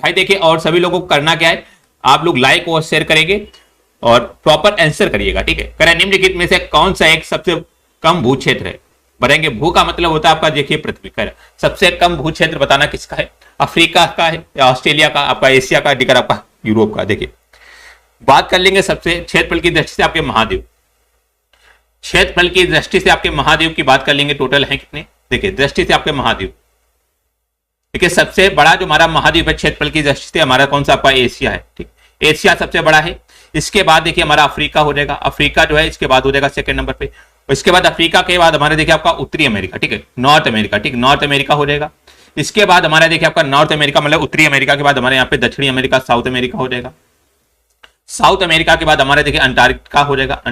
भाई देखिए, और सभी लोगों को करना क्या है, आप लोग लाइक और शेयर करेंगे और प्रॉपर आंसर करिएगा, ठीक है। करें निम्नलिखित में से कौन सा एक सबसे कम भू क्षेत्र है, बताएंगे। भू का मतलब होता है आपका देखिए पृथ्वी का, सबसे कम भू क्षेत्र बताना किसका है, अफ्रीका का है या ऑस्ट्रेलिया का, आपका एशिया का, दिकर आपका यूरोप का। देखिए बात कर लेंगे सबसे क्षेत्रफल की दृष्टि से आपके महाद्वीप, क्षेत्रफल की दृष्टि से आपके महाद्वीप की बात कर लेंगे, टोटल है कितने, देखिए दृष्टि से आपके महाद्वीप, देखिए सबसे बड़ा जो हमारा महाद्वीप है क्षेत्रफल की दृष्टि से हमारा कौन सा, आपका एशिया है, ठीक। एशिया सबसे बड़ा है। इसके बाद देखिए हमारा अफ्रीका हो जाएगा, अफ्रीका जो है इसके बाद हो जाएगा सेकंड नंबर पे। इसके बाद अफ्रीका के बाद हमारे देखिए आपका उत्तरी अमेरिका, ठीक है, नॉर्थ अमेरिका, ठीक, नॉर्थ अमेरिका हो जाएगा। इसके बाद हमारा देखिए आपका नॉर्थ अमेरिका मतलब उत्तरी अमेरिका के बाद हमारे यहाँ पे दक्षिणी अमेरिका, साउथ अमेरिका हो जाएगा। साउथ अमेरिका के बाद हमारे देखिए अंटार्कटिका हो जाएगा,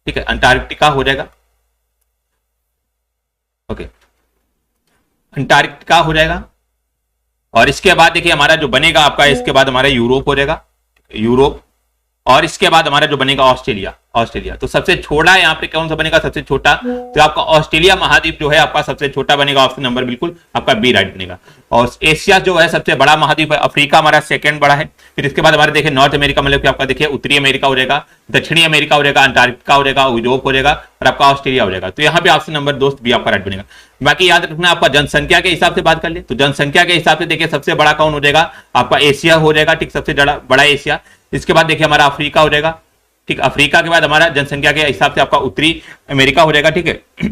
ठीक है, अंटार्कटिका हो जाएगा, ओके, अंटार्कटिका हो जाएगा। और इसके बाद देखिए हमारा जो बनेगा आपका, इसके बाद हमारा यूरोप हो जाएगा, यूरोप। और इसके बाद हमारा जो बनेगा ऑस्ट्रेलिया, ऑस्ट्रेलिया। तो सबसे छोटा यहाँ पे कौन सा बनेगा, सबसे छोटा, तो आपका ऑस्ट्रेलिया महाद्वीप जो है आपका सबसे छोटा बनेगा, ऑप्शन नंबर बिल्कुल आपका बी राइट बनेगा। और एशिया जो है सबसे बड़ा महाद्वीप है, अफ्रीका हमारा सेकंड बड़ा है। फिर इसके बाद हमारे देखिए नॉर्थ अमेरिका मतलब कि आपका देखिए उत्तरी अमेरिका हो जाएगा, दक्षिणी अमेरिका हो जाएगा, अंटार्कटिका हो जाएगा, यूरोप हो जाएगा और आपका ऑस्ट्रेलिया हो जाएगा। तो यहाँ पे ऑप्शन नंबर दोस्त बी आपका राइट बनेगा। बाकी याद रखना, आपका जनसंख्या के हिसाब से बात कर ले तो जनसंख्या के हिसाब से देखिए सबसे बड़ा कौन हो जाएगा, आपका एशिया हो जाएगा, ठीक, सबसे बड़ा एशिया। इसके बाद देखिए हमारा अफ्रीका हो जाएगा, ठीक, अफ्रीका के बाद हमारा जनसंख्या के हिसाब से आपका उत्तरी अमेरिका हो जाएगा, ठीक है।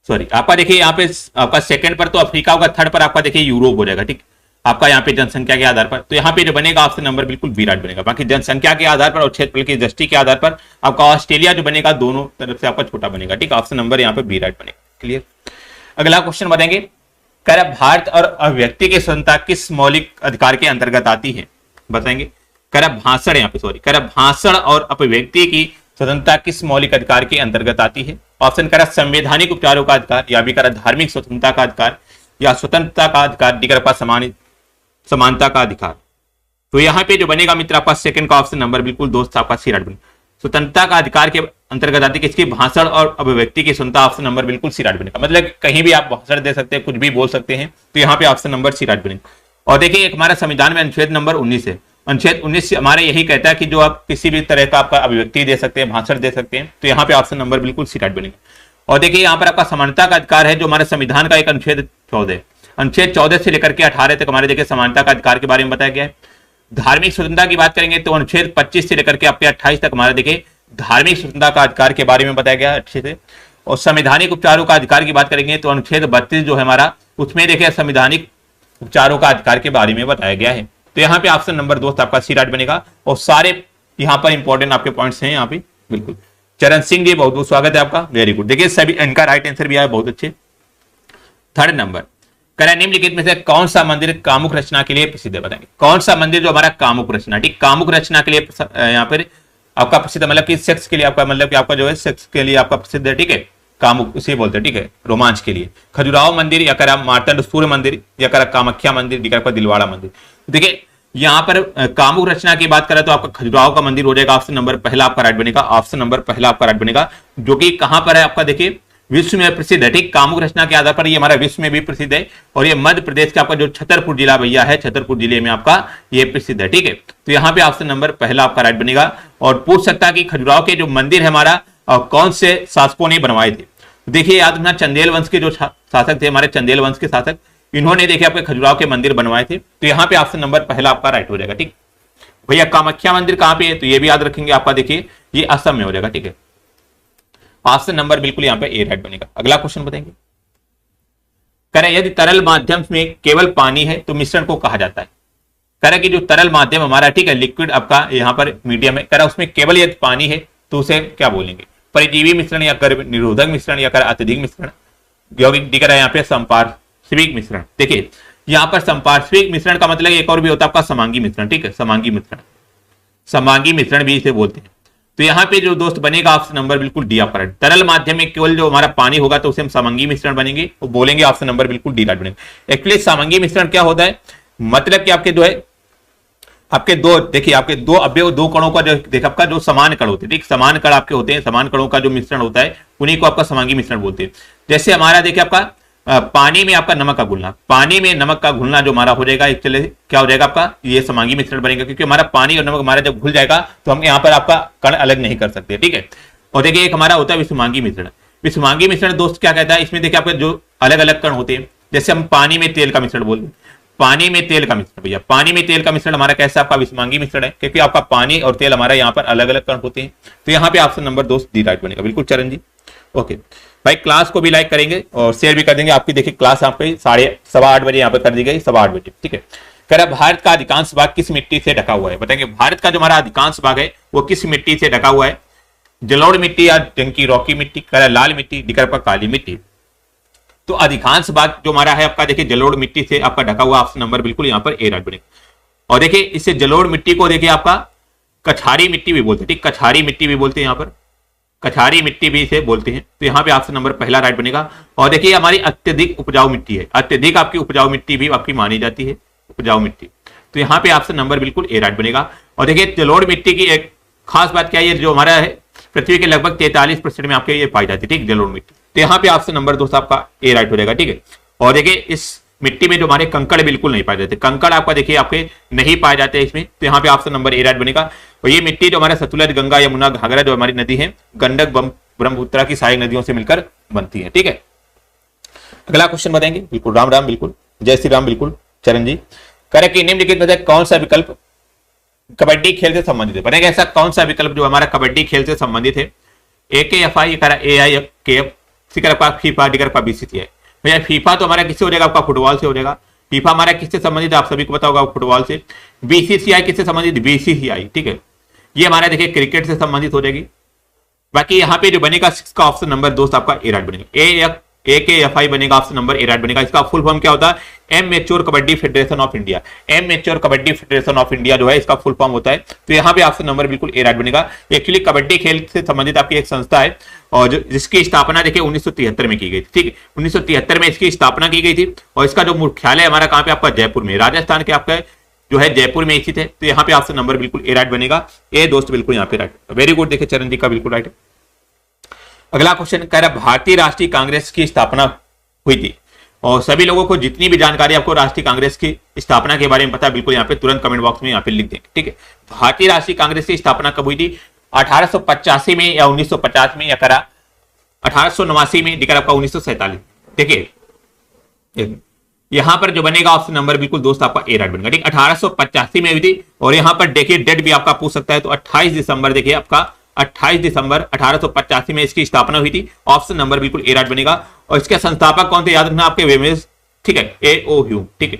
सॉरी, आपका देखिए यहाँ पे आपका सेकंड पर तो अफ्रीका होगा, थर्ड पर आपका देखिए यूरोप हो जाएगा, ठीक, आपका यहाँ पे जनसंख्या के आधार पर। तो यहाँ पे जो बनेगा ऑप्शन नंबर बिल्कुल बी राइट बनेगा। बाकी जनसंख्या के आधार पर और क्षेत्रफल की दृष्टि के आधार पर आपका ऑस्ट्रेलिया जो बनेगा दोनों तरफ से आपका छोटा बनेगा, ठीक, ऑप्शन नंबर यहाँ पे बी राइट बनेगा। क्लियर। अगला क्वेश्चन बताएंगे, कर भारत और अभिव्यक्ति की स्वतंत्रता किस मौलिक अधिकार के अंतर्गत आती है, बताएंगे। कर भाषण, यहाँ पे सॉरी, कर भाषण और अभिव्यक्ति की स्वतंत्रता किस मौलिक अधिकार के अंतर्गत आती है। ऑप्शन कर संवैधानिक उपचारों का अधिकार, या भी कर धार्मिक स्वतंत्रता का अधिकार, या स्वतंत्रता का अधिकार, डी कर समानता का अधिकार। तो यहाँ पे जो बनेगा मित्र आपका सेकंड का ऑप्शन नंबर बिल्कुल दोस्त आपका सी राइट बनेगा। स्वतंत्रता का अधिकार के अंतर्गत आती है किसकी, भाषण और अभिव्यक्ति की स्वतंत्रता, ऑप्शन नंबर बिल्कुल सी राइट बनेगा। मतलब कहीं भी आप भाषण दे सकते हैं, कुछ भी बोल सकते हैं, तो यहाँ पे ऑप्शन नंबर सी राइट बनेगा। और देखिए एक हमारा संविधान में अनुच्छेद नंबर 19 है, अनुच्छेद 19 हमारे यही कहता है कि जो आप किसी भी तरह का आपका अभिव्यक्ति दे सकते हैं, भाषण दे सकते हैं, तो यहाँ पे ऑप्शन नंबर बिल्कुल सी राइट बनेगा। और देखिए यहाँ पर आपका समानता का अधिकार है, जो हमारे संविधान का एक अनुच्छेद 14, अनुच्छेद 14 से लेकर के 18 तक हमारे देखिए समानता का अधिकार के बारे में बताया गया है। धार्मिक स्वतंत्रता की बात करेंगे तो अनुच्छेद 25 से लेकर के आपके 28 तक हमारे देखिए धार्मिक स्वतंत्रता का अधिकार के बारे में बताया गया है अच्छे से। और संवैधानिक उपचारों का अधिकार की बात करेंगे तो अनुच्छेद 32 जो है हमारा, उसमें देखिए संवैधानिक उपचारों का अधिकार के बारे में बताया गया है। तो यहाँ पे ऑप्शन नंबर दोस्त आपका सी राइट बनेगा। और सारे यहाँ पर इंपॉर्टेंट आपके पॉइंट्स हैं यहाँ पे बिल्कुल। चरण सिंह जी बहुत बहुत स्वागत है आपका, वेरी गुड। देखिए सभी इनका राइट आंसर भी आया, बहुत अच्छे। थर्ड नंबर, करें निम्नलिखित में से कौन सा मंदिर कामुक रचना के लिए प्रसिद्ध है, बताएंगे। कौन सा मंदिर जो हमारा कामुक रचना, ठीक, कामुक रचना के लिए यहाँ पर आपका प्रसिद्ध, मतलब कि सेक्स के लिए आपका, मतलब कि आपका जो है सेक्स के लिए आपका प्रसिद्ध है, ठीक है, कामुक उसे बोलते हैं, ठीक है, रोमांच के लिए। खजुराहो मंदिर, या करा मार्तंड सूर्य मंदिर, या करा कामाख्या मंदिर, या करा दिलवाड़ा मंदिर। देखिए यहाँ पर कामुक रचना की बात करें तो आपका खजुराहो का मंदिर हो जाएगा, ऑप्शन नंबर पहला आपका राइट बनेगा, ऑप्शन नंबर पहला आपका राइट बनेगा, जो कि कहां पर है आपका देखिए विश्व में प्रसिद्ध है, ठीक, कामुक रचना के आधार पर ये हमारा विश्व में भी प्रसिद्ध है। और ये मध्य प्रदेश का आपका जो छतरपुर जिला भैया है, छतरपुर जिले में आपका ये प्रसिद्ध है, ठीक है। तो यहाँ पे ऑप्शन नंबर पहला आपका राइट बनेगा। और पूछ सकता है कि खजुराहो के जो मंदिर है हमारा कौन से शासकों ने बनवाए थे। देखिए याद रखना, चंदेल वंश के जो शासक थे हमारे, चंदेल वंश के शासक, इन्होंने देखिए आपके खजुराहो के मंदिर बनवाए थे। तो यहाँ पे ऑप्शन नंबर पहला आपका राइट हो जाएगा, ठीक। भैया कामाख्या मंदिर कहाँ पे है, तो ये भी याद रखेंगे आपका, देखिए ये असम में हो जाएगा, ठीक है। ऑप्शन नंबर बिल्कुल यहाँ पे ए राइट बनेगा। अगला क्वेश्चन बताएंगे, करें यदि तरल माध्यम में केवल पानी है तो मिश्रण को कहा जाता है। करें कि जो तरल माध्यम हमारा, ठीक है, लिक्विड आपका यहाँ पर मीडियम है, करें उसमें केवल यदि पानी है तो उसे क्या बोलेंगे, परिजीवी मिश्रण, या कर निरोधक मिश्रण, या कर अत्यधिक मिश्रण, यौगिक, डी करा यहाँ पे संपार्श्विक मिश्रण। देखिए यहाँ पर संपार्श्विक मिश्रण का मतलब एक और भी होता है आपका समांगी मिश्रण, ठीक है, समांगी मिश्रण, समांगी मिश्रण भी इसे बोलते हैं। तो यहाँ पे जो दोस्त बनेगा ऑप्शन नंबर बिल्कुल डी आपका राइट। तरल माध्यम में केवल जो हमारा पानी होगा तो उसे हम समांगी मिश्रण बनेंगे, वो बोलेंगे ऑप्शन नंबर बिल्कुल डी राइट बनेगा। एक्चुअली समांगी मिश्रण क्या होता है, मतलब कि आपके जो है आपके दो, देखिए आपके दो अवयव, दो कणों का जो देखिए आपका जो समान कण होते हैं, ठीक, समान कण आपके होते हैं, समान कणों का जो मिश्रण होता है उन्हीं को आपका समांगी मिश्रण बोलते हैं। जैसे हमारा देखिए आपका पानी में आपका नमक का घुलना, पानी में नमक का घुलना जो हमारा हो जाएगा, एक्चुअली क्या हो जाएगा आपका, ये समांगी मिश्रण बनेगा, क्योंकि हमारा पानी और नमक हमारा जब घुल जाएगा तो हम यहाँ पर आपका कण अलग नहीं कर सकते, ठीक है। और देखिए एक हमारा होता है विषमांगी मिश्रण। विषमांगी मिश्रण दोस्त क्या कहता है, इसमें देखिए आपके जो अलग अलग कण होते हैं, जैसे हम पानी में तेल का मिश्रण बोलते हैं, पानी में तेल का मिश्रण, भैया पानी में तेल का मिश्रण हमारा कैसा आपका विषमांगी मिश्रण है, क्योंकि आपका पानी और तेल हमारा यहाँ पर अलग अलग कण होते हैं। तो यहाँ पे ऑप्शन नंबर दोस्त डी राइट बनेगा, बिल्कुल चरण जी। ओके भाई, क्लास को भी लाइक करेंगे और शेयर भी कर देंगे। आपकी देखिए क्लास यहाँ पे 8:30 बजे यहाँ पर कर दी गई, 8:15 बजे, ठीक है। कह रहा भारत का अधिकांश भाग किस मिट्टी से ढका हुआ है, बताएंगे भारत का जो हमारा अधिकांश भाग है वो किस मिट्टी से ढका हुआ है, जलोढ़ मिट्टी या डंकी रॉकी मिट्टी, कह रहा लाल मिट्टी, दिखा आपका काली मिट्टी। तो अधिकांश भाग जो हमारा है आपका देखिए जलोढ़ मिट्टी से आपका ढका हुआ, ऑप्शन नंबर बिल्कुल यहाँ पर ए राइट बनेगा। और देखिए इससे जलोढ़ मिट्टी को देखिए आपका कछारी मिट्टी भी बोलते हैं, ठीक, कछारी मिट्टी भी बोलते हैं, यहाँ पर कछारी मिट्टी भी इसे बोलते हैं। तो यहाँ पे ऑप्शन नंबर पहला राइट बनेगा। और देखिए हमारी अत्यधिक उपजाऊ मिट्टी है, अत्यधिक आपकी उपजाऊ मिट्टी भी आपकी मानी जाती है, उपजाऊ मिट्टी। तो यहाँ पे ऑप्शन नंबर बिल्कुल ए राइट बनेगा। और देखिए जलोढ़ मिट्टी की एक खास बात क्या है, जो हमारा है पृथ्वी के लगभग 43% में आपके ये पाई जाती है, ठीक, जलोढ़ मिट्टी। तो यहाँ पे ऑप्शन नंबर दोस्तों आपका ए राइट हो जाएगा, ठीक है। और देखिए इस मिट्टी में जो हमारे कंकड़ बिल्कुल नहीं पाए जाते, कंकड़ आपका देखिए आपके नहीं पाए जाते इसमें। तो यहाँ पे ऑप्शन नंबर ए राइट बनेगा। और ये मिट्टी जो हमारा सतलुज, गंगा, यमुना, घाघरा जो हमारी नदी है, गंडक, ब्रह्मपुत्रा की सहायक नदियों से मिलकर बनती है, ठीक है। अगला क्वेश्चन बताएंगे, बिल्कुल राम राम, बिल्कुल जय श्री राम, बिल्कुल चरण जी। करें कि निम्नलिखित में से कौन सा विकल्प कबड्डी खेल से संबंधित है, बताएंगे ऐसा कौन सा विकल्प जो हमारा कबड्डी खेल से संबंधित है। AKFI, AIKF, FIFA, BCCI। भैया फीफा तो हमारा किससे हो जाएगा, आपका फुटबॉल से हो जाएगा। फीफा हमारा किससे संबंधित है, आप सभी को पता होगा, फुटबॉल से। BCCI किससे संबंधित, BCCI, ठीक है, ये हमारा देखिए क्रिकेट से संबंधित हो जाएगी। बाकी यहाँ पे जो बनेगा 6 का ऑप्शन नंबर दोस्त आपका ए राइट बनेगा। AKFI बनेगा, ऑप्शन नंबर ए राइट बनेगा। इसका फुल फॉर्म क्या होता है, amateur kabaddi federation of India. Amateur kabaddi federation of India जो है इसका फुल फॉर्म होता है। तो यहाँ पे ऑप्शन नंबर बिल्कुल ए राइट बनेगा। एक्चुअली कबड्डी खेल से संबंधित आपकी एक संस्था है और जिसकी स्थापना देखिए 1973 में की गई थी, ठीक, 1973 में इसकी स्थापना की गई थी। और इसका जो मुख्यालय हमारा कहाँ पे आपका जयपुर में, राजस्थान के आपका जो है जयपुर में स्थित है। तो यहाँ पे ऑप्शन नंबर बिल्कुल ए राइट बनेगा। ए दोस्त बिल्कुल यहाँ पे राइट, वेरी गुड, देखिए चरण जी का बिल्कुल राइट है। अगला क्वेश्चन कह रहा भारतीय राष्ट्रीय कांग्रेस की स्थापना हुई थी। और सभी लोगों को जितनी भी जानकारी आपको राष्ट्रीय कांग्रेस की स्थापना के बारे में पता है, बिल्कुल यहाँ पे तुरंत कमेंट बॉक्स में यहाँ पे लिख देंगे, ठीक है। भारतीय राष्ट्रीय कांग्रेस की स्थापना कब हुई थी, 1885 में या 1950 में, या करा 1889 में, दिखा आपका 1947। देखिए यहां पर जो बनेगा ऑप्शन नंबर बिल्कुल दोस्त आपका ए राइट बनेगा, ठीक, 1885 में हुई थी। और यहां पर देखिए डेट भी आपका पूछ सकता है, तो 28 दिसंबर देखिए आपका 28 दिसंबर 1885 में इसकी स्थापना हुई थी। ऑप्शन नंबर बिल्कुल ए राइट बनेगा। और इसके संस्थापक कौन थे, याद रखना आपके वेमेस, ठीक है, A.O. ह्यूम, ठीक है,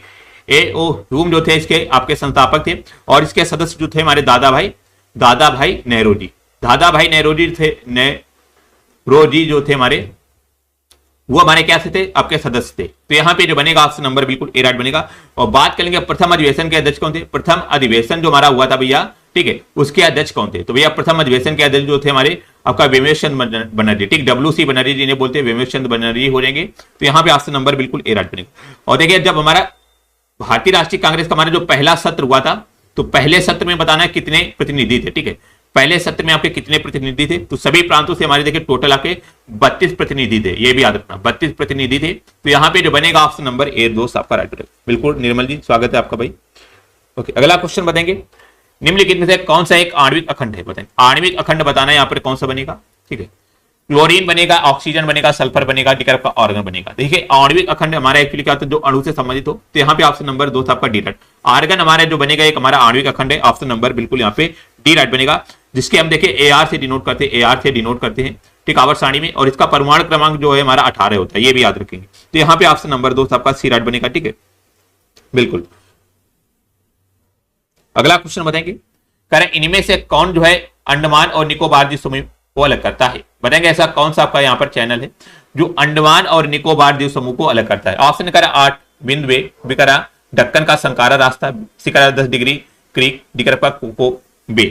A.O. ह्यूम जो थे इसके आपके संस्थापक थे। और इसके सदस्य जो थे हमारे दादा भाई नेहरू जो थे हमारे, वो हमारे क्या से थे, आपके सदस्य थे। तो यहाँ पे जो बनेगा ऑप्शन नंबर बिल्कुल ए राइट बनेगा। और बात करेंगे प्रथम अधिवेशन के अध्यक्ष कौन थे, प्रथम अधिवेशन जो हमारा हुआ था भैया, ठीक है, उसके अध्यक्ष कौन थे, तो भैया प्रथम अधिवेशन के अध्यक्ष जो थे हमारे आपका वेमेश चंद्र बनर्जी, ठीक, WC बनर्जी जी ने बोलते हैं, वेमेश चंद्र बनर्जी हो जाएंगे। तो यहाँ पे ऑप्शन नंबर बिल्कुल ए राइट बनेगा। और देखिए जब हमारा भारतीय राष्ट्रीय कांग्रेस का हमारा जो पहला सत्र हुआ था, तो पहले सत्र में बताना है कितने प्रतिनिधि थे, ठीक है, पहले सत्र में आपके कितने प्रतिनिधि थे, तो सभी प्रांतों से हमारे देखिए टोटल आपके 32 प्रतिनिधि थे, ये भी याद रखना 32 प्रतिनिधि थे। तो यहाँ पे जो बनेगा ऑप्शन नंबर ए दोस्त आपका राइट बनेगा, बिल्कुल निर्मल जी स्वागत है आपका भाई। ओके अगला क्वेश्चन बताएंगे, निम्नलिखित में से कौन सा एक आणविक अखंड है, बताएं आणविक अखंड बताना है यहाँ पर कौन सा बनेगा, ठीक है, क्लोरीन बनेगा, ऑक्सीजन बनेगा, सल्फर बनेगा, ठीक है, आपका ऑर्गन बनेगा। देखिए आणविक अखंड हमारा एक्चुअली क्या होता है, जो अणु से संबंधित हो। तो यहाँ पे ऑप्शन नंबर दोस्त आपका डी राइट। आर्गन हमारा जो बनेगा एक हमारा आणविक अखंड है, ऑप्शन नंबर बिल्कुल यहाँ पे डी राइट बनेगा, जिसके हम देखिए AR से डिनोट करते हैं, ठीक, आवर्त सारणी में। और इसका परमाणु क्रमांक जो है हमारा 18 होता है, ये भी याद रखेंगे। तो यहाँ पे ऑप्शन नंबर दोस्त आपका सी राइट बनेगा, ठीक है, बिल्कुल। अगला क्वेश्चन बताएंगे, कह रहे इनमें से कौन जो है अंडमान और निकोबार द्वीप समूह को अलग करता है, बताएंगे ऐसा कौन सा आपका यहाँ पर चैनल है जो अंडमान और निकोबार द्वीप समूह को अलग करता है। ऑप्शन करा 8 बिंदवे, बिकरा ढक्कन का संकारा रास्ता, सिकरा 10 डिग्री क्रीक, दिकरपा कोको बे।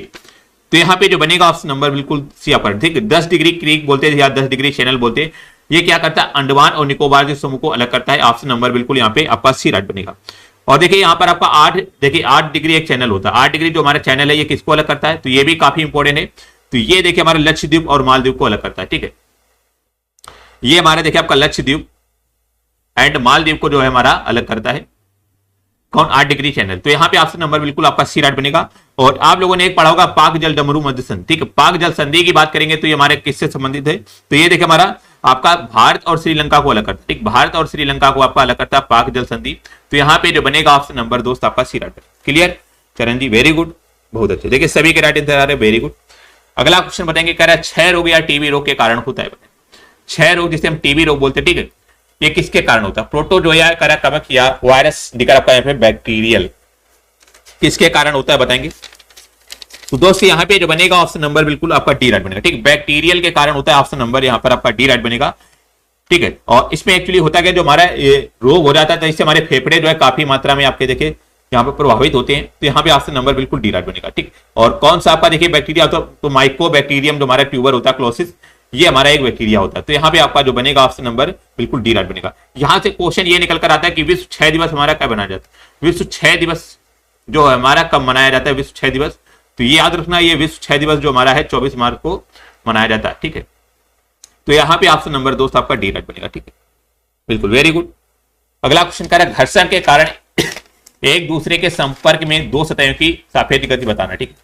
तो यहाँ पे जो बनेगा ऑप्शन नंबर बिल्कुल सी आपका, ठीक, 10 डिग्री क्रीक बोलते हैं या 10 डिग्री चैनल बोलते हैं। ये क्या करता है, अंडमान और निकोबार द्वीप समूह को अलग करता है। ऑप्शन नंबर बिल्कुल यहाँ पे आपका सी राइट बनेगा। और देखिए यहाँ पर आपका 8 डिग्री एक चैनल होता है। 8 डिग्री जो हमारा चैनल है ये किसको अलग करता है, तो ये भी काफी इंपॉर्टेंट है। तो ये देखिए हमारा लक्षद्वीप और मालदीव को अलग करता है, ठीक है, ये हमारा देखिए आपका लक्षद्वीप एंड मालदीव को जो है हमारा अलग करता है कौन, 8 डिग्री चैनल। तो यहाँ पे ऑप्शन नंबर बिल्कुल आपका सी राइट बनेगा। और आप लोगों ने एक पढ़ा होगा पाक जल डमरू मध्य संधि, ठीक है। पाक जल संधि की बात करेंगे तो ये हमारे किससे संबंधित है, तो ये देखिए हमारा आपका भारत और श्रीलंका को अलग करता है, ठीक। भारत और श्रीलंका को आपका अलग करता है पाक जल संधि। तो यहाँ पे जो बनेगा ऑप्शन नंबर दोस्त आपका सी राइट। क्लियर चरण जी, वेरी गुड, बहुत अच्छे। देखिए सभी के राइट आंसर आ रहे, वेरी गुड। अगला क्वेश्चन बताएंगे, कह रहा है क्षय रोग या टीबी रोग के कारण होता है। क्षय रोग जिसे हम टीबी रोग बोलते हैं, ठीक है, ये किसके कारण होता है। प्रोटोजोया करा कवक या वायरस दिखा आपका यहाँ पे बैक्टीरियल, किसके कारण होता है बताएंगे। तो दोस्तों यहाँ पे जो बनेगा ऑप्शन नंबर बिल्कुल आपका डी राइट बनेगा, ठीक। बैक्टीरियल के कारण होता है, ऑप्शन नंबर यहाँ पर आपका डी राइट बनेगा, ठीक है। और इसमें एक्चुअली होता है जो हमारा ये रोग हो जाता है तो इससे हमारे फेफड़े जो है काफी मात्रा में आपके देखे यहाँ पे प्रभावित होते हैं। तो यहाँ पे ऑप्शन नंबर बिल्कुल डी राइट बनेगा, ठीक। और कौन सा आपका देखिए बैक्टीरिया होता है, तो माइकोबैक्टीरियम जो हमारा ट्यूबर होता है क्लोसिस, ये हमारा एक बैक्टीरिया होता है। तो यहाँ पे आपका जो बनेगा ऑप्शन नंबर बिल्कुल डी राइट बनेगा। यहां से क्वेश्चन ये निकल कर आता है कि विश्व क्षय दिवस हमारा कब मनाया जाता है। विश्व क्षय दिवस जो हमारा कब मनाया जाता है, विश्व क्षय दिवस, तो ये याद रखना, ये विश्व क्षय दिवस जो हमारा है 24 मार्च को मनाया जाता है, ठीक है। तो यहाँ पे ऑप्शन नंबर दोस्त आपका डी राइट बनेगा, ठीक है, बिल्कुल, वेरी गुड। अगला क्वेश्चन कह रहा है घर्षण के कारण एक दूसरे के संपर्क में दो सतहों की सापेक्ष गति बताना, ठीक है।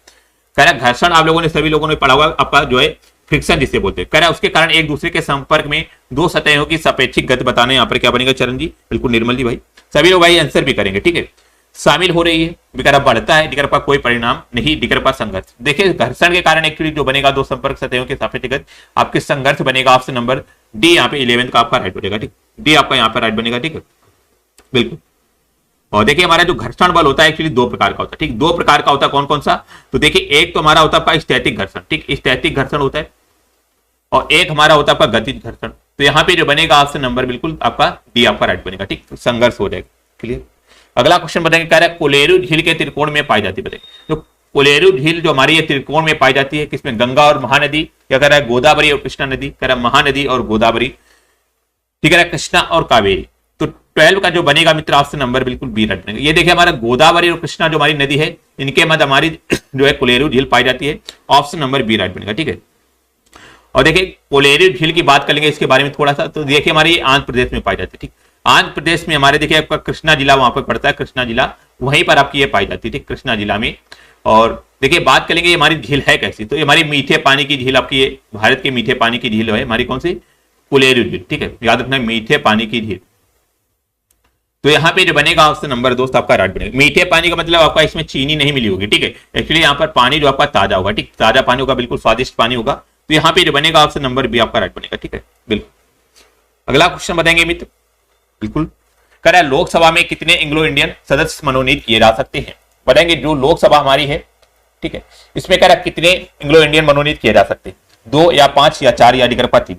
कह रहा है घर्षण आप लोगों ने सभी लोगों ने पढ़ा होगा, आपका जो है फ्रिक्शन जिसे बोलते हैं। कह रहा है उसके कारण एक दूसरे के संपर्क में दो सतहों की सापेक्षिक गति बताना। यहाँ पर क्या बनेगा चरण जी, बिल्कुल निर्मल जी भाई, सभी लोग भाई आंसर भी करेंगे, ठीक है। शामिल हो रही है, विकल्प बढ़ता है, विकल्प का कोई परिणाम नहीं, विकल्प का संघर्ष। देखिए घर्षण के कारण एक्चुअली जो बनेगा दो संपर्क सतहों के सापेक्ष गति, आपके संघर्ष बनेगा ऑप्शन नंबर डी, यहाँ पे 11 का आपका राइट बनेगा, ठीक। डी आपका यहाँ पर राइट बनेगा, ठीक है, बिल्कुल। और देखिए हमारा जो घर्षण बल होता है एक्चुअली दो प्रकार का होता है, ठीक। दो प्रकार का होता है, कौन कौन सा, तो देखिए एक तो हमारा होता है आपका स्टैटिक घर्षण, ठीक, स्टैटिक घर्षण होता है, और एक हमारा होता है आपका गतिज घर्षण। तो यहाँ पे जो बनेगा ऑप्शन नंबर बिल्कुल आपका डी आपका राइट बनेगा, ठीक, संघर्ष हो जाएगा। क्लियर। अगला क्वेश्चन बताएंगे, कह रहा है कोलेरू झील के त्रिकोण में पाई जाती है। बताइए तो कोलेरू झील जो हमारी ये त्रिकोण में पाई जाती है, किसमें, गंगा और महानदी, क्या कह रहा है गोदावरी और कृष्णा नदी, कह रहा है महानदी और गोदावरी, ठीक है, कृष्णा और कावेरी। तो 12 का जो बनेगा मित्र ऑप्शन नंबर बिल्कुल बी राइट बनेगा। ये देखिए हमारा गोदावरी और कृष्णा जो हमारी नदी है, इनके मध्य हमारी जो है कोलेरू झील पाई जाती है, ऑप्शन नंबर बी राइट बनेगा, ठीक है। और देखिए कोलेरू झील की बात करेंगे इसके बारे में थोड़ा सा, तो देखिए हमारी आंध्र प्रदेश में पाई जाती है, ठीक। आंध्र प्रदेश में हमारे देखिए आपका कृष्णा जिला वहां पर पड़ता है, कृष्णा जिला वहीं पर आपकी ये पाई जाती है, ठीक, कृष्णा जिला में। और देखिए बात करेंगे ये हमारी झील है कैसी, तो ये हमारी मीठे पानी की झील आपकी, ये भारत के मीठे पानी की झील है हमारी, कौन सी, कोलेरू झील, ठीक है, याद रखना मीठे पानी की झील। तो यहाँ पे जो बनेगा ऑप्शन नंबर दोस्त आपका राइट बनेगा। मीठे पानी का मतलब आपका इसमें चीनी नहीं मिली होगी, ठीक है, एक्चुअली यहाँ पर पानी जो आपका ताजा होगा, ठीक, ताजा पानी होगा, बिल्कुल स्वादिष्ट पानी होगा। तो यहाँ पे जो बनेगा ऑप्शन नंबर बी आपका राइट बनेगा, ठीक है, बिल्कुल। अगला क्वेश्चन बताएंगे मित्र, बिल्कुल, कह रहा है लोकसभा में कितने एंग्लो इंडियन सदस्य मनोनीत किए जा सकते हैं। बताएंगे जो लोकसभा हमारी है, ठीक है, इसमें कह रहा है कितने एंग्लो इंडियन मनोनीत किए जा सकते हैं, 2 या 5 या 4 या विकल्प 3।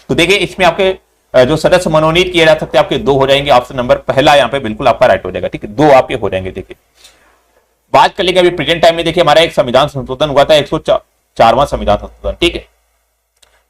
तो देखिए इसमें आपके जो सदस्य मनोनीत किए जा सकते हैं आपके 2 हो जाएंगे, ऑप्शन नंबर पहला यहाँ पे बिल्कुल आपका राइट हो जाएगा, ठीक है, 2 आपके हो जाएंगे। देखिए बात कर लेंगे अभी प्रेजेंट टाइम में, देखिए हमारा एक संविधान संशोधन हुआ था, 104वां संविधान संशोधन, ठीक है,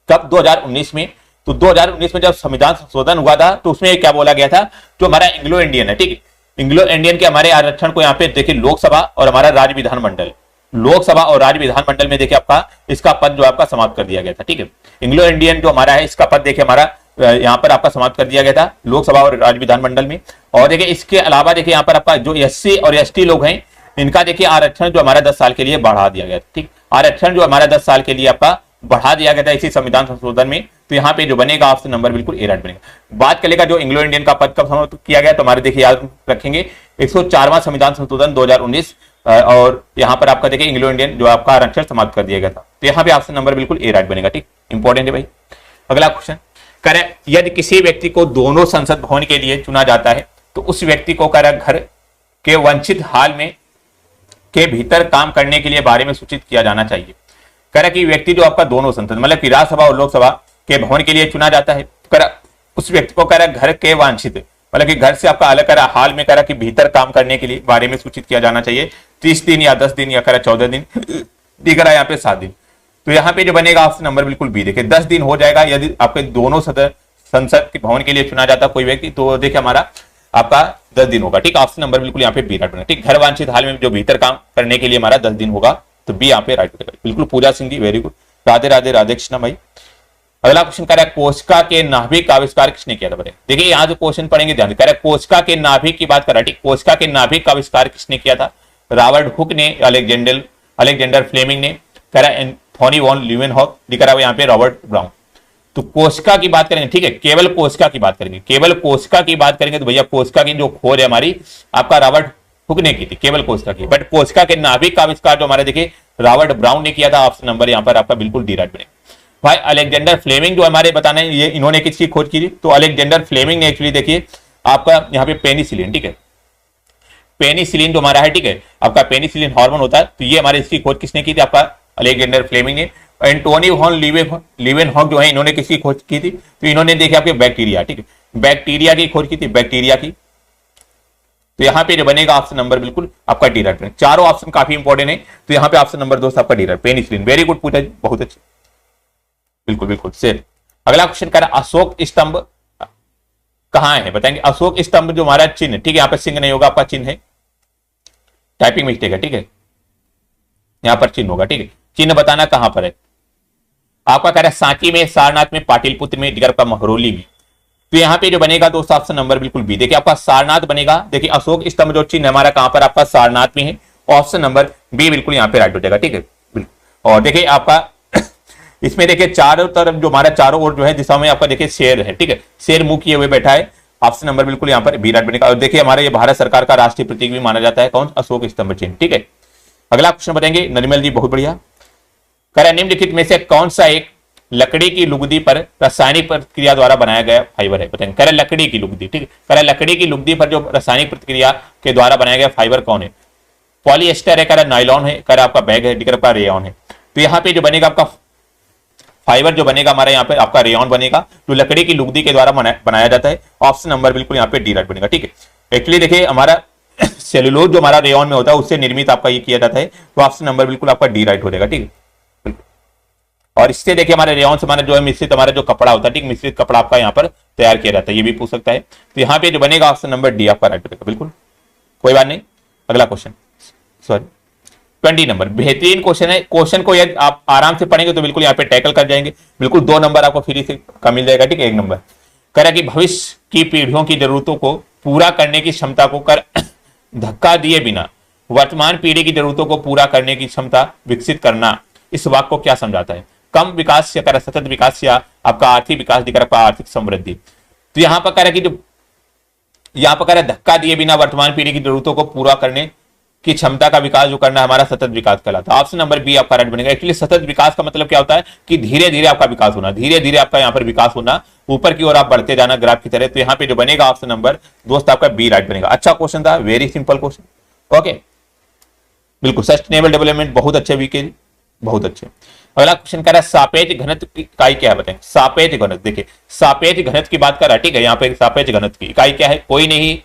कब, 2019 में। तो 2019 में जब संविधान संशोधन हुआ था तो उसमें क्या बोला गया था, जो हमारा एंग्लो इंडियन है, ठीक, एंग्लो इंडियन के हमारे आरक्षण को यहाँ पे देखिए लोकसभा और हमारा राज्य विधानमंडल, लोकसभा और राज्य विधानमंडल में देखिए आपका इसका पद जो आपका समाप्त कर दिया गया था, ठीक है। एंग्लो इंडियन जो हमारा है इसका पद देखिए हमारा यहाँ पर आपका समाप्त कर दिया गया था लोकसभा और राज्य विधानमंडल में। और देखिए इसके अलावा देखिए यहाँ पर आपका जो एससी और एसटी लोग हैं, इनका देखिए आरक्षण जो हमारा 10 साल के लिए बढ़ा दिया गया था, ठीक, आरक्षण जो हमारा 10 साल के लिए आपका बढ़ा दिया गया था इसी संविधान संशोधन में। तो यहाँ पे जो बनेगा ऑप्शन नंबर बिल्कुल ए राइट बनेगा। बात करेगा जो एंग्लो इंडियन का पद कब समाप्त किया गया, तो हमारे देखिए याद रखेंगे 104वां संविधान संशोधन 2019, और यहाँ पर आपका देखिए एंग्लो इंडियन जो आपका आरक्षण समाप्त कर दिया गया था। तो यहाँ पे ऑप्शन नंबर बिल्कुल ए राइट बनेगा, ठीक, इंपॉर्टेंट है भाई। अगला क्वेश्चन करे, यदि किसी व्यक्ति को दोनों संसद भवन के लिए चुना जाता है तो उस व्यक्ति को करे घर के वंचित हाल में के भीतर काम करने के लिए बारे में सूचित किया जाना चाहिए। कह रहा कि व्यक्ति जो आपका दोनों संसद मतलब कि राज्यसभा और लोकसभा के भवन के लिए चुना जाता है, कह उस व्यक्ति को कह रहा घर के वांछित मतलब कि घर से आपका अलग करा हाल में करा कि भीतर काम करने के लिए बारे में सूचित किया जाना चाहिए। 30 दिन या 10 दिन या करा 14 दिन, दिखा यहाँ पे 7 दिन। तो यहाँ पे जो बनेगा ऑप्शन नंबर बिल्कुल बी। देखिए 10 दिन हो जाएगा यदि आपके दोनों संसद के भवन के लिए चुना जाता कोई व्यक्ति, तो देखिए हमारा आपका 10 दिन होगा, ठीक। ऑप्शन नंबर बिल्कुल यहाँ पे बी राइट बनेगा, ठीक। घर वांछित हाल में जो भीतर काम करने के लिए हमारा 10 दिन होगा, तो बी यहाँ पे राइट बनेगा। बिल्कुल पूजा सिंह जी वेरी गुड, राधे राधे, राधे कृष्णा भाई। अगला क्वेश्चन कह रहा है कोशिका के नाभिक का आविष्कार किसने किया था? बताइए। देखिए यहां जो क्वेश्चन पढ़ेंगे ध्यान कह रहा है कोशिका के नाभिक की बात कर रहा है, ठीक। कोशिका के नाभिक का आविष्कार किसने किया था? रॉबर्ट हुक ने, अलेक्जेंडर फ्लेमिंग ने, कह रहा है एंथोनी वॉन ल्यूवेनहॉक, लिखा रहा है यहाँ पे रॉबर्ट ब्राउन। तो कोशिका की बात करेंगे, ठीक है, केवल कोशिका की बात करेंगे, केवल कोशिका की बात करेंगे तो भैया कोशिका की जो खोज है हमारी आपका रॉबर्ट हुक ने की थी, केवल कोशिका की। बट कोशिका के नाभिक का आविष्कार जो हमारे देखिए रॉबर्ट ब्राउन ने किया था। ऑप्शन नंबर यहाँ पर आपका बिल्कुल डी राइट बनेगा। भाई अलेक्जेंडर फ्लेमिंग जो हमारे बताना है, ये इन्होंने किसकी खोज की थी? तो अलेक्जेंडर फ्लेमिंग ने एक्चुअली देखिए आपका यहाँ पे पेनिसिलिन, ठीक है, पेनिसिलिन जो हमारा है, ठीक है, आपका पेनिसिलिन हार्मोन होता है, तो ये हमारे इसकी खोज किसने की थी? आपका अलेक्जेंडर फ्लेमिंग ने। एंटोनी वॉन लीवेनहॉक जो है इन्होंने किसकी खोज की थी? तो इन्होंने देखिए आपके बैक्टीरिया, ठीक है, बैक्टीरिया की खोज की थी, बैक्टीरिया की। तो यहाँ पे जो बनेगा ऑप्शन नंबर बिल्कुल आपका डी राइट बनेगा। चारों ऑप्शन काफी इंपॉर्टेंट है, तो यहाँ पे ऑप्शन नंबर दोस्त आपका D right, penicillin. Very good पूछा जी, बहुत अच्छे, बिल्कुल बिल्कुल सेम। अगला क्वेश्चन कर अशोक स्तंभ कहां है? बताएंगे। अशोक स्तंभ जो हमारा चिन्ह, ठीक है, यहाँ पर सिंह नहीं होगा, आपका चिन्ह है, टाइपिंग मिस्टेक है, ठीक है, यहां पर चिन्ह होगा, ठीक है। चिन्ह बताना कहां पर है आपका? कह रहा है सांची में, सारनाथ में, पाटिलपुत्र में, दिगर का महरौली में। तो यहाँ पे जो बनेगा दोस्तों ऑप्शन नंबर बिल्कुल बी। देखिए आपका सारनाथ बनेगा। देखिए अशोक स्तंभ जो चिन्ह हमारा कहां पर? आपका सारनाथ में है। ऑप्शन नंबर बी बिल्कुल यहाँ पे राइट हो जाएगा, ठीक है, बिल्कुल। और देखिए आपका इसमें देखिए चारों तरफ जो हमारा चारों ओर जो है दिशा में आपका देखिए शेर है, ठीक है, शेर मुंह किए हुए बैठा है। ऑप्शन नंबर बिल्कुल यहाँ पर बी राइट बनेगा। और देखिए हमारे ये भारत सरकार का राष्ट्रीय प्रतीक भी माना जाता है, कौन? अशोक स्तंभ चिन्ह, ठीक है। अगला क्वेश्चन बताएंगे नरिमल जी, बहुत बढ़िया। कह रहा निम्नलिखित में से कौन सा एक लकड़ी की लुगदी पर रासायनिक प्रक्रिया द्वारा बनाया गया फाइबर है? बताएंगे। कह रहा लकड़ी की लुगदी, ठीक है, कह रहा लकड़ी की लुगदी पर जो रासायनिक प्रक्रिया के द्वारा बनाया गया फाइबर कौन है? पॉलिएस्टर है, कह रहा नायलॉन है, कह रहा आपका बैग है, दिगर आपका रेयॉन है। तो यहाँ पे जो बनेगा आपका फाइबर जो बनेगा हमारे यहाँ पे आपका रेयॉन बनेगा, जो लकड़ी की लुगदी के द्वारा बनाया जाता है। ऑप्शन नंबर बिल्कुल यहाँ पे डी राइट बनेगा, ठीक है। एक्चुअली देखिए हमारा सेलुलोज जो हमारा रेयॉन में होता है उससे निर्मित आपका ये किया जाता है, तो ऑप्शन नंबर बिल्कुल आपका डी राइट हो जाएगा, ठीक है। और इससे देखिए हमारे रेयॉन से हमारा जो है मिश्रित हमारा जो कपड़ा होता है, ठीक, मिश्रित कपड़ा आपका यहाँ पर तैयार किया जाता है, ये भी पूछ सकता है। तो यहाँ पे जो बनेगा ऑप्शन नंबर डी आपका राइट बनेगा, बिल्कुल कोई बात नहीं। अगला क्वेश्चन, सॉरी 20 नंबर, बेहतरीन क्वेश्चन है। क्वेश्चन को यदि आप आराम से पढ़ेंगे तो बिल्कुल यहाँ पे टैकल कर जाएंगे, बिल्कुल 2 नंबर आपको फ्री से का मिल जाएगा, ठीक है। 1 नंबर कह रहा कि भविष्य की पीढ़ियों की जरूरतों को पूरा करने की क्षमता को कर धक्का दिए बिना वर्तमान पीढ़ी की जरूरतों को पूरा करने की क्षमता विकसित करना, इस वाक्य को क्या समझाता है? कम विकास या सतत विकास या आपका आर्थिक विकास दिखा आपका आर्थिक समृद्धि। तो यहाँ पर कह रहा कि जो यहाँ पर कह रहा धक्का दिए बिना वर्तमान पीढ़ी की जरूरतों को पूरा करने की क्षमता का विकास जो करना हमारा सतत विकास कहलाता है। ऑप्शन नंबर बी आपका राइट बनेगा। एक्चुअली सतत विकास का मतलब क्या होता है कि धीरे धीरे आपका विकास होना, धीरे धीरे आपका यहाँ पर विकास होना, ऊपर की ओर आप बढ़ते जाना ग्राफ की तरह। तो यहाँ पे जो बनेगा ऑप्शन नंबर दोस्त आपका बी राइट बनेगा। अच्छा क्वेश्चन था, वेरी सिंपल क्वेश्चन, ओके, बिल्कुल। सस्टेनेबल डेवलपमेंट बहुत अच्छे वीके, बहुत अच्छे। अगला क्वेश्चन कह रहा है सापेक्ष घनत्व की इकाई क्या है? बताएं। सापेक्ष घनत्व, देखिए सापेक्ष घनत्व की बात कर रहा है, ठीक है। यहाँ पे सापेक्ष घनत्व की इकाई क्या है? कोई नहीं,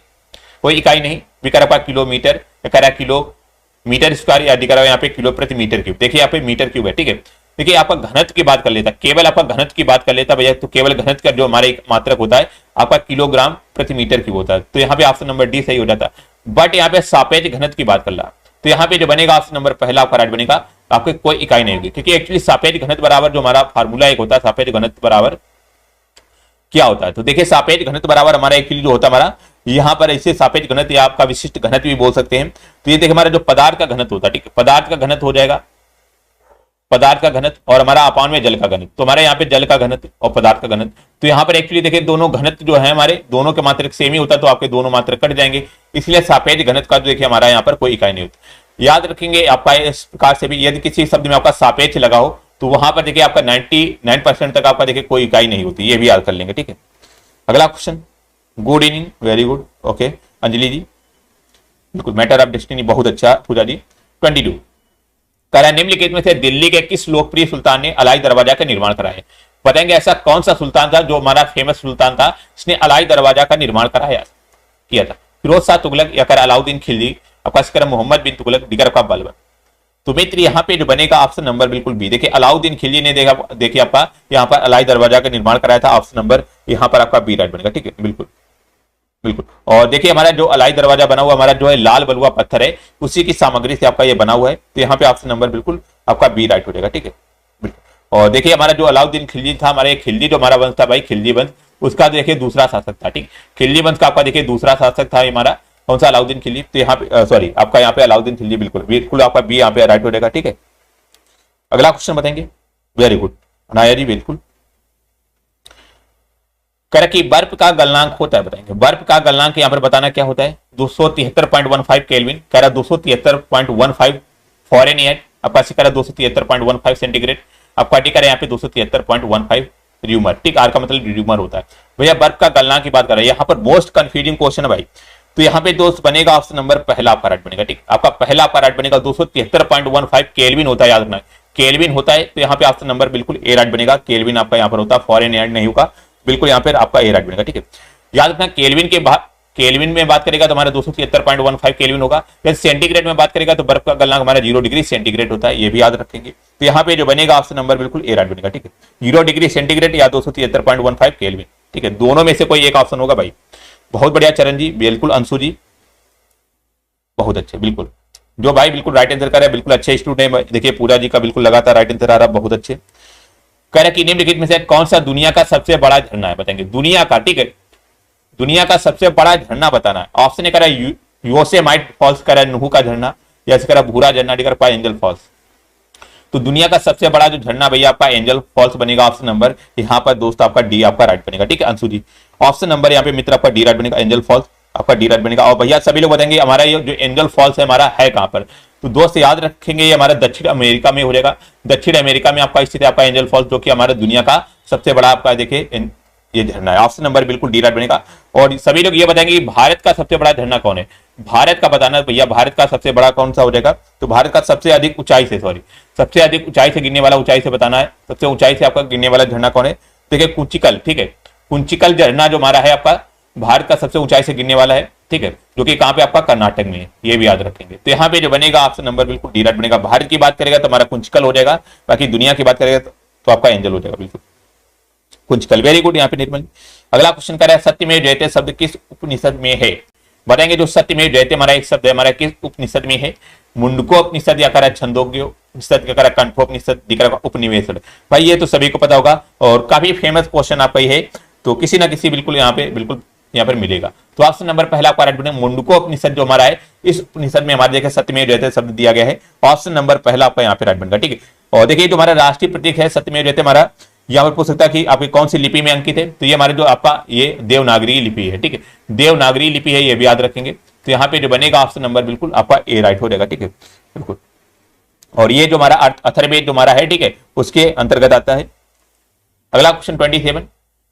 कोई इकाई नहीं, विकर आपका किलोमीटर, कह रहा है किलोमीटर स्क्वायर या दिखा रहा है यहाँ पे किलो प्रति मीटर क्यूब। देखिए यहाँ पे मीटर क्यूब है, ठीक है। देखिए आपका घनत्व की बात कर लेता, केवल आपका घनत्व की बात कर लेता भैया, तो केवल घनत्व का जो हमारे मात्रक होता है आपका किलोग्राम प्रति मीटर क्यूब होता है। तो यहाँ पे ऑप्शन नंबर डी सही हो जाता। बट यहाँ पे सापेक्ष घनत्व की बात कर रहा, तो यहाँ पे जो बनेगा ऑप्शन नंबर पहला आपका राइट बनेगा, आपके कोई इकाई नहीं होगी। क्योंकि एक्चुअली सापेक्ष घनत्व बराबर जो हमारा फार्मूला एक होता है, सापेक्ष घनत्व बराबर क्या होता है? तो देखिए सापेक्ष घनत्व बराबर हमारा एक्चुअली जो होता है हमारा यहाँ पर ऐसे सापेक्ष घनत्व या आपका विशिष्ट घनत्व भी बोल सकते हैं। तो ये देखिए हमारा जो पदार्थ का घनत्व होता है, ठीक है, पदार्थ का घनत्व हो जाएगा, पदार्थ का घनत्व और हमारा अपान में जल का घनत्व। तो हमारे यहाँ पे जल का घनत्व और पदार्थ का घनत्व, तो यहाँ पर एक्चुअली देखिए दोनों घनत्व जो है हमारे दोनों के मात्रक सेम ही होता है, तो आपके दोनों मात्रक कट जाएंगे, इसलिए सापेक्ष घनत्व का देखिए हमारा यहाँ पर कोई इकाई नहीं होती। याद रखेंगे आपका इस प्रकार से भी, यदि किसी शब्द में आपका सापेक्ष लगा हो तो वहां पर देखिए आपका 99% तक आपका देखिए कोई इकाई नहीं होती, ये भी याद कर लेंगे, ठीक है। अगला question, good evening, very good, okay Anjali ji, बिल्कुल मैटर ऑफ डेस्टिनी, बहुत अच्छा पूजा जी। 22 कह रहा है निम्नलिखित में से दिल्ली के किस लोकप्रिय सुल्तान ने अलाई दरवाजा का निर्माण कराया? बताएंगे ऐसा कौन सा सुल्तान था जो हमारा फेमस सुल्तान था, इसने अलाई दरवाजा का निर्माण कराया किया था? फिरोज शाह तुगलक या कर अलाउद्दीन खिलजी, आपका इसका मोहम्मद बिन तुगलक, दिगर का बलबन। तो मित्र यहाँ पे जो बनेगा ऑप्शन नंबर बिल्कुल बी। देखिए अलाउद्दीन खिलजी ने देखिए आपका यहाँ पर अलाई दरवाजा का निर्माण कराया था, ऑप्शन नंबर यहाँ पर आपका बी राइट बनेगा, ठीक है, बिल्कुल बिल्कुल। और देखिए हमारा जो अलाई दरवाजा बना हुआ हमारा जो है लाल बलुआ पत्थर है, उसी की सामग्री से आपका ये बना हुआ है, तो यहाँ पे ऑप्शन नंबर बिल्कुल आपका बी राइट हो जाएगा, ठीक है, बिल्कुल। और देखिए हमारा जो अलाउद्दीन खिलजी था, हमारा एक खिलजी जो हमारा वंश था भाई, खिलजी वंश, उसका देखिए दूसरा शासक था। ठीक, खिलजी वंश का आपका देखिए दूसरा शासक था हमारा कौन सा, अलाउद्दीन खिलजी। तो यहाँ पे सॉरी आपका यहाँ पे अलाउद्दीन खिलजी, बिल्कुल बिल्कुल आपका बी यहाँ पे राइट हो जाएगा। ठीक है, अगला क्वेश्चन बताएंगे। वेरी गुड अनाया जी, बिल्कुल कह कि बर्फ का गलनांक होता है, बताएंगे बर्फ का गलनांक यहाँ पर बताना क्या होता है, 273.15 केल्विन, कह रहा 273.15 फॉरेनहाइट, आपका कह रहा 273.15 सेंटीग्रेड, आपका टिक है यहाँ पे 273.15 र्यूमर। ठीक, आर का मतलब र्यूमर होता है। भैया बर्फ का गलनांक की बात कर रहे हैं, यहाँ पर मोस्ट कंफ्यूजिंग क्वेश्चन है भाई। तो यहाँ पे दोस्त बनेगा ऑप्शन नंबर पहला आपका राइट बनेगा। ठीक, आपका पहला आपका राइट बनेगा, 273.15 केल्विन होता है, याद रखना केल्विन होता है। तो यहाँ पे ऑप्शन नंबर बिल्कुल ए राइट बनेगा, केल्विन आपका यहाँ पर होता है, फॉरेनहाइट नहीं होगा, बिल्कुल यहाँ पे आपका ए राइट बनेगा। ठीक है, याद रखना केल्विन के बाद, केल्विन में बात करेगा तो हमारा 273.15 केल्विन होगा। यदि सेंटीग्रेड में बात करेगा तो बर्फ का गलनांक हमारा 0 डिग्री सेंटीग्रेड होता है, ये भी याद रखेंगे। तो यहाँ पे जो बनेगा ऑप्शन नंबर बिल्कुल ए राइट बनेगा। ठीक है, 0 डिग्री सेंटीग्रेड या 273.15 केल्विन। ठीक है, दोनों में से कोई एक ऑप्शन होगा भाई। बहुत बढ़िया चरण जी, बिल्कुल अंशु जी बहुत अच्छे, बिल्कुल जो भाई बिल्कुल राइट आंसर कर रहे हैं, बिल्कुल अच्छे स्टूडेंट है। देखिए पूरा जी का बिल्कुल लगातार राइट आंसर आ रहा है, बहुत अच्छे। कह रहा कि निम्नलिखित में से कौन सा दुनिया का सबसे बड़ा झरना है, बताएंगे दुनिया का। ठीक है, दुनिया का सबसे बड़ा झरना बताना है। ऑप्शन ए कह रहा है योसेमाइट फॉल्स, कह रहा है नुहू का झरना, या कह रहा है भूरा झरना, ठीक है एंजल फॉल्स। तो दुनिया का सबसे बड़ा जो झरना भैया आपका एंजल फॉल्स बनेगा, ऑप्शन नंबर यहाँ पर दोस्त आपका डी आपका राइट बनेगा। ठीक है अंशु जी, ऑप्शन नंबर यहाँ पे मित्र आपका डी राइट बनेगा, एंजल फॉल्स आपका डी राइट बनेगा। और भैया सभी लोग बताएंगे हमारा ये जो एंजल फॉल्स है हमारा है कहां पर, तो दोस्त याद रखेंगे ये हमारा दक्षिण अमेरिका में हो जाएगा। दक्षिण अमेरिका में आपका स्थित है आपका एंजल फॉल्स, जो कि हमारा दुनिया का सबसे बड़ा आपका देखिए ये झरना है। ऑप्शन नंबर बिल्कुल डी राइट बनेगा। और सभी लोग ये बताएंगे कि भारत का सबसे बड़ा झरना कौन है, भारत का बताना भैया, भारत का सबसे बड़ा कौन सा हो जाएगा। तो भारत का सबसे अधिक ऊंचाई से, सॉरी सबसे अधिक ऊंचाई से गिरने वाला, ऊंचाई से बताना है सबसे ऊंचाई से आपका गिरने वाला झरना कौन है। देखिए कुंचिकल, ठीक है कुंचिकल झरना जो हमारा है आपका भारत का सबसे ऊंचाई से गिरने वाला है। ठीक है, जो कि कहां पे आपका कर्नाटक में है, ये भी याद रखेंगे। तो यहाँ पे जो बनेगा ऑप्शन नंबर बिल्कुल डी राइट बनेगा। भारत की बात करेगा तो हमारा कुंचिकल हो जाएगा, बाकी दुनिया की बात करेगा तो आपका एंजल हो जाएगा, बिल्कुल कुंचिकल। वेरी गुड यहाँ पे निर्मल। अगला क्वेश्चन कर रहा है सत्यमेव जयते शब्द किस उपनिषद में है, बताएंगे जो सत्यमेव जयते हमारा एक शब्द है हमारा किस उपनिषद में है। मुंडकोपनिषद या करा छंदोग्योपनिषद, करा कंठोपनिषद, दिखा उपनिवेशन। भाई ये तो सभी को पता होगा और काफी फेमस क्वेश्चन आपका ये है, तो किसी ना किसी बिल्कुल यहाँ पे बिल्कुल यहाँ पर मिलेगा। तो ऑप्शन नंबर पहला आपका राइट बनेगा, मुंडकोपनिषद जो हमारा है इस उपनिषद में हमारे देखिए सत्यमेव जयते शब्द दिया गया है। ऑप्शन नंबर पहला आपका यहाँ पे राइट बनेगा। ठीक है, और देखिए जो हमारा राष्ट्रीय प्रतीक है सत्यमेव जयते हमारा, यहाँ पर पूछ सकता है कि आपकी कौन सी लिपि में अंकित है, तो ये हमारे जो आपका ये देवनागरी लिपि है। ठीक है, देवनागरी लिपि है, ये भी याद रखेंगे। तो यहाँ पे जो बनेगा ऑप्शन नंबर बिल्कुल आपका ए राइट हो जाएगा। ठीक है बिल्कुल, और ये जो हमारा अथर्ववेद जो हमारा है ठीक है उसके अंतर्गत आता है। अगला क्वेश्चन 27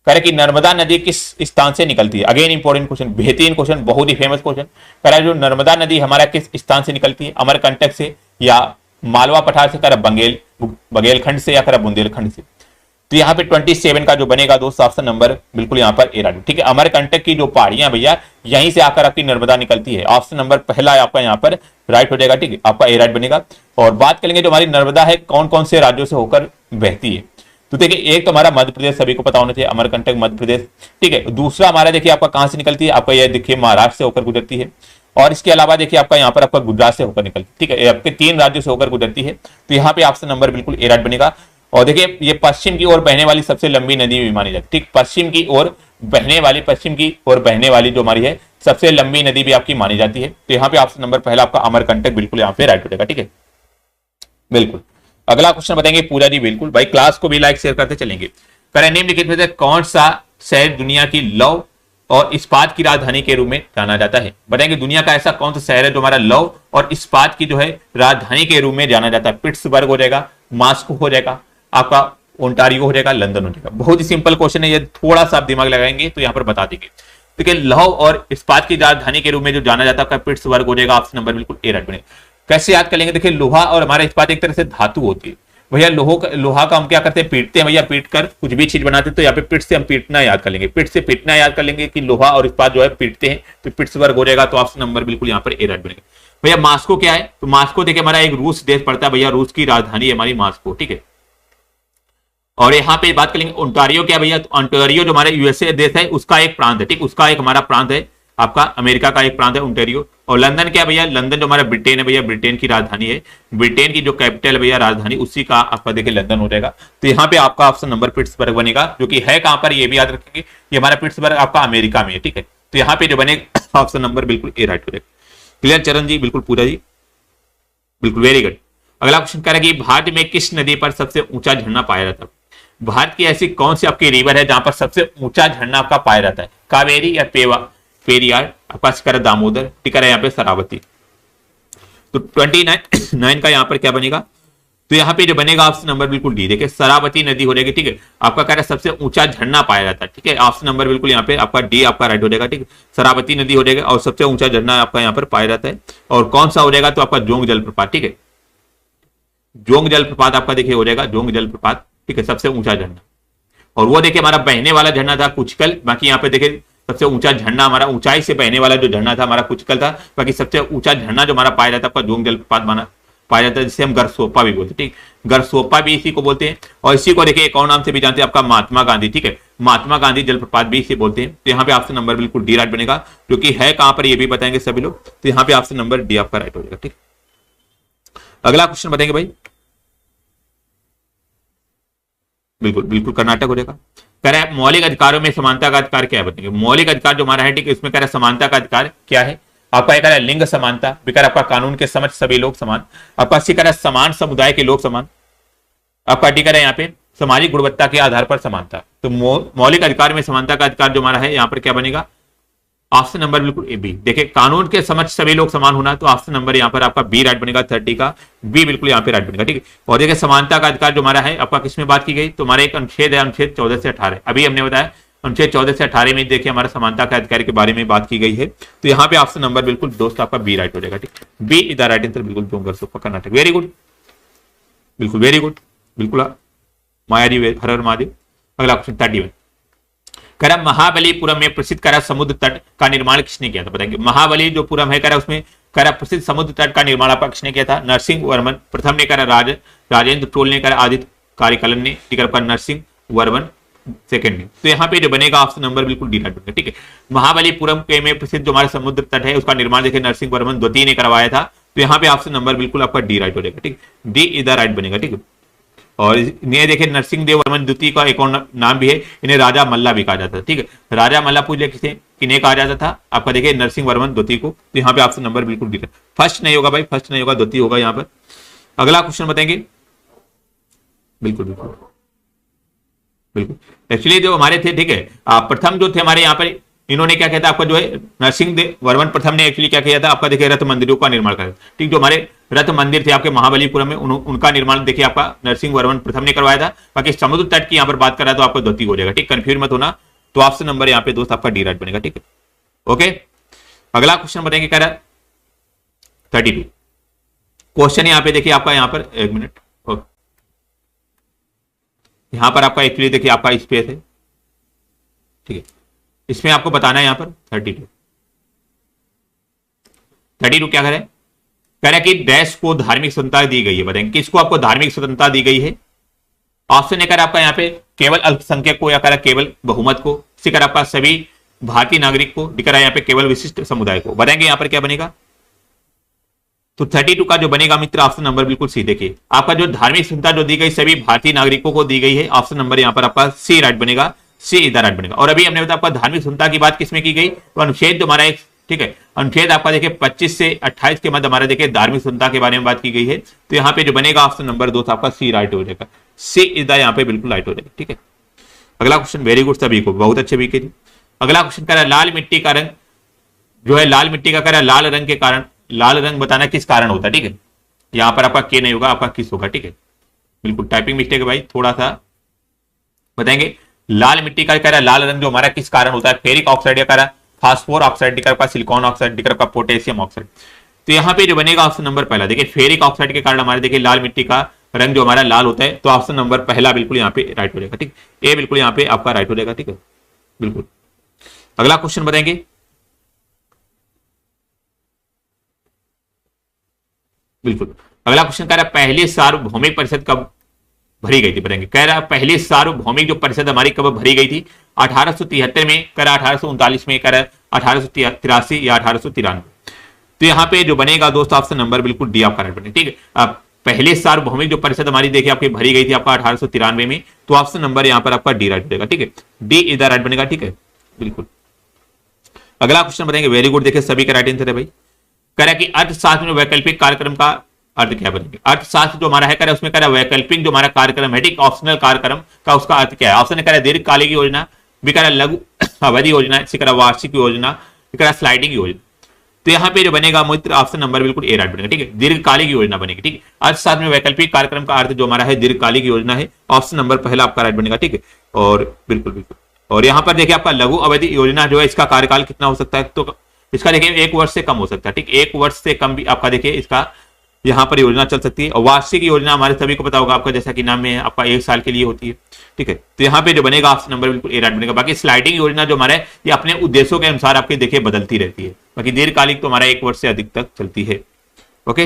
कह रहे कि नर्मदा नदी किस स्थान से निकलती है। अगेन इंपॉर्टेंट क्वेश्चन, बेहतरीन क्वेश्चन, बहुत ही फेमस क्वेश्चन। कह रहा है जो नर्मदा नदी हमारा किस स्थान से निकलती है, अमरकंटक से या मालवा पठार से, कह रहा बघेलखंड से या कह रहा बुंदेलखंड से। तो यहाँ पे 27 का जो बनेगा दोस्त ऑप्शन नंबर बिल्कुल यहाँ पर ए राइट। ठीक है, अमरकंटक की जो पहाड़ियां भैया यहीं से आकर आपकी नर्मदा निकलती है। ऑप्शन नंबर पहला आपका यहाँ पर राइट हो जाएगा। ठीक है, आपका ए राइट बनेगा। और बात करेंगे जो हमारी नर्मदा है कौन कौन से राज्यों से होकर बहती है, तो देखिए एक तो हमारा मध्य प्रदेश, सभी को पता होना चाहिए अमरकंटक मध्य प्रदेश। ठीक है, दूसरा हमारा देखिए आपका कहां से निकलती है, आपका यह देखिए महाराष्ट्र से होकर गुजरती है। और इसके अलावा देखिए आपका यहाँ पर आपका गुजरात से होकर निकलती है। ठीक है, आपके 3 राज्यों से होकर गुजरती है। तो यहाँ पे ऑप्शन नंबर बिल्कुल ए राइट बनेगा। और देखिए ये पश्चिम की ओर बहने वाली सबसे लंबी नदी भी मानी जाती है। ठीक, पश्चिम की ओर बहने वाली जो हमारी है सबसे लंबी नदी भी आपकी मानी जाती है। तो यहाँ पे ऑप्शन नंबर पहला आपका अमरकंटक बिल्कुल यहाँ पे राइट हो जाएगा। ठीक है बिल्कुल। अगला क्वेश्चन बताएंगे पूजा जी, बिल्कुल भाई क्लास को भी लाइक शेयर करते चलेंगे। करें निम्नलिखित में से कौन सा शहर दुनिया की लौह और इस्पात की राजधानी के रूप में जाना जाता है, बताएंगे दुनिया का ऐसा कौन सा शहर है जो हमारा लौह और इस्पात की जो है राजधानी के रूप में जाना जाता है। पिट्सबर्ग हो जाएगा, मास्को हो जाएगा, आपका ओंटारियो हो जाएगा, लंदन हो जाएगा। बहुत ही सिंपल क्वेश्चन है, ये थोड़ा सा आप दिमाग लगाएंगे तो यहाँ पर बता देंगे। देखिए लौह और इस्पात की राजधानी के रूप में जो जाना जाता है आपका पिट्सबर्ग हो जाएगा। ऑप्शन नंबर बिल्कुल ए राइट बनेगा। कैसे याद कर लेंगे, देखिए लोहा और हमारा इस्पात एक तरह से धातु होती है भैया। लोहा का हम क्या करते हैं, पीटते हैं भैया, पीट कर कुछ भी चीज बनाते हैं। तो यहाँ पे पिट से हम पीटना याद कर लेंगे, पिट से पीटना याद कर लेंगे कि लोहा और इस्पात जो है पीटते हैं, तो पिट्सबर्ग हो जाएगा। तो ऑप्शन नंबर बिल्कुल यहाँ पर ए राइट बनेगा। भैया मास्को क्या है, तो मास्को देखिए हमारा एक रूस देश पड़ता है भैया, रूस की राजधानी है हमारी मास्को। ठीक है, और यहाँ पे बात करेंगे ओंटारियो क्या भैया, तो ओंटारियो जो हमारे यूएसए देश है उसका एक प्रांत है। ठीक, उसका एक हमारा प्रांत है, आपका अमेरिका का एक प्रांत है ओंटारियो। और लंदन क्या भैया, लंदन जो हमारा ब्रिटेन है भैया, ब्रिटेन की राजधानी है, ब्रिटेन की जो कैपिटल है भैया राजधानी, उसी का आपका देखिए लंदन हो जाएगा। तो यहाँ पे आपका ऑप्शन नंबर पिट्सबर्ग बनेगा, जो कि है कहां पर ये भी याद रखेंगे, ये हमारा पिट्सबर्ग आपका अमेरिका में है, ठीक है। तो यहाँ पे जो बनेगा ऑप्शन नंबर बिल्कुल ए राइट हो जाएगा। क्लियर चरण जी, बिल्कुल पूरा जी, बिल्कुल वेरी गुड। अगला क्वेश्चन कह रहा है कि भारत में किस नदी पर सबसे ऊंचा झरना पाया जाता है? भारत की ऐसी कौन सी आपकी रिवर है जहां पर सबसे ऊंचा झरना आपका पाया जाता है? कावेरी या पेरियार, आपका कर दामोदर, ठीक है, यहाँ पे शरावती। तो 29 का यहाँ पर क्या बनेगा? तो यहाँ पे जो बनेगा ऑप्शन नंबर बिल्कुल डी, देखिए शरावती नदी हो जाएगी, ठीक है। आपका कह रहा है सबसे ऊंचा झरना पाया जाता है, ठीक है, ऑप्शन नंबर बिल्कुल यहाँ पे आपका डी आपका राइट हो जाएगा, ठीक है। शरावती नदी हो जाएगा और सबसे ऊंचा झरना आपका यहाँ पर पाया जाता है। और कौन सा हो जाएगा? तो आपका जोंग जलप्रपात, ठीक है, जोंग जलप्रपात आपका देखिए हो जाएगा, जोंग जलप्रपात, ठीक है, सबसे ऊंचा झरना। और वो देखिए हमारा बहने वाला झरना था कुचकल, बाकी यहाँ पे देखिए सबसे ऊंचा झरना हमारा ऊंचाई से बहने वाला जो झरना था हमारा कुचकल था, बाकी सबसे ऊंचा झरना जो हमारा पाया जाता है आपका जोंग जलप्रपात बना पाया जाता है, जिसे हम गरसोपा भी बोलते हैं, ठीक, गरसोपा भी इसी को बोलते हैं। और इसी को देखिए एक और नाम से भी जानते हैं आपका महात्मा गांधी, ठीक है, महात्मा गांधी जलप्रपात भी इसे बोलते हैं। तो यहाँ पे ऑप्शन नंबर बिल्कुल डी राइट बनेगा, क्योंकि है कहां पर ये भी बताएंगे सभी लोग। तो यहाँ पे ऑप्शन नंबर डी आपका राइट हो जाएगा, ठीक। अगला क्वेश्चन बताएंगे भाई, बिल्कुल बिल्कुल कर्नाटक हो जाएगा। कह रहा है मौलिक अधिकारों में समानता का अधिकार क्या है बताएंगे? मौलिक अधिकार जो हमारा है, ठीक है, इसमें कह रहा है समानता का अधिकार क्या है आपका? कह रहा है लिंग समानता, कह आपका कानून के समझ सभी लोग समान, आपका कह रहा है समान समुदाय के लोग समान, आपका डी कह रहा है यहाँ पे सामाजिक गुणवत्ता के आधार पर समानता। तो मौलिक अधिकार में समानता का अधिकार जो हमारा है यहाँ पर क्या बनेगा? ऑप्शन नंबर बिल्कुल ए बी, देखिए कानून के समझ सभी लोग समान होना, तो ऑप्शन नंबर यहाँ पर आपका बी राइट बनेगा, 30 का बी बिल्कुल यहाँ पे राइट बनेगा, ठीक है। और देखिए समानता का अधिकार जो हमारा है आपका किसमें बात की गई? तो हमारा एक अनुच्छेद है, अनुच्छेद 14 से 18, अभी हमने बताया अनुच्छेद 14 से 18 में देखिए हमारा समानता का अधिकार के बारे में बात की गई है। तो यहाँ पे ऑप्शन नंबर बिल्कुल दोस्त आपका बी राइट हो जाएगा, ठीक, B is the right answer, बिल्कुल जोंगरसोपा कर्नाटक, वेरी गुड, बिल्कुल वेरी गुड, बिल्कुल माया जी हर हर महादेव। अगला क्वेश्चन 31 करा महाबलीपुरम में प्रसिद्ध करा समुद्र तट का निर्माण किसने किया था? बताएंगे महाबली जो पुरम है करा उसमें करा प्रसिद्ध समुद्र तट का निर्माण आपका किसने किया था? नरसिंह वर्मन प्रथम ने करा, राजेंद्र चोल ने करा, आदित्य कार्यकलन ने, ठीक है, नरसिंह वर्मन सेकंड ने। तो यहाँ पे जो बनेगा ऑप्शन नंबर बिल्कुल डी राइट बनेगा, ठीक है। महाबलीपुरम के में प्रसिद्ध जो हमारा समुद्र तट है उसका निर्माण देखिए नरसिंह वर्मन द्वितीय ने करवाया था। तो यहाँ पे ऑप्शन नंबर बिल्कुल आपका डी राइट हो जाएगा, ठीक, डी इज द राइट बनेगा, ठीक है। और इन्हें देखिए नरसिंह देव वर्मन द्वितीय का एक और नाम भी है, इन्हें राजा मल्ला भी कहा जाता है, ठीक है। राजा मल्ला पूछे किसे किन्हें कहा जाता था आपका? देखिए नरसिंह वर्मन द्वितीय को। तो यहाँ पे ऑप्शन नंबर बिल्कुल डी, फर्स्ट नहीं होगा भाई, फर्स्ट नहीं होगा, द्वितीय होगा यहाँ पर। अगला क्वेश्चन बताएंगे, बिल्कुल बिल्कुल बिल्कुल, एक्चुअली जो हमारे थे, ठीक है, प्रथम जो थे हमारे यहाँ पर, इन्होंने क्या किया था आपका जो है नरसिंह देव वर्मन प्रथम ने एक्चुअली क्या किया था आपका? देखिए रथ मंदिरों का निर्माण करा, ठीक, जो हमारे रथ मंदिर थे आपके महाबलीपुरम में उनका निर्माण देखिए आपका नरसिंह वर्मन प्रथम ने करवाया था। बाकी समुद्र तट की यहाँ पर बात करा तो आपको द्वितीय हो जाएगा, ठीक, कंफ्यूज मत होना। तो ऑप्शन नंबर यहाँ पे दोस्त आपका डी राइट बनेगा, ठीक है, ओके। अगला क्वेश्चन बताएंगे कह रहा 32 क्वेश्चन यहाँ पे देखिए आपका, यहाँ पर एक मिनट, यहाँ पर आपका एक्चुअली देखिए आपका स्पेस है, ठीक है, इसमें आपको बताना है यहाँ पर 32 क्या करे? कह रहा है कि डैश को धार्मिक स्वतंत्रता दी गई है, बताएंगे किसको आपको धार्मिक स्वतंत्रता दी गई है? ऑप्शन ए कर आपका यहाँ पे केवल अल्पसंख्यक को, या कर केवल बहुमत को, सी कर आपका सभी भारतीय नागरिक को, डी कर यहाँ पे केवल विशिष्ट समुदाय को। बताएंगे यहाँ पर क्या बनेगा? तो 32 का जो बनेगा मित्र ऑप्शन नंबर बिल्कुल सी, देखिए आपका जो धार्मिक स्वतंत्रता जो दी गई सभी भारतीय नागरिकों को दी गई है, ऑप्शन नंबर यहाँ पर आपका सी राइट बनेगा, सी इधर राइट बनेगा। और अभी हमने बताया आपका धार्मिक स्वतंत्रता की बात किसमें की गई? तो अनुच्छेद जो हमारा एक, ठीक है, अनुच्छेद आपका देखिए 25 से 28 के मध्य हमारे देखिए धार्मिक स्वतंत्रता के बारे में बात की गई है। तो यहाँ पे जो बनेगा ऑप्शन नंबर 2 आपका सी राइट हो जाएगा, सी इज द यहाँ पे बिल्कुल राइट हो जाएगा, ठीक है। अगला क्वेश्चन, वेरी गुड सभी को, बहुत अच्छे वीके। अगला क्वेश्चन कह रहा है लाल मिट्टी का रंग जो है, लाल मिट्टी का कह रहा है लाल रंग के कारण, लाल रंग बताना किस कारण होता है, ठीक है। यहाँ पर आपका के नहीं होगा, आपका किस होगा, ठीक है, बिल्कुल टाइपिंग मिस्टेक है भाई, थोड़ा सा बताएंगे। लाल मिट्टी का कह रहा है लाल रंग जो हमारा किस कारण होता है? फेरिक ऑक्साइड या कह रहा है फास्फोर ऑक्साइड, दिखा आपका सिलिकॉन ऑक्साइड, दिखा आपका पोटेशियम ऑक्साइड। तो यहाँ पे जो बनेगा ऑप्शन नंबर पहला, देखिए फेरिक ऑक्साइड के कारण हमारे देखिए लाल मिट्टी का रंग जो हमारा लाल होता है। तो ऑप्शन नंबर पहला बिल्कुल यहाँ पे राइट हो जाएगा, ठीक, ए बिल्कुल यहाँ पे आपका राइट हो जाएगा, ठीक है, बिल्कुल। अगला क्वेश्चन बताएंगे, बिल्कुल अगला क्वेश्चन कह रहा है पहली सार्वभौमिक परिषद कब भरी गई थी? बताएंगे, कह रहा है पहली सार्वभौमिक जो परिषद हमारी कब भरी गई थी? 1873 में, कह रहा 1839 में, कह रहा 1883 या 1893। तो यहाँ पे जो बनेगा दोस्तों ऑप्शन नंबर बिल्कुल डी आपका राइट बनेगा। ठीक है, अब पहले सार्वभौमिक जो परिषद हमारी देखिए आपकी भरी गई थी आपका 1893 में, तो ऑप्शन नंबर यहाँ पर आपका डी राइट बनेगा। ठीक है, डी इधर राइट बनेगा। ठीक है, बिल्कुल। अगला क्वेश्चन बताएंगे, वेरी गुड, देखिए सभी का राइट आंसर है भाई। कह रहा है कि अर्थशास्त्र में वैकल्पिक कार्यक्रम का अर्थ क्या बनेगा। अर्थशास्त्र जो हमारा है कह रहा है उसमें कह रहा है वैकल्पिक जो हमारा कार्यक्रम है, ठीक, ऑप्शनल कार्यक्रम का उसका अर्थ क्या है। ऑप्शन कह रहा है दीर्घकालिक योजना, भी कह रहा है लघु अवधि योजना, इसी कह रहा है वार्षिक योजना, कह रहा है स्लाइडिंग योजना। तो यहाँ पे जो बनेगा मित्र ऑप्शन नंबर बिल्कुल ए राइट बनेगा। ठीक है, दीर्घकालिक योजना बनेगी। ठीक है, अर्थशास्त्र में वैकल्पिक कार्यक्रम का अर्थ जो हमारा है दीर्घकालिक योजना है, ऑप्शन नंबर पहला आपका राइट बनेगा। ठीक है, और बिल्कुल बिल्कुल। और यहाँ पर देखिए आपका लघु अवधि योजना जो है इसका कार्यकाल कितना हो सकता है, तो इसका देखिए 1 वर्ष से कम हो सकता है। ठीक, 1 वर्ष से कम भी आपका देखिए इसका यहाँ पर योजना चल सकती है। और वार्षिक योजना हमारे सभी को पता होगा आपका, जैसा कि नाम में है आपका 1 साल के लिए होती है। ठीक है, तो यहाँ पे जो बनेगा ऑप्शन नंबर बिल्कुल ए राइट बनेगा। बाकी स्लाइडिंग योजना जो हमारे ये अपने उद्देश्यों के अनुसार आपके देखिए बदलती रहती है। बाकी दीर्घकालिक तो हमारा 1 वर्ष से अधिक तक चलती है। ओके,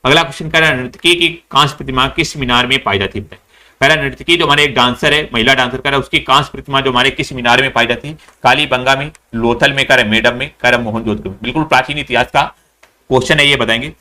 अगला क्वेश्चन कह रहा है नर्तकी की कांस्य प्रतिमा किस मीनार में पाई जाती है। कह रहा है नर्तकी जो हमारे एक डांसर है, महिला डांसर, कह रहा है उसकी कांस्य प्रतिमा जो हमारे किस मीनार में पाई जाती है। कालीबंगा में, लोथल में, कह रहा है मेडम में, कह रहा है मोहनजोदड़ो में। बिल्कुल प्राचीन इतिहास का क्वेश्चन है, ये बताएंगे।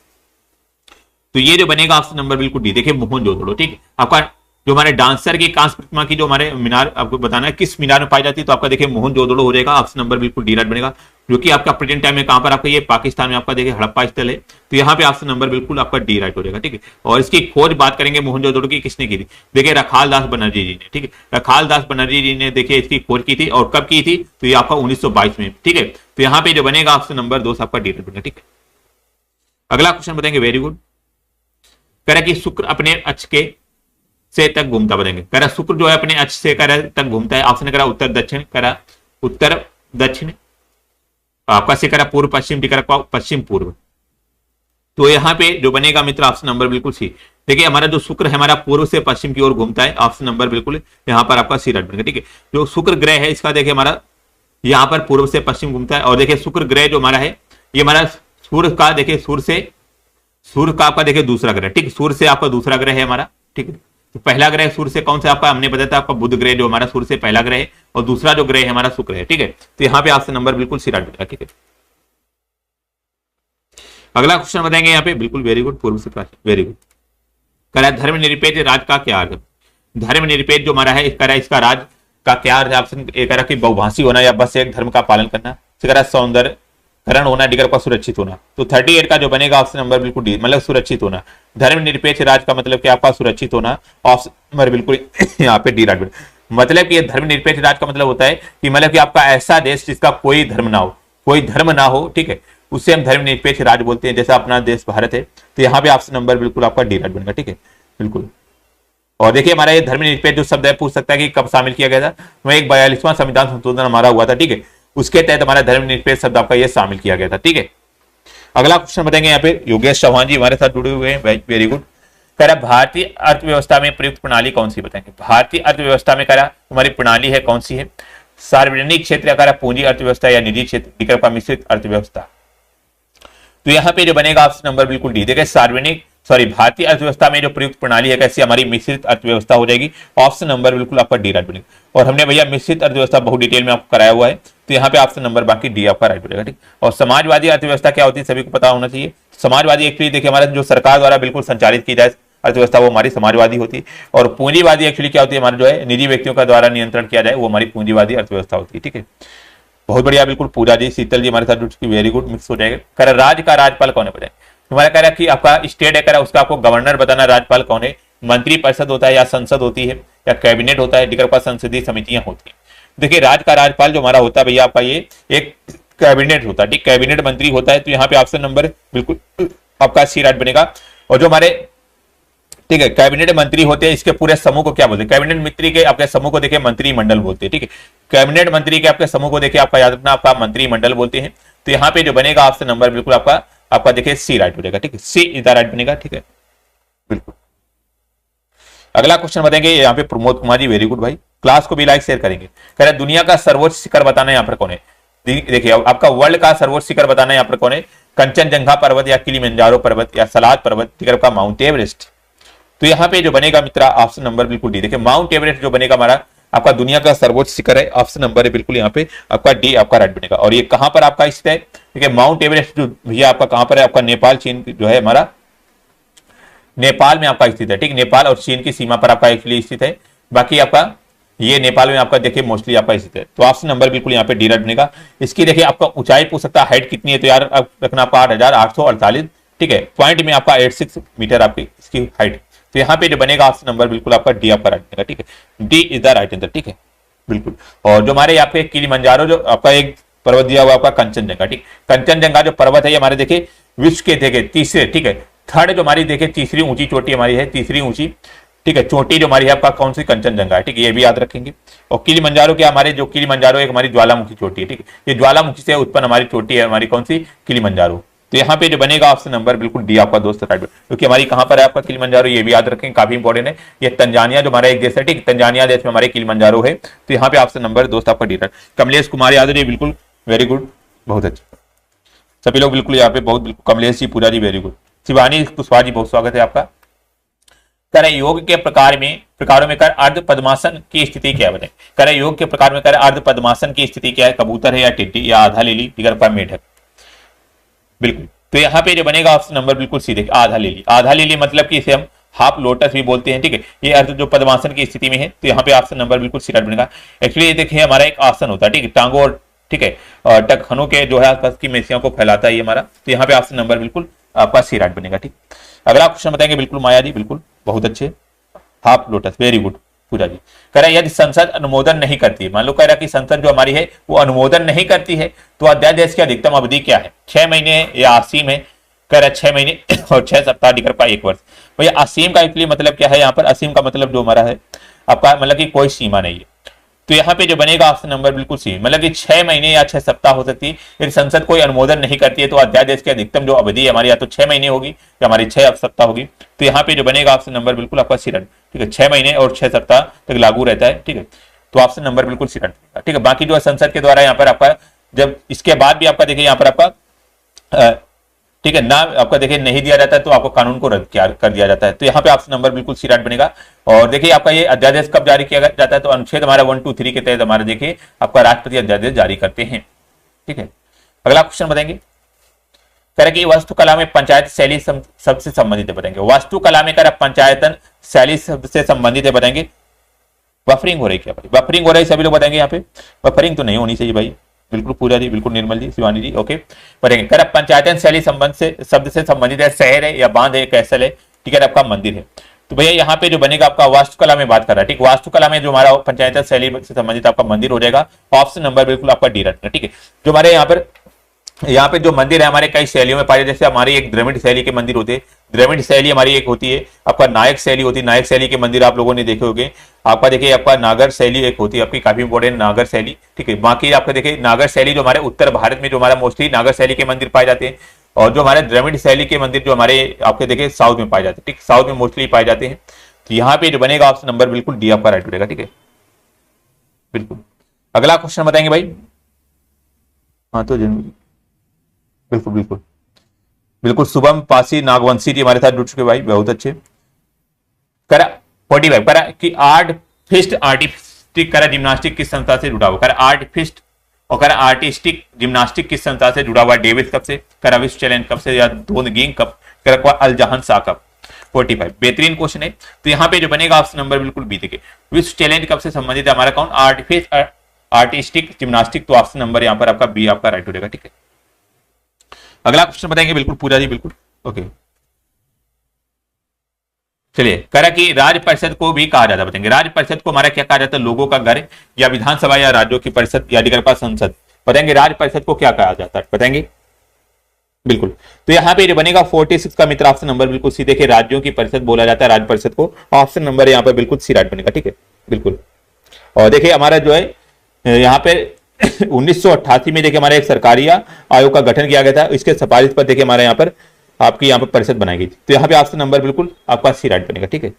तो ये जो बनेगा ऑप्शन नंबर बिल्कुल डी, देखिए मोहनजोदड़ो। ठीक है, आपका जो हमारे डांसर की कांस्य प्रतिमा की जो हमारे मीनार आपको बताना है किस मीनार में पाई जाती है, तो आपका देखिए मोहनजोदड़ो हो जाएगा। ऑप्शन नंबर बिल्कुल डी राइट बनेगा, जो कि आपका प्रेजेंट टाइम में कहां पर आपका ये पाकिस्तान में आपका देखिए हड़प्पा स्थल है। तो यहाँ पे ऑप्शन नंबर बिल्कुल आपका डी राइट हो जाएगा। ठीक है, और इसकी खोज बात करेंगे मोहनजोदड़ो की किसने की थी, देखिए रखाल दास बनर्जी जी ने। ठीक है, रखाल दास बनर्जी जी ने देखिए इसकी खोज की थी, और कब की थी, तो ये आपका 1922 में। ठीक है, तो यहाँ पे जो बनेगा ऑप्शन नंबर 2 आपका डी राइट बनेगा। ठीक है, अगला क्वेश्चन बताएंगे, वेरी गुड। कह रहा कि शुक्र अपने अक्ष के से तक घूमता, बताएंगे। कह रहा शुक्र जो है अपने अक्ष से तक घूमता है। ऑप्शन कह रहा उत्तर दक्षिण, कह रहा उत्तर दक्षिण, आपका से कह रहा पूर्व पश्चिम, टिक रखा पश्चिम पूर्व। तो यहाँ पे जो बनेगा मित्र ऑप्शन नंबर बिल्कुल सी। देखिए हमारा जो शुक्र है हमारा पूर्व से पश्चिम की ओर घूमता है, ऑप्शन नंबर बिल्कुल यहाँ पर आपका सी राइट बनेगा। ठीक है, जो शुक्र ग्रह है इसका देखिए हमारा यहाँ पर पूर्व से पश्चिम घूमता है। और देखिए शुक्र ग्रह जो हमारा है ये हमारा सूर्य का देखिए सूर्य का आपका देखिए दूसरा ग्रह। ठीक, सूर्य से आपका दूसरा ग्रह है हमारा। ठीक है, तो पहला ग्रह सूर्य से कौन सा आपका हमने बताया था आपका बुध ग्रह जो हमारा सूर्य से पहला ग्रह है, और दूसरा जो ग्रह है हमारा शुक्र है। ठीक है, तो यहाँ पे ऑप्शन नंबर बिल्कुल सी राइट बनेगा। ठीक है, अगला क्वेश्चन बताएंगे यहाँ पे, बिल्कुल वेरी गुड, पूर्व से वेरी गुड। कह रहा है धर्मनिरपेक्ष राज का क्या अर्थ है। धर्मनिरपेक्ष जो हमारा है कह रहा है इसका राज का क्या अर्थ है। ऑप्शन ए कह रहा है कि बहुभाषी होना या बस एक धर्म का पालन करना, कह रहा है सौंदर्यकरण होना, डिगर का सुरक्षित होना। तो 38 का जो बनेगा ऑप्शन नंबर बिल्कुल डी, मतलब सुरक्षित होना। धर्मनिरपेक्ष राज का मतलब कि आपका सुरक्षित होना, ऑप्शन नंबर बिल्कुल यहाँ पे डी राइट बनेगा। मतलब कि ये धर्मनिरपेक्ष राज का मतलब होता है कि मतलब कि आपका ऐसा देश जिसका कोई धर्म ना हो, कोई धर्म ना हो। ठीक है, उससे हम धर्मनिरपेक्ष राज बोलते हैं, जैसा अपना देश भारत है। तो यहाँ पे ऑप्शन नंबर बिल्कुल आपका डी राइट बनेगा। ठीक है, बिल्कुल। और देखिए हमारा ये धर्मनिरपेक्ष जो शब्द है पूछ सकता है कि कब शामिल किया गया था, तो एक 42वां संविधान संशोधन हमारा हुआ था। ठीक है, उसके तहत हमारा धर्मनिरपेक्ष शब्द आपका ये शामिल किया गया था। ठीक है, अगला क्वेश्चन बताएंगे यहाँ पे, योगेश चौहान जी हमारे साथ जुड़े हुए हैं, वेरी गुड। कह रहा भारतीय अर्थव्यवस्था में प्रयुक्त प्रणाली कौन सी, बताएंगे। भारतीय अर्थव्यवस्था में कह रहा हमारी प्रणाली है कौन सी है। सार्वजनिक क्षेत्र का पूंजी अर्थव्यवस्था या निजी क्षेत्र, विकल्प का मिश्रित अर्थव्यवस्था। तो यहाँ पे जो बनेगा ऑप्शन नंबर बिल्कुल डी, देखिए भारतीय अर्थव्यवस्था में जो प्रयुक्त प्रणाली है कैसी हमारी मिश्रित अर्थव्यवस्था हो जाएगी। ऑप्शन नंबर बिल्कुल आपका डी राइट बनेगा। और हमने भैया मिश्रित अर्थव्यवस्था बहुत डिटेल में आपको कराया हुआ है, तो यहाँ पे ऑप्शन नंबर बाकी डी आपका राइट बनेगा। ठीक, और समाजवादी अर्थव्यवस्था क्या होती है सभी को पता होना चाहिए। समाजवादी एक्चुअली देखिए हमारा जो सरकार द्वारा बिल्कुल संचालित की जाए अर्थव्यवस्था वो हमारी समाजवादी होती है। और पूंजीवादी एक्चुअली क्या होती है, हमारा जो है निजी व्यक्तियों का द्वारा नियंत्रण किया जाए, वो हमारी पूंजीवादी अर्थव्यवस्था होती है। ठीक है, बहुत बढ़िया, बिल्कुल। पूजा जी, शीतल जी हमारे साथ जुड़ चुकी, वेरी गुड, मिक्स हो जाएगा। कह रहा राज्य का राज्यपाल कौन है, बताए। हमारा कह रहा कि आपका स्टेट है, कह रहा उसका आपको गवर्नर बताना, राज्यपाल कौन है। मंत्री परिषद होता है या संसद होती है या कैबिनेट होता है, डिगर का संसदीय समितियां होती है। देखिए राज्य का राज्यपाल जो हमारा होता है भैया आपका ये एक कैबिनेट होता है। ठीक, कैबिनेट मंत्री होता है। तो यहाँ पे ऑप्शन नंबर बिल्कुल आपका सी राइट बनेगा। और जो हमारे ठीक है कैबिनेट मंत्री होते हैं, इसके पूरे समूह को क्या बोलते हैं, कैबिनेट मंत्री के आपके समूह को देखिए मंत्रिमंडल बोलते हैं। ठीक है, कैबिनेट मंत्री के आपके समूह को देखिए आपका याद रखना आपका मंत्रिमंडल बोलते हैं। तो यहाँ पे जो बनेगा ऑप्शन नंबर बिल्कुल आपका देखिए सी राइट हो जाएगा। ठीक है, सी इधर राइट बनेगा। ठीक है, बिल्कुल। अगला क्वेश्चन बताएंगे यहाँ पे प्रमोद कुमार जी, वेरी गुड भाई, क्लास को भी लाइक शेयर करेंगे। कह रहे दुनिया का सर्वोच्च शिखर बताना यहाँ पर कौन है। देखिए आपका वर्ल्ड का सर्वोच्च शिखर बताना यहाँ पर कौन है, कंचनजंगा पर्वत या किलिमंजारो पर्वत या सलाद पर्वत, ठीक है आपका माउंट एवरेस्ट। तो यहाँ पे जो बनेगा मित्रा ऑप्शन नंबर बिल्कुल डी। देखिए माउंट एवरेस्ट जो बनेगा हमारा आपका दुनिया का सर्वोच्च शिखर है, ऑप्शन नंबर है बिल्कुल यहाँ पे आपका डी आपका राइट बनेगा। और ये कहां पर आपका स्थित है, ठीक है, माउंट एवरेस्ट जो भैया आपका कहां पर है, आपका नेपाल चीन जो है हमारा नेपाल में आपका स्थित है, ठीक, नेपाल और चीन की सीमा पर आपका एक्चुअली स्थित है। बाकी आपका ये नेपाल में आपका देखिए मोस्टली आपका स्थित है। तो ऑप्शन नंबर बिल्कुल यहाँ पे डी राइट बनेगा। इसकी देखिए आपका ऊंचाई पूछ सकता है, हाइट कितनी है, तो यार आप रखना आपका 8,848, ठीक है, पॉइंट में आपका 86 मीटर आपकी इसकी हाइट। तो यहाँ पे जो बनेगा ऑप्शन नंबर बिल्कुल आपका डी आपका राइट बनेगा, ठीक है, D is the right answer, ठीक है, बिल्कुल। और जो हमारे यहाँ पे किलिमंजारो जो आपका एक पर्वत दिया हुआ आपका कंचनजंगा, ठीक, कंचनजंगा जो पर्वत है ये हमारे देखिए विश्व के देखिए तीसरे, ठीक है, थर्ड जो हमारी देखिए तीसरी ऊंची चोटी हमारी है, तीसरी ऊंची, ठीक है, चोटी जो हमारी है आपका कौन सी, कंचनजंगा है, ठीक है, ये भी याद रखेंगे। और किलिमंजारो क्या हमारे जो किलिमंजारो एक हमारी ज्वालामुखी चोटी है, ठीक है, ये ज्वालामुखी से उत्पन्न हमारी चोटी है हमारी कौन सी, किलिमंजारो। तो यहाँ पे जो बनेगा ऑप्शन नंबर बिल्कुल डी आपका दोस्त राइट, क्योंकि हमारी कहां पर है आपका किलिमंजारो, ये भी याद रखें, काफी इंपॉर्टेंट है। ये तंजानिया जो हमारा एक देश है, ठीक, तंजानिया देश में हमारे किलिमंजारो है। तो यहाँ पे ऑप्शन नंबर दोस्त आपका डी राइट। कमलेश कुमार यादव जी बिल्कुल वेरी गुड, बहुत अच्छा, सभी लोग बिल्कुल यहाँ पे बहुत बिल्कुल, कमलेश जी पूरा जी वेरी गुड, शिवानी पुष्पा जी बहुत स्वागत है आपका। कर योग के प्रकारों में कर अर्ध पद्मासन की स्थिति क्या है, कर योग के प्रकार में कर अर्ध पद्मासन की स्थिति क्या है, कबूतर है या टिड्डी या आधा लिली, दिगर मेढक, बिल्कुल। तो यहाँ पे जो बनेगा ऑप्शन नंबर बिल्कुल सीधे आधा लिली। आधा लिली मतलब कि इसे हम हाफ लोटस भी बोलते हैं, ठीक है, ये अर्थ जो पद्मासन की स्थिति में है। तो यहाँ पे ऑप्शन नंबर बिल्कुल सी राइट बनेगा। एक्चुअली ये देखिए हमारा एक आसन होता है, ठीक है, टांगों और, ठीक है, टखनों के जो है आसपास की मेसियों को फैलाता है ये हमारा। तो यहाँ पे ऑप्शन नंबर बिल्कुल आपका सी राइट बनेगा, ठीक। अगला क्वेश्चन बताएंगे बिल्कुल माया जी, बिल्कुल बहुत अच्छे, half lotus very good Pooja जी। कह रहा है यदि संसद अनुमोदन नहीं करती है, मान लो कह रहा है कि संसद जो हमारी है वो अनुमोदन नहीं करती है, तो अध्यादेश की अधिकतम अवधि क्या है, 6 महीने या असीम है। कह रहा है 6 महीने और 6 सप्ताह डिगर का 1 वर्ष। भैया असीम का एक्चुअली मतलब क्या है, यहाँ पर असीम का मतलब जो हमारा है आपका मतलब कि कोई सीमा नहीं है। तो यहाँ पे जो बनेगा ऑप्शन नंबर बिल्कुल सी, मतलब कि 6 महीने या 6 सप्ताह हो सकती है। यदि संसद कोई अनुमोदन नहीं करती है तो अध्यादेश की अधिकतम जो अवधि है हमारी या तो 6 महीने होगी या हमारी 6 सप्ताह होगी। तो यहाँ पे जो बनेगा ऑप्शन नंबर बिल्कुल आपका सी, ठीक है, 6 महीने और 6 सप्ताह तक लागू रहता है, ठीक है। तो ऑप्शन नंबर बिल्कुल सी, ठीक है। बाकी जो है संसद के द्वारा यहाँ पर आपका जब इसके बाद भी आपका देखिए यहाँ पर आपका ठीक है ना आपका देखिए नहीं दिया जाता है तो आपको कानून को रद्द कर दिया जाता है। तो यहाँ पे ऑप्शन नंबर बिल्कुल सी राइट बनेगा। और देखिए आपका ये अध्यादेश कब जारी किया जाता है, तो अनुच्छेद हमारा 1, 2, 3 के तहत हमारा देखिए आपका राष्ट्रपति अध्यादेश जारी करते हैं, ठीक है। अगला क्वेश्चन बताएंगे, कह रहे कि वास्तुकला में पंचायत शैली शब्द से संबंधित है, बताएंगे वास्तुकला में कर पंचायतन शैली शब्द से संबंधित है, बताएंगे। बफरिंग हो रही क्या भाई, बफरिंग हो रही सभी लोग बताएंगे। यहाँ पे बफरिंग तो नहीं होनी चाहिए भाई, बिल्कुल पूजा जी, बिल्कुल निर्मल जी, शिवानी जी, ओके पढ़ेंगे। कर पंचायतन शैली संबंध से शब्द से संबंधित है, शहर है या बांध है, कैसल है, ठीक है, आपका मंदिर है। तो भैया यहाँ पे जो बनेगा आपका वास्तुकला में बात कर रहा है, ठीक, वास्तुकला में जो हमारा पंचायतन शैली से संबंधित आपका मंदिर हो जाएगा। ऑप्शन नंबर बिल्कुल आपका डी रखना, ठीक है। जो हमारे यहाँ पे जो मंदिर है हमारे कई शैलियों में पाए, जैसे हमारी एक द्रविड़ शैली के मंदिर होते हैं, द्रविड़ शैली हमारी एक होती है, आपका नायक शैली होती है, नायक शैली के मंदिर आप लोगों ने देखे होंगे। आपका देखिए आपका नागर शैली एक होती है आपकी, काफी इंपॉर्टेंट नागर शैली, ठीक है। बाकी आपका देखिए नागर शैली जो हमारे उत्तर भारत में जो हमारा मोस्टली नागर शैली के मंदिर पाए जाते हैं, और जो हमारे द्रविड़ शैली के मंदिर जो हमारे आपके देखिए साउथ में पाए जाते हैं, ठीक, साउथ में मोस्टली पाए जाते हैं। तो यहाँ पे जो बनेगा ऑप्शन नंबर बिल्कुल डी आपका राइट रहेगा, ठीक है, बिल्कुल। अगला क्वेश्चन बताएंगे भाई, हाँ तो बिल्कुल बिल्कुल बिल्कुल शुभम पासी नागवंशी जी हमारे साथ जुड़ चुके भाई, बहुत अच्छे। करा 45 करा कि आर्ट फिस्ट आर्टिस्टिक करा जिम्नास्टिक किस संस्था से जुड़ा हुआ, करा आर्ट फिस्ट और करा आर्टिस्टिक जिम्नास्टिक किस संस्था से जुड़ा हुआ, डेविस कब से, करा विश्व चैलेंज कब से, या दोनगिंग कब, करा अल-जहान शाह कब। 45 बेहतरीन क्वेश्चन है। तो यहाँ पे जो बनेगा ऑप्शन नंबर बिल्कुल बी, देखिए विश्व चैलेंज कब से संबंधित है हमारा कौन, आर्ट फिस्ट आर्टिस्टिक जिम्नास्टिक। तो ऑप्शन नंबर यहाँ पर आपका बी आपका राइट हो जाएगा, ठीक है। अगला क्वेश्चन बताएंगे बिल्कुल पूजा जी, बिल्कुल ओके। चलिए करा कि राज्य परिषद को भी कहा जाता है, बताएंगे राज्य परिषद को हमारा क्या कहा जाता है, लोगों का घर या विधानसभा या राज्यों की परिषद या डिगर का संसद, बताएंगे राज्य परिषद को क्या कहा जाता है, बताएंगे बिल्कुल। तो यहाँ पे जो बनेगा 46 का मित्र ऑप्शन नंबर बिल्कुल सी, देखिए राज्यों की परिषद बोला जाता है राज्य परिषद को, ऑप्शन नंबर यहाँ पे बिल्कुल सी राइट बनेगा, ठीक है, बिल्कुल। और देखिए हमारा जो है यहाँ पे 1988 में देखिए हमारे एक सरकारी आयोग का गठन किया गया था, इसके सिफारिश पर देखिए हमारे यहाँ पर आपकी यहाँ पर परिषद बनाई गई थी। तो यहाँ पे ऑप्शन नंबर बिल्कुल आपका सी राइट बनेगा, ठीक है,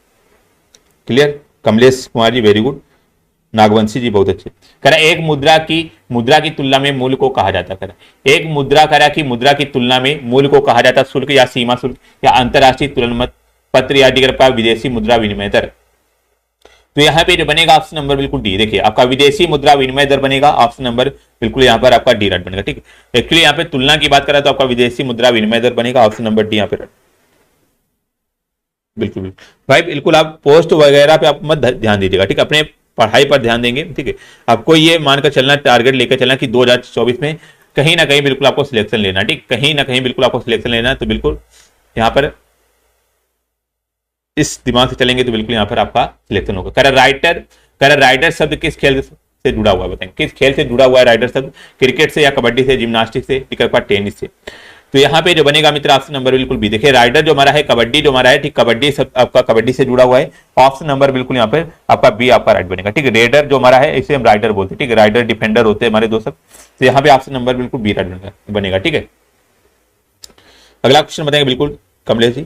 clear. Kamlesh Kumar ji very good, Nagvanshi जी बहुत अच्छे। कह रहा एक मुद्रा की तुलना में मूल्य को कहा जाता है, एक मुद्रा कह रहा कि मुद्रा की तुलना में मूल्य को कहा जाता शुल्क या सीमा शुल्क या अंतरराष्ट्रीय तुलन पत्र या डिगर विदेशी मुद्रा विनिमय दर। तो यहाँ पे जो बनेगा ऑप्शन नंबर बिल्कुल डी। देखिए आपका विदेशी मुद्रा विनिमय दर बनेगा ऑप्शन नंबर बिल्कुल यहाँ पर आपका डी राइट बनेगा। ठीक है, एक्चुअली यहाँ पे तुलना की बात करें तो आपका विदेशी मुद्रा विनिमय दर बनेगा ऑप्शन नंबर डी यहाँ पे। बिल्कुल बिल्कुल भाई, बिल्कुल आप पोस्ट वगैरह पे आप मत ध्यान दीजिएगा। ठीक है, अपने पढ़ाई पर ध्यान देंगे। ठीक है, आपको ये मानकर चलना, टारगेट लेकर चलना कि 2024 में कहीं ना कहीं बिल्कुल आपको सिलेक्शन लेना। ठीक, कहीं ना कहीं बिल्कुल आपको सिलेक्शन लेना है। तो बिल्कुल यहाँ पर इस दिमाग से चलेंगे तो बिल्कुल यहाँ पर आपका सिलेक्शन होगा। कर राइडर शब्द किस खेल से जुड़ा हुआ है, बताएंगे किस खेल से जुड़ा हुआ है राइडर शब्द? क्रिकेट से या कबड्डी से, जिम्नास्टिक से, टेनिस से। तो यहाँ पे जो बनेगा मित्र ऑप्शन नंबर बिल्कुल बी। देखिए राइडर जो हमारा है, कबड्डी जो हमारा है, ठीक, कबड्डी सब आपका कबड्डी से जुड़ा हुआ है। ऑप्शन नंबर बिल्कुल यहाँ पे आपका बी आपका राइट बनेगा। ठीक है, रेडर जो हमारा है इसे हम राइडर बोलते हैं। ठीक है, राइडर डिफेंडर होते हैं हमारे दोस्त। तो यहाँ पे ऑप्शन नंबर बिल्कुल बी राइट बनेगा। ठीक है, अगला क्वेश्चन बताएंगे बिल्कुल कमलेश जी।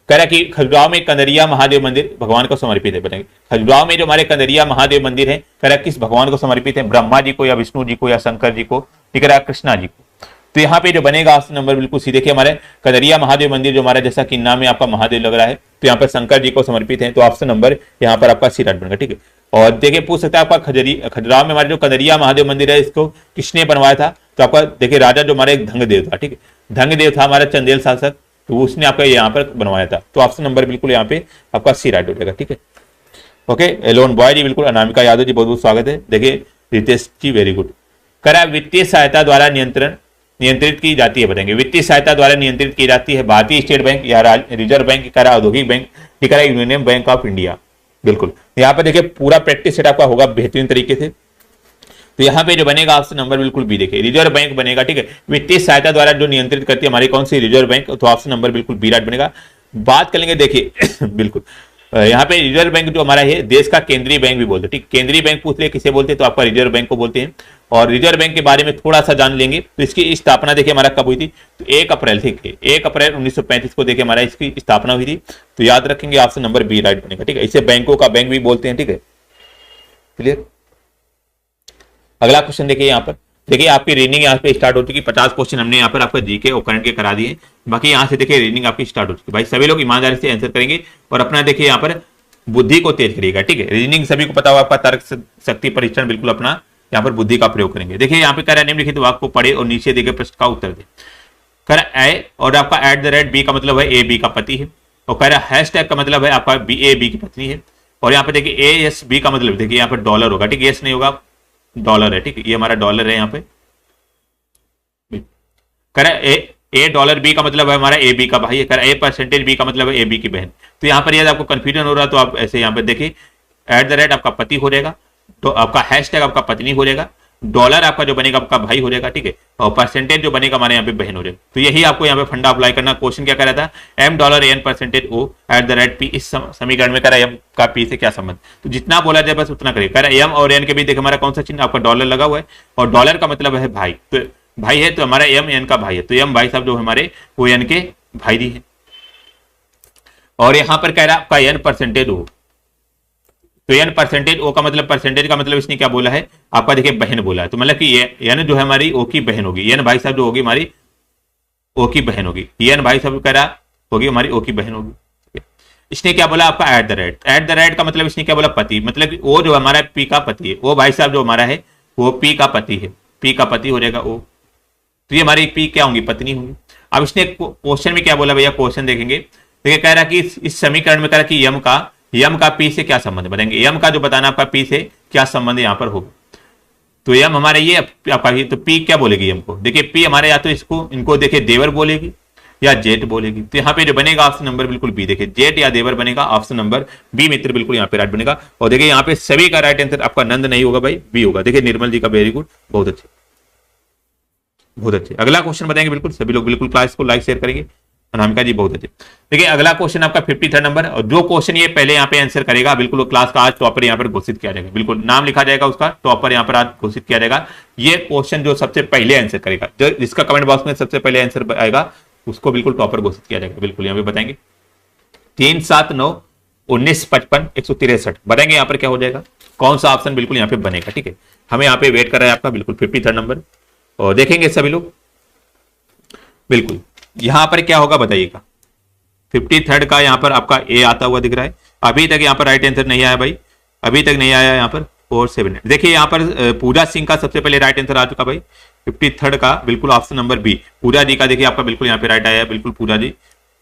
कह रहा कि खजुराहो में कंदरिया महादेव मंदिर भगवान को समर्पित है, बताएंगे खजुराहो में जो हमारे कंदरिया महादेव मंदिर है, कह रहा किस भगवान को समर्पित है? ब्रह्मा जी को या विष्णु जी को या शंकर जी को, ठीक है, कृष्णा जी को। तो यहाँ पे जो बनेगा ऑप्शन नंबर बिल्कुल सी। देखिए हमारे कंदरिया महादेव मंदिर जो हमारा जैसा कि नाम में आपका महादेव लग रहा है, तो यहाँ पर शंकर जी को समर्पित है। तो ऑप्शन नंबर यहाँ पर आपका सी राइट बनेगा। ठीक है, और देखिए पूछ सकता है आपका खजुराहो में हमारे जो कंदरिया महादेव मंदिर है इसको किसने बनवाया था? तो आपका देखिए राजा जो हमारे धंगदेव था। ठीक है, धंगदेव था हमारा चंदेल शासक, तो उसने आपका यहाँ पर बनवाया था। तो ऑप्शन नंबर बिल्कुल यहाँ पे आपका सी राइट हो जाएगा। ठीक है, ओके, एलोन बॉय जी बिल्कुल, अनामिका यादव जी बहुत बहुत स्वागत है। देखिए रितेश जी वेरी गुड। करा वित्तीय सहायता द्वारा नियंत्रित की जाती है, बताएंगे वित्तीय सहायता द्वारा नियंत्रित की जाती है भारतीय स्टेट बैंक या रिजर्व बैंक, करा औद्योगिक बैंक, ठीक है, यूनियन बैंक ऑफ इंडिया। बिल्कुल यहाँ पर देखिए पूरा प्रैक्टिस सेट आपका होगा बेहतरीन तरीके से। तो यहाँ पे जो बनेगा ऑप्शन नंबर बिल्कुल बी। देखिए रिजर्व बैंक बनेगा। ठीक है, वित्तीय सहायता द्वारा जो नियंत्रित करती है हमारी कौन सी? Reserve bank. तो ऑप्शन नंबर बिल्कुल बी राइट बनेगा। बात करेंगे देखिए बिल्कुल यहाँ पे रिजर्व बैंक जो हमारा है देश का केंद्रीय बैंक भी बोलते हैं। ठीक, केंद्रीय बैंक पूछ ले किसे बोलते हैं? तो आपका रिजर्व बैंक को बोलते हैं। और रिजर्व बैंक के बारे में थोड़ा सा जान लेंगे तो इसकी स्थापना देखिए हमारा कब हुई थी? तो 1 अप्रैल, ठीक है, 1 अप्रैल 1935 को देखिए हमारा इसकी स्थापना हुई थी। तो याद रखेंगे ऑप्शन नंबर बी राइट बनेगा। ठीक है, इसे बैंकों का बैंक भी बोलते हैं। ठीक है, क्लियर। अगला क्वेश्चन देखिए यहाँ पर, देखिए आपकी रीडिंग यहाँ पे स्टार्ट हो चुकी। 50 क्वेश्चन हमने यहाँ पर आपका जीके और करंट के करा दिए। बाकी यहाँ से देखिए रीडिंग आपकी स्टार्ट हो चुकी। भाई सभी लोग ईमानदारी से आंसर करेंगे और अपना देखिए यहाँ पर बुद्धि को तेज करिएगा। ठीक है, रीजनिंग सभी को पता होगा आपका, तर्क शक्ति परीक्षण बिल्कुल अपना यहाँ पर बुद्धि का प्रयोग करेंगे। देखिए यहाँ पे कह रहा है निम्नलिखित वाक्य को पढ़े और नीचे दिए गए प्रश्न का उत्तर दे। कह रहा है और आपका @b का मतलब है ए बी का पति है। और कह रहा है हैशटैग का मतलब है आपका ए बी की पत्नी है। और यहाँ पे देखिए ASB का मतलब देखिए यहाँ पर डॉलर होगा। ठीक है, यस नहीं होगा, डॉलर है। ठीक है, ये हमारा डॉलर है यहाँ पे। कह रहा है $B का मतलब है हमारा ए बी का भाई है। कह रहा है %B का मतलब है ए बी की बहन। तो यहाँ पर यदि आपको कंफ्यूजन हो रहा है तो आप ऐसे यहाँ पे देखिए @ आपका पति हो जाएगा, तो आपका हैशटैग आपका पत्नी हो जाएगा, डॉलर आपका जो बनेगा आपका भाई हो जाएगा। ठीक है, और परसेंटेज जो बनेगा हमारे यहाँ पे बहन हो जाएगा। तो यही आपको यहाँ पे फंडा अप्लाई करना। क्वेश्चन क्या कर रहा था? $M$N%O @P। इस समीकरण में कह रहा है M का P से क्या संबंध? तो जितना बोला जाए बस उतना करिए। कह रहा है M और N के बीच देखिए हमारा कौन सा चिन्ह? आपका डॉलर लगा हुआ है और डॉलर का मतलब है भाई। तो भाई है तो हमारा M N का भाई है। तो M भाई साहब जो हमारे वो N के भाई दी है। और यहाँ पर कह रहा है आपका N%O। तो N%O का मतलब परसेंटेज का मतलब इसने क्या बोला है? आपका देखिए बहन बोला है। तो मतलब कि N जो है हमारी O की बहन होगी। N भाई साहब जो होगी हमारी O की बहन होगी। N भाई साहब कह रहा होगी हमारी O की बहन होगी। इसने क्या बोला? आपका @ का मतलब इसने क्या बोला? पति। मतलब कि O जो हमारा P का पति है, O भाई साहब जो हमारा है वो P का पति है। P का पति हो जाएगा O। तो ये हमारी P क्या होंगी? पत्नी होंगी। अब इसने क्वेश्चन में क्या बोला भैया? क्वेश्चन देखेंगे, देखिए कह रहा कि इस समीकरण में कह रहा कि यम का P से क्या संबंध है? बताएंगे यम का जो बताना आपका P से क्या संबंध यहाँ पर होगा। तो यम हमारे ये आपका, तो P क्या बोलेगी यम को? देखिए P हमारे या तो इनको देखिए देवर बोलेगी या जेठ बोलेगी। तो यहाँ पे जो बनेगा ऑप्शन नंबर बिल्कुल बी। देखिए जेठ या देवर बनेगा, ऑप्शन नंबर बी मित्र बिल्कुल यहाँ पे राइट बनेगा। और देखिए यहाँ पे सभी का राइट आंसर आपका नंद नहीं होगा भाई, बी होगा। देखिए निर्मल जी का वेरी गुड, बहुत अच्छे बहुत अच्छे। अगला क्वेश्चन बताएंगे बिल्कुल सभी लोग बिल्कुल क्लास को लाइक शेयर करेंगे। अनामिका जी बहुत अच्छे। देखिए अगला क्वेश्चन आपका 53 नंबर, और जो क्वेश्चन ये पहले यहाँ पे आंसर करेगा बिल्कुल क्लास का आज टॉपर यहाँ पर घोषित किया जाएगा। बिल्कुल नाम लिखा जाएगा उसका, टॉपर यहाँ पर आज घोषित किया जाएगा। ये क्वेश्चन जो सबसे पहले आंसर करेगा, जो जिसका कमेंट बॉक्स में सबसे पहले आंसर आएगा उसको बिल्कुल टॉपर घोषित किया जाएगा। बिल्कुल यहाँ पे बताएंगे 3, 7, 9, 19, 55, 163 बताएंगे यहाँ पर क्या हो जाएगा, कौन सा ऑप्शन बिल्कुल यहाँ पे बनेगा। ठीक है, हमें यहाँ पे वेट कर रहा है आपका बिल्कुल 53 नंबर, और देखेंगे सभी लोग बिल्कुल यहां पर क्या होगा बताइएगा। 53 का यहां पर आपका ए आता हुआ दिख रहा है। अभी तक यहां पर राइट आंसर नहीं आया भाई, अभी तक नहीं आया यहाँ पर 478। देखिए यहाँ पर पूजा सिंह का सबसे पहले राइट आंसर आ चुका भाई 53rd का, बिल्कुल ऑप्शन नंबर बी पूजा जी का। देखिए आपका बिल्कुल यहाँ पे राइट आया है, बिल्कुल पूजा जी,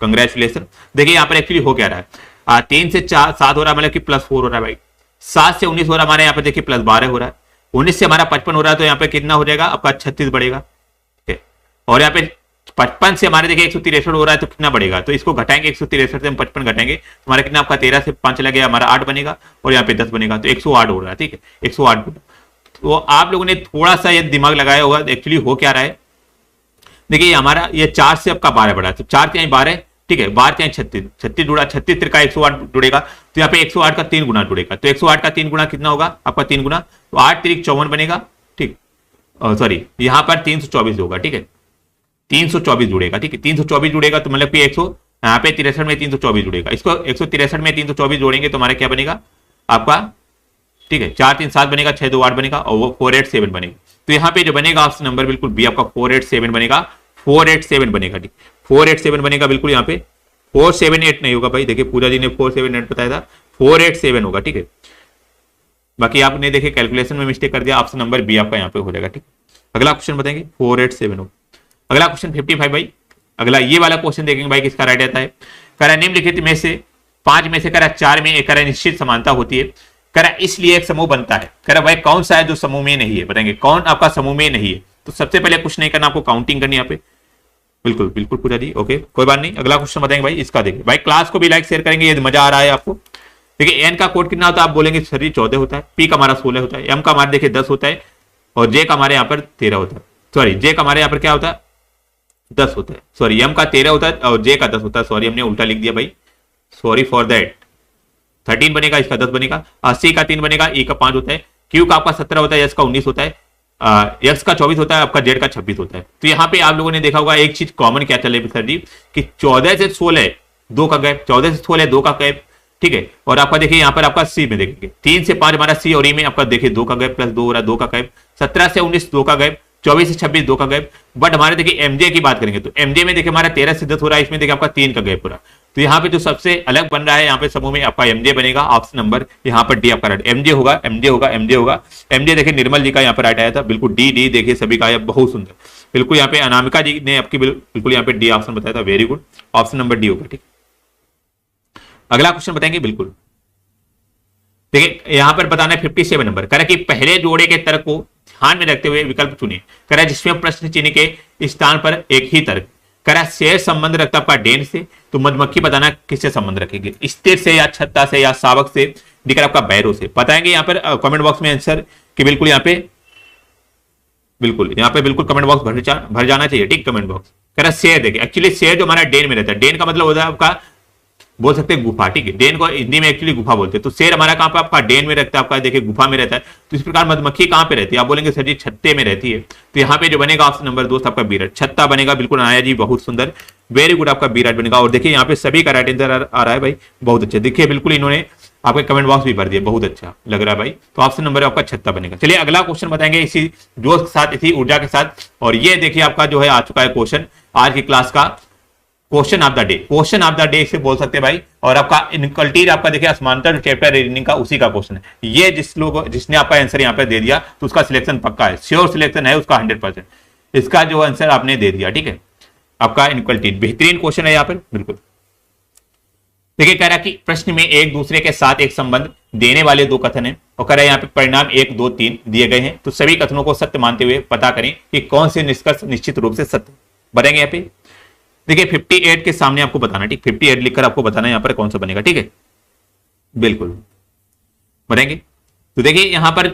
कंग्रेचुलेशन। देखिए यहाँ पर एक्चुअली हो क्या रहा है, 3 से 7 हो रहा है, मतलब कि +4 हो रहा है भाई। 7 से 19 हो रहा है हमारे यहाँ पे, देखिए +12 हो रहा है। 19 से हमारा 55 हो रहा है, तो यहाँ पे कितना हो जाएगा आपका 36 बढ़ेगा, ठीक है। और यहाँ पे 55 से हमारे देखिए 163 हो रहा है, तो कितना बढ़ेगा, तो इसको घटाएंगे, 163 से हम 55 घटाएंगे तो हमारा कितना आपका 13 से 5 लगे हमारा 8 बनेगा, और यहाँ पे 10 बनेगा, तो 108 हो रहा है, ठीक है 108। तो आप लोगों ने थोड़ा सा ये दिमाग लगाया होगा, एक्चुअली हो क्या रहा है। देखिए हमारा ये 4 से आपका 12 बढ़ा, तो 4 से 12, ठीक है, 12 से 36, 36 जुड़ा, 36 का 108 जुड़ेगा, तो यहाँ पे 108 का 3 गुना जुड़ेगा, तो 108 का 3 गुना कितना होगा आपका 3 गुना, तो 8 3 54 बनेगा, ठीक, सॉरी यहाँ पर 324 होगा, ठीक है 324 जुड़ेगा, ठीक है 324 जुड़ेगा, तो मतलब कि 100 यहाँ पे 63 में 324 जुड़ेगा, इसको 163 में 324 जोड़ेंगे तो हमारा क्या बनेगा आपका, ठीक है 4 3 7 बनेगा, 6 2 8 बनेगा, और वो 487 बनेगा। तो यहाँ पे जो बनेगा ऑप्शन नंबर बिल्कुल बी आपका 487 बनेगा, 487 बनेगा, ठीक 487 बनेगा बिल्कुल, यहाँ पे 478 नहीं होगा भाई, देखिए पूजा जी ने 478 बताया था, 487 होगा, ठीक है। बाकी आपने देखिए कैलकुलेशन में मिस्टेक कर दिया, ऑप्शन नंबर बी आपका यहाँ पे हो जाएगा, ठीक। अगला क्वेश्चन बताएंगे 487 होगा। अगला क्वेश्चन 55 भाई, अगला ये वाला क्वेश्चन देखेंगे भाई किसका राइट आता है। करा निम्नलिखित में से 5 में से करा 4 में एक करा निश्चित समानता होती है, करा इसलिए एक समूह बनता है। करा भाई कौन सा है जो समूह में नहीं है, बताएंगे कौन आपका समूह में नहीं है। तो सबसे पहले कुछ नहीं करना, आपको काउंटिंग करनी है यहाँ पे, बिल्कुल बिल्कुल पूजा जी, ओके कोई बात नहीं। अगला क्वेश्चन बताएंगे भाई इसका, देखिए भाई क्लास को भी लाइक शेयर करेंगे, ये मजा आ रहा है आपको। देखिए एन का कोड कितना होता है, आप बोलेंगे सर जी 14 होता है, पी का हमारा 16 होता है, एम का हमारे देखिए 10 होता है, और जे का हमारे यहाँ पर 13 होता है, सॉरी जे का हमारे यहाँ पर क्या होता है 10 होता है, सॉरी एम का 13 होता है और जे का 10 होता है, सॉरी हमने उल्टा लिख दिया भाई, सॉरी फॉर दैट। 13 बनेगा, इसका 10 बनेगा, सी का 3 बनेगा, ई का 5 होता है, क्यू का आपका 17 होता है, एस का 19 होता है, एक्स का 24 होता है, आपका जेड का 26 होता है। तो यहाँ पे आप लोगों ने देखा होगा एक चीज कॉमन क्या चले सर जी, कि 14 से 16 2 का गैप, 14 से 16 2 का गैप, ठीक है। और आपका देखिए यहाँ पर आपका सी में देखेंगे 3 से 5 हमारा सी और ई में आपका देखिए 2 का गैप प्लस 2 हो रहा है, 2 का गैप, 17 से 19 2 का गैप, 24 से 26 2 का गैप। बट हमारे देखिए एमजे की बात करेंगे तो एमजे में देखिए हमारा 13 से 10 हो रहा है, इसमें देखिए आपका 3 का गैप हो रहा है। तो यहाँ पे जो सबसे अलग बन रहा है यहाँ पे समूह में आपका एमजे बनेगा, ऑप्शन नंबर यहाँ पर डी आपका राइट, एमजे होगा, एमजे होगा, एमजे होगा, एमजे देखिए निर्मल जी का यहाँ पर राइट आया था, बिल्कुल डी डी देखिए सभी का आया, बहुत सुंदर, बिल्कुल यहाँ पे अनामिका जी ने आपकी बिल्कुल यहाँ पे डी ऑप्शन बताया था, very good, option number D होगा, ठीक। अगला क्वेश्चन बताएंगे बिल्कुल, देखिए यहां पर बताना है 57 नंबर, कह रहा कि पहले जोड़े के तर्क को ध्यान में रखते हुए विकल्प चुनिए, कह रहा जिसमें प्रश्न चिन्ह के स्थान पर एक ही तर्क, कह रहा शेर संबंध रखता आपका डेन से, तो मधुमक्खी बताना किससे संबंध रखेगी, स्थिर से या छत्ता से या शावक से, दिखा आपका बैरो से। बताएंगे यहाँ पर कमेंट बॉक्स में आंसर कि बिल्कुल यहाँ पे बिल्कुल कमेंट बॉक्स भर जाना चाहिए, ठीक कमेंट बॉक्स। कह रहा शेर देखिए, एक्चुअली शेर जो हमारा डेन में रहता है, डेन का मतलब होता है आपका बोल सकते हैं गुफा, ठीक है, डेन को हिंदी में एक्चुअली गुफा बोलते हैं। तो शेर हमारा कहां पे आपका डेन में रहता है, आपका देखिए गुफा में रहता है। तो इस प्रकार मधुमक्खी कहां पे रहती है, आप बोलेंगे सर जी छत्ते में रहती है, तो यहाँ पे जो बनेगा ऑप्शन नंबर दोस्त आपका बीराट, छत्ता बनेगा, बिल्कुल आया जी, बहुत सुंदर, वेरी गुड, आपका बीराट बनेगा। और देखिए यहाँ पे सभी का राइट आंसर आ रहा है भाई, बहुत अच्छा, देखिए बिल्कुल इन्होंने आपके कमेंट बॉक्स भी भर दिया, बहुत अच्छा लग रहा है भाई। तो ऑप्शन नंबर आपका छत्ता बनेगा। चलिए अगला क्वेश्चन बताएंगे इसी जोश के साथ, इसी ऊर्जा के साथ, और ये देखिए आपका जो है आ चुका है क्वेश्चन आज की क्लास का, question of the day, question of the day इसे बोल सकते हैं भाई। और आपका इनकल्टी आपका देखिए असमांतर चैप्टर रीजनिंग का उसी का क्वेश्चन है ये, जिसने आपका आंसर यहाँ पे दे दिया तो उसका सिलेक्शन पक्का है, श्योर सिलेक्शन है उसका 100%, इसका जो आंसर आपने दे दिया, ठीक है, आपका इनकल्टी बेहतरीन क्वेश्चन है यहाँ पर, बिल्कुल। देखिए कह रहा कि प्रश्न में एक दूसरे के साथ एक संबंध देने वाले 2 कथन है, और कह रहा है यहाँ पे परिणाम 1 2 3 दिए गए हैं, तो सभी कथनों को सत्य मानते हुए पता करें कि कौन से निष्कर्ष निश्चित रूप से सत्य बनेंगे। यहाँ पे देखिए 58 के सामने आपको बताना, ठीक, 58 लिखकर आपको बताना यहाँ पर कौन सा बनेगा, ठीक है, बिल्कुल बनेंगे। तो देखिए यहाँ पर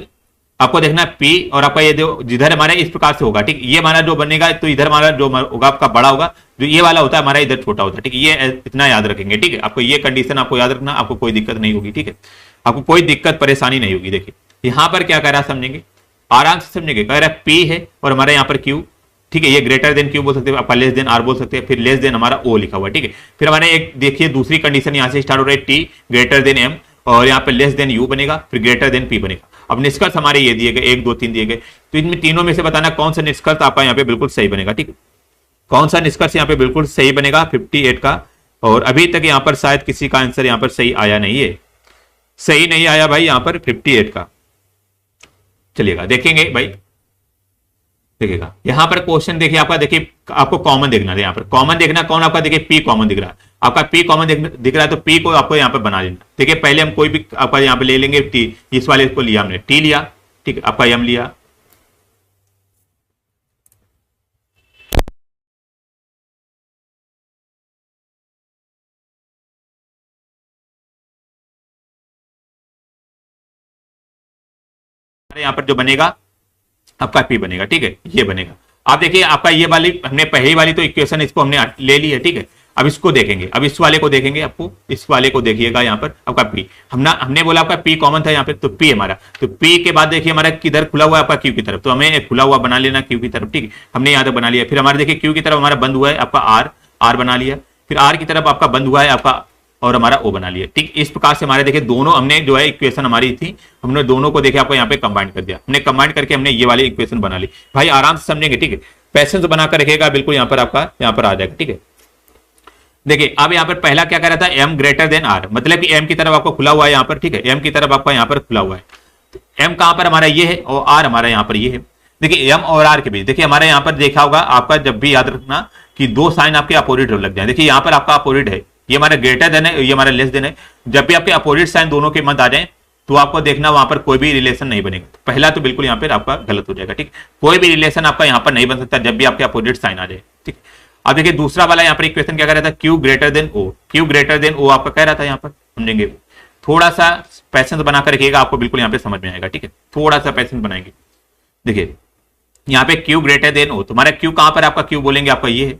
आपको देखना P और आपका ये जिधर हमारे इस प्रकार से होगा, ठीक, ये हमारा जो बनेगा तो इधर हमारा जो होगा आपका बड़ा होगा, जो ये वाला होता है हमारा इधर छोटा होता है, ठीक, ये इतना याद रखेंगे, ठीक है, आपको ये कंडीशन आपको याद रखना, आपको कोई दिक्कत नहीं होगी, ठीक है, आपको कोई दिक्कत परेशानी नहीं होगी। देखिए यहाँ पर क्या कह रहा है समझेंगे, आराम से समझेंगे, कह रहा है P है और हमारे यहाँ पर Q, ठीक है, ये ग्रेटर देन क्यू बोल सकते हैं, आपका लेस देन आर बोल सकते हैं, फिर लेस देन हमारा ओ लिखा हुआ है, ठीक है। फिर हमारे एक देखिए दूसरी कंडीशन यहाँ से स्टार्ट हो रही है टी ग्रेटर देन एम, और यहाँ पे लेस देन यू बनेगा, फिर ग्रेटर देन पी बनेगा। अब निष्कर्ष हमारे ये दिए गए 1 2 3 दिए गए, तो इनमें तीनों में से बताना कौन सा निष्कर्ष आपका यहाँ पे बिल्कुल सही बनेगा, ठीक है, कौन सा निष्कर्ष यहाँ पे बिल्कुल सही बनेगा 58 का। और अभी तक यहाँ पर शायद किसी का आंसर यहाँ पर सही आया नहीं है, सही नहीं आया भाई यहाँ पर 58 का। चलिएगा देखेंगे भाई, देखिएगा यहाँ पर क्वेश्चन देखिए आपका, देखिए आपको कॉमन देखना है, यहाँ पर कॉमन देखना कौन आपका, देखिए पी कॉमन दिख रहा है आपका, पी कॉमन दिख रहा है, तो पी को आपको यहाँ पर बना लेना। देखिए पहले हम कोई भी आपका यहाँ पे ले लेंगे टी, इस वाले को लिया हमने, टी लिया, ठीक है, आपका एम लिया, यहाँ पर जो बनेगा आपका पी बनेगा, ठीक है, ये बनेगा। आप देखिए आपका ये वाली, हमने पहली वाली तो इक्वेशन इसको हमने ले ली है, ठीक है। अब इसको देखेंगे, अब इस वाले को देखेंगे, आपको इस वाले को देखिएगा यहाँ पर आपका पी, हमने बोला आपका पी कॉमन था यहाँ पे, तो पी हमारा, तो पी के बाद देखिए हमारा किधर खुला हुआ है आपका क्यू की तरफ, तो हमें खुला हुआ बना लेना क्यू की तरफ, ठीक है, हमने यहाँ तक बना लिया। फिर हमारे देखिए क्यू की तरफ हमारा बंद हुआ है आपका आर, आर बना लिया, फिर आर की तरफ आपका बंद हुआ है आपका, और हमारा ओ बना लिया, ठीक। इस प्रकार से हमारे देखिए दोनों हमने जो है इक्वेशन हमारी थी, हमने दोनों को देखे आपको यहाँ पे कंबाइन कर दिया, हमने कंबाइन करके हमने ये वाली इक्वेशन बना ली। भाई आराम से समझेंगे, ठीक है, पैसेंस बनाकर रखिएगा, बिल्कुल यहाँ पर आपका यहाँ पर आ जाएगा, ठीक है। देखिए अब यहाँ पर पहला क्या कह रहा था, एम ग्रेटर देन आर, मतलब कि एम की तरफ आपको खुला हुआ है यहाँ पर, ठीक है, एम की तरफ आपका यहाँ पर खुला हुआ है, एम कहां पर हमारा ये है और आर हमारा यहाँ पर ये है। देखिए एम और आर के बीच, देखिए हमारे यहाँ पर देखा होगा आपका, जब भी याद रखना कि दो साइन आपके अपोजिट लग जाए, देखिए यहाँ पर आपका अपोजिट है, ये हमारा ग्रेटर देन है, ये हमारा लेस देन है, जब भी आपके अपोजिट साइन दोनों के मध्य आ जाए तो आपको देखना वहां पर कोई भी रिलेशन नहीं बनेगा। पहला तो बिल्कुल यहाँ पर आपका गलत हो जाएगा, ठीक, कोई भी रिलेशन आपका यहाँ पर नहीं बन सकता जब भी आपके अपोजिट साइन आ जाए, ठीक। अब देखिए दूसरा वाला यहाँ पर इक्वेशन क्या कह रहा था, क्यू ग्रेटर देन ओ, क्यू ग्रेटर देन ओ आपका कह रहा था, यहाँ पर समझेंगे, थोड़ा सा पैसेंस बनाकर रखिएगा, आपको बिल्कुल यहाँ पे समझ में आएगा, ठीक है, थोड़ा सा पैसेंस बनाएंगे। देखिए यहाँ पे क्यू ग्रेटर देन ओ, तुम्हारा क्यू कहां पर आपका क्यू बोलेंगे आपका ये है,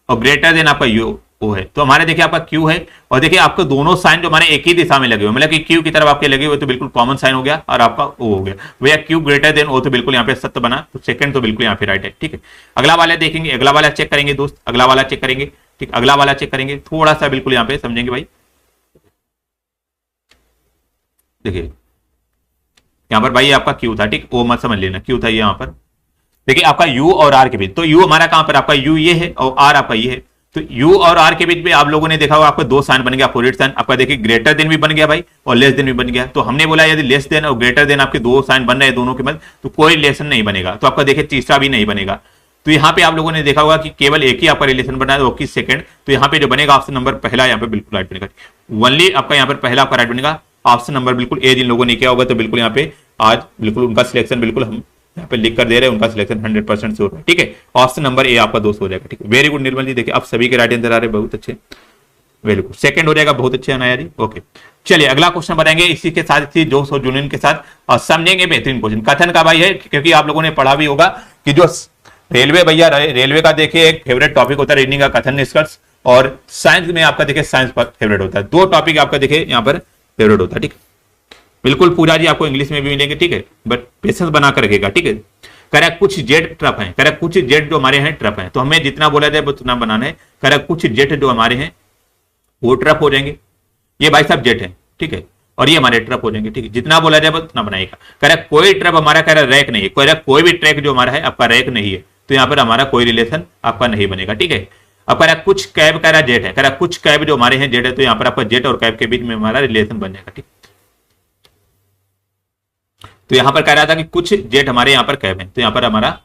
और ग्रेटर देन आपका यू ओ है, तो हमारे देखिए आपका क्यू है, और देखिए आपको दोनों साइन जो हमारे एक ही दिशा में लगे हुए, मतलब कि क्यू की तरफ आपके लगे हुए तो बिल्कुल कॉमन साइन हो गया, और आपका ओ हो गया भैया, क्यू ग्रेटर देन ओ तो बिल्कुल यहाँ पे सत्य बना, तो सेकंड तो बिल्कुल यहाँ पे राइट है, ठीक है। अगला वाला देखेंगे, अगला वाला चेक करेंगे दोस्त, अगला वाला चेक करेंगे, ठीक, अगला वाला चेक करेंगे, थोड़ा सा बिल्कुल यहाँ पे समझेंगे भाई। देखिए यहाँ पर भाई आपका क्यू था, ठीक, ओ मत समझ लेना, क्यू था यहाँ पर। देखिए आपका यू और आर के बीच, तो यू हमारा कहां पर आपका यू ये है और आर आपका ये है, तो यू और आर के बीच में आप लोगों ने देखा होगा आपको दो साइन बन गया, अपोजिट साइन आपका, देखिए ग्रेटर देन भी बन गया भाई और लेस देन भी बन गया, तो हमने बोला यदि लेस देन और ग्रेटर देन आपके दो साइन बन रहे हैं दोनों के मध्य तो कोई रिलेशन नहीं बनेगा, तो आपका देखिए तीसरा भी नहीं बनेगा। तो यहाँ पे आप लोगों ने देखा होगा कि केवल एक ही आपका रिलेशन बना है, वो की सेकंड, तो यहाँ पे जो बनेगा ऑप्शन नंबर पहला यहाँ पे बिल्कुल राइट बनेगा, ओनली आपका यहाँ पर पहला आपका राइट बनेगा, ऑप्शन नंबर बिल्कुल ए जिन लोगों ने किया होगा तो बिल्कुल यहाँ पे आज बिल्कुल उनका सिलेक्शन बिल्कुल हम यहाँ पे लिख कर दे रहे हैं, उनका सिलेक्शन 100% श्योर है, ठीक है, ऑप्शन नंबर ए आपका दोस्त हो जाएगा, ठीक है, वेरी गुड निर्मल जी, देखिए आप सभी के राइट आंसर आ रहे हैं, बहुत अच्छे, वेरी गुड, सेकंड हो जाएगा, बहुत अच्छे अनाया जी, ओके। चलिए अगला क्वेश्चन बनाएंगे इसी के साथ, इसी जोश और जुनून के साथ, और समझेंगे बेहतरीन क्वेश्चन, कथन का भाई है, क्योंकि आप लोगों ने पढ़ा भी होगा कि जो रेलवे भैया, रेलवे का देखिए एक फेवरेट टॉपिक होता है रीडिंग का कथन निष्कर्ष, और साइंस में आपका देखिए साइंस पर फेवरेट होता है, दो टॉपिक आपका देखिए यहाँ पर फेवरेट होता है, ठीक, बिल्कुल पूरा जी आपको इंग्लिश में भी मिलेंगे, ठीक है, बट पेशेंस बनाकर रखेगा, ठीक है। करेक्ट, कुछ जेट ट्रप हैं, करेक्ट, कुछ जेट जो हमारे हैं ट्रप हैं, तो हमें जितना बोला जाए उतना बनाना है, करेक्ट, कुछ जेट जो हमारे हैं वो ट्रप हो जाएंगे, ये भाई साहब जेट है, ठीक है, और ये हमारे ट्रप हो जाएंगे, ठीक है, जितना बोला जाए उतना बनाएगा। करेक्ट, कोई ट्रप हमारा कह रहा रैक नहीं है, कोई भी ट्रैक जो हमारा है आपका रैक नहीं है, तो यहाँ पर हमारा कोई रिलेशन आपका नहीं बनेगा, ठीक है। अब कह रहा कुछ कैब कह रहा जेट है, कह रहा कुछ कैब जो हमारे हैं जेट है, तो यहाँ पर आपका जेट और कैब के बीच में हमारा रिलेशन बन जाएगा, ठीक। तो यहां पर कह रहा था कि कुछ जेट हमारे यहाँ पर कैब है, तो यहाँ पर हमारा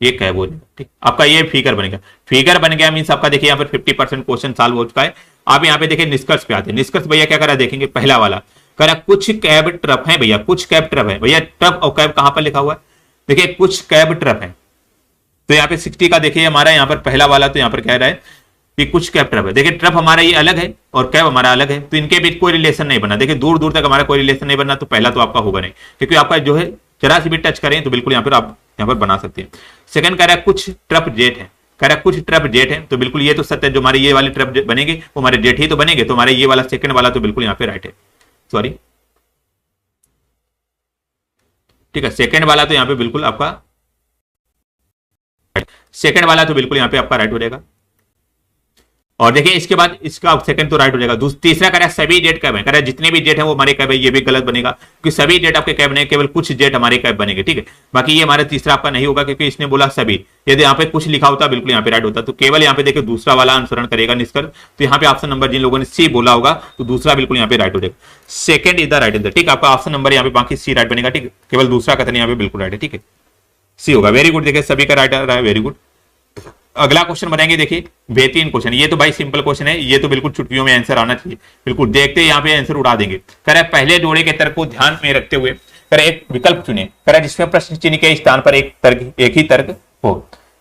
ये कैब हो जाएगा, ठीक, आपका ये फिगर बनेगा, फिगर बन गया मीन्स आपका देखिए यहाँ पर 50% क्वेश्चन सॉल्व हो चुका है। आप यहाँ पे देखिए निष्कर्ष पे आते हैं, निष्कर्ष भैया क्या करा देखेंगे, पहला वाला कह रहा कुछ कैब ट्रप है भैया, कुछ कैब ट्रप है भैया, ट्रप और कैब कहां पर लिखा हुआ है, देखिए कुछ कैब ट्रप है, तो यहाँ पे 60 का देखिए हमारा यहाँ पर पहला वाला, तो यहाँ पर कह रहा है कि कुछ कैब ट्रप है, देखिए ट्रप हमारा ये अलग है और कैब हमारा अलग है, तो इनके बीच कोई रिलेशन नहीं बना, देखिए दूर दूर तक हमारा कोई रिलेशन नहीं बना, तो पहला तो आपका होगा नहीं, क्योंकि आपका जो है जरा सी भी टच करें तो बिल्कुल यहाँ पर आप यहाँ पर बना सकते हैं। सेकंड कह रहा है कुछ ट्रप जेट है, कह रहा है कुछ ट्रप जेट है, तो बिल्कुल ये तो सत्य है, जो हमारे ये वाले ट्रप बनेंगे वो हमारे जेट ही तो बनेंगे, तो हमारे ये वाला सेकंड वाला तो बिल्कुल यहाँ पे राइट है, सॉरी, ठीक है, सेकंड वाला तो यहाँ पे बिल्कुल आपका सेकंड वाला तो बिल्कुल यहाँ पे आपका राइट हो जाएगा। और देखिए इसके बाद इसका सेकंड तो राइट हो जाएगा। तीसरा कह रहा है सभी डेट कैब है, कह रहा है जितने भी डेट है वो हमारे कैब है, ये भी गलत बनेगा क्योंकि सभी डेट आपके कैब नहीं, केवल कुछ डेट हमारे कैब बनेंगे, ठीक है। बाकी ये हमारा तीसरा आपका नहीं होगा क्योंकि इसने बोला सभी, यदि यहाँ पे कुछ लिखा होता बिल्कुल यहाँ पे राइट होता। तो केवल यहाँ पे देखिए दूसरा वाला अनुसरण करेगा निष्कर्ष। तो यहाँ पे ऑप्शन नंबर जिन लोगों ने सी बोला होगा तो दूसरा बिल्कुल यहाँ पे राइट हो जाएगा, second is the right answer, ठीक है। आपका ऑप्शन नंबर यहाँ पे बाकी सी राइट बनेगा, ठीक है। केवल दूसरा कथन यहाँ पे बिल्कुल राइट है, ठीक है, सी होगा। वेरी गुड, देखिए सभी का राइट आ रहा है, वेरी गुड। अगला क्वेश्चन बनाएंगे, देखिए बेहतरीन क्वेश्चन, ये तो भाई सिंपल क्वेश्चन है, ये तो बिल्कुल चुटकियों में आंसर आना चाहिए, बिल्कुल देखते ही यहाँ पे आंसर उड़ा देंगे। कह रहा है पहले जोड़े के तर्क को ध्यान में रखते हुए कह रहा है एक विकल्प चुने, कह रहा है जिसमें प्रश्न चिन्ह के स्थान पर एक ही तर्क हो।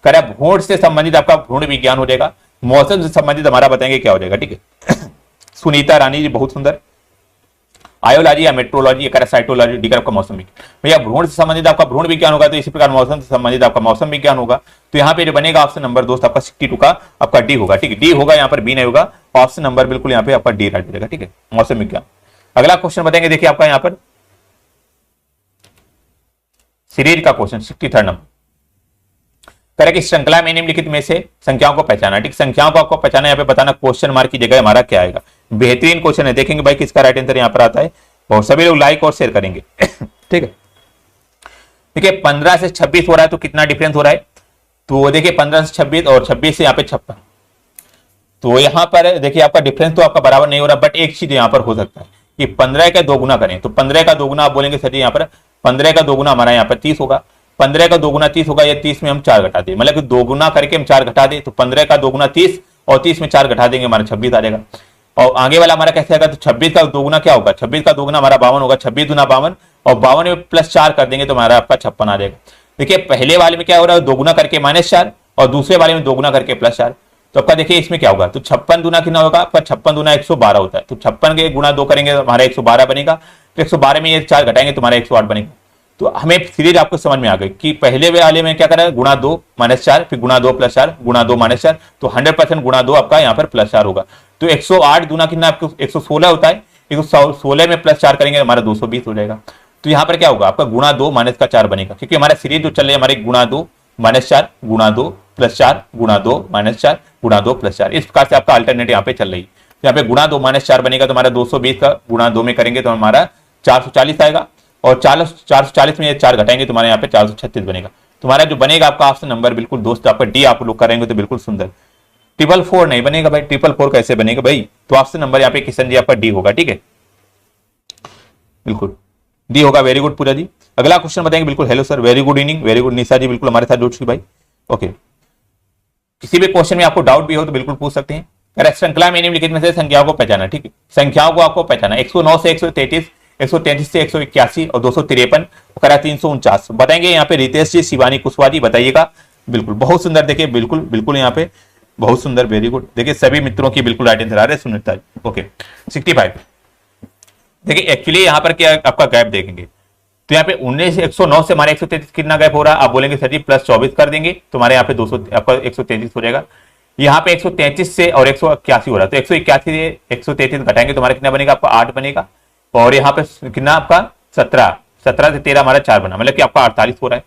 कह रहा है भ्रूण से संबंधित आपका भ्रूण विज्ञान हो जाएगा, मौसम से संबंधित हमारा बताएंगे क्या हो जाएगा, ठीक है। सुनीता रानी जी बहुत सुंदर, आयोलॉजी या मेट्रोलॉजी, साइटोलॉजी, डी आपका मौसम विज्ञान। भैया भ्रूण से संबंधित आपका भ्रूण विज्ञान होगा तो इसी प्रकार मौसम से संबंधित आपका मौसम विज्ञान होगा। तो यहाँ पे जो बनेगा ऑप्शन नंबर दोस्त आपका 62 का आपका डी होगा, ठीक है। डी होगा, यहाँ पर बी नहीं होगा, ऑप्शन नंबर बिल्कुल यहाँ पे आपका डी राइट हो जाएगा, ठीक है, मौसम विज्ञान। अगला क्वेश्चन बताएंगे, देखिए आपका यहाँ पर सीरीज का क्वेश्चन 63 नंबर, कह रहे कि श्रृंखला में निम्नलिखित में से संख्याओं को पहचाना, ठीक, संख्याओं को आपको पहचाना, यहाँ पे बताना क्वेश्चन मार्क की जगह हमारा क्या आएगा। बेहतरीन क्वेश्चन है, देखेंगे भाई किसका राइट आंसर यहाँ पर आता है और सभी लोग लाइक और शेयर करेंगे। ठीक है, देखिए 15 से 26 हो रहा है तो कितना डिफरेंस हो रहा है, तो देखिए 15 से 26 और 26 से यहाँ पे 56, तो यहाँ पर देखिए आपका डिफरेंस तो आपका बराबर नहीं हो रहा, बट एक चीज यहाँ पर हो सकता है कि 15 का 2 गुना करें, तो 15 का 2 गुना आप बोलेंगे सर यहाँ पर 15 का 2 गुना हमारा यहाँ पर 30 होगा, 15 का 2 गुना 30 होगा, या 30 में हम 4 घटा दें, मतलब कि 2 गुना करके हम 4 घटा दें, तो 15 का 2 गुना 30 और 30 में 4 घटा देंगे हमारा 26 आ जाएगा। और आगे वाला हमारा कैसे आएगा, तो 26 का 2 गुना क्या होगा, 26 का 2 गुना हमारा 52 होगा, 26 गुना 52 और 52 में प्लस 4 कर देंगे तो हमारा आपका 56 आ जाएगा। देखिए पहले वाले में क्या हो रहा है, 2 गुना करके -4 और दूसरे वाले में 2 गुना करके +4, तो आपका देखिए इसमें क्या होगा, तो 56 गुना कितना होगा आपका, 56 गुना 112 होता है, तो 56 के गुना 2 करेंगे तो हमारा 112 बनेगा, तो 112 में ये 4 घटाएंगे तो हमारा 108 बनेगा। तो हमें सीरीज आपको समझ में आ गई कि पहले वाले में क्या करा, गुणा 2 -4, फिर गुणा 2 +4, गुणा 2 -4, तो 100% गुणा 2 आपका यहाँ पर +4 होगा। तो 108 गुना कितना आपको 116 होता है, 116 में +4 करेंगे हमारा 220 हो जाएगा। तो यहाँ पर क्या होगा आपका गुणा 2 -4 बनेगा, क्योंकि हमारा सीरीज जो चल रही है हमारे गुणा 2 -4 गुणा 2 +4 गुणा 2 -4 गुणा 2 +4, इस प्रकार से आपका अल्टरनेट यहाँ पे चल रही है। तो यहाँ पे गुणा 2 -4 बनेगा तो हमारा 220 का गुणा 2 में करेंगे तो हमारा 440 आएगा, और 440 में 4 घटाएंगे तो हमारे यहाँ पे 436 बनेगा। तुम्हारा जो बनेगा आपका ऑप्शन नंबर बिल्कुल दोस्त आपका डी आप लोग करेंगे तो बिल्कुल सुंदर। 444 नहीं बनेगा भाई, 444 कैसे बनेगा भाई, तो ऑप्शन नंबर यहाँ पे किशन जी आपका डी होगा, ठीक है, बिल्कुल डी होगा। Very good Pooja ji. अगला क्वेश्चन बताएंगे, बिल्कुल hello sir, very good evening, very good Nisha ji, बिल्कुल हमारे साथ जुड़ चुकी भाई। ओके, किसी भी क्वेश्चन में आपको डाउट भी हो तो बिल्कुल पूछ सकते हैं। श्रृंखला में निम्नलिखित में से संख्याओं को पहचाना, ठीक है, संख्याओं को आपको पहचाना, 109 से 133, 133 से 181 और 253 करा 349 बताएंगे। यहाँ पे रितेश जी, शिवानी कुशवाहा जी बताइएगा, बिल्कुल बहुत सुंदर, देखिए बिल्कुल बिल्कुल यहाँ पे बहुत सुंदर, वेरी गुड। देखिए सभी मित्रों की बिल्कुल राइट आंसर आ रहे हैं, सुनीता जी। ओके 65, देखिए एक्चुअली यहाँ पर क्या आपका गैप देखेंगे, तो यहाँ पे 109 से हमारे 133 कितना गैप हो रहा है, आप बोलेंगे सर जी +24 कर देंगे तो हमारे यहाँ पे 200 आपका 133 हो जाएगा। यहाँ पे 133 से और 181 हो रहा है, तो 181 से 133 घटाएंगे तो हमारा कितना बनेगा, आपका 8 बनेगा, और यहाँ पे कितना आपका 17 से 13 हमारा 4 बना, मतलब कि आपका 48 हो रहा है,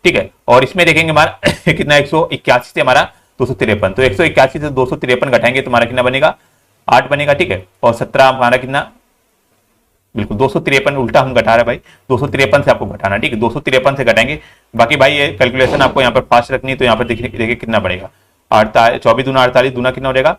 ठीक है। और इसमें देखेंगे हमारा कितना 181 से हमारा 253, तो 181 से 253 घटाएंगे तो हमारा कितना बनेगा, 8 बनेगा, ठीक है। और 17 हमारा कितना, बिल्कुल 253 उल्टा हम घटा रहे हैं भाई, 253 से आपको घटाना, ठीक है, 253 से घटाएंगे। बाकी भाई ये कैलकुलेशन आपको यहाँ पर फास्ट रखनी है, तो यहाँ पर देखिए कितना बढ़ेगा, 24 दूना 48 दूना कितना हो जाएगा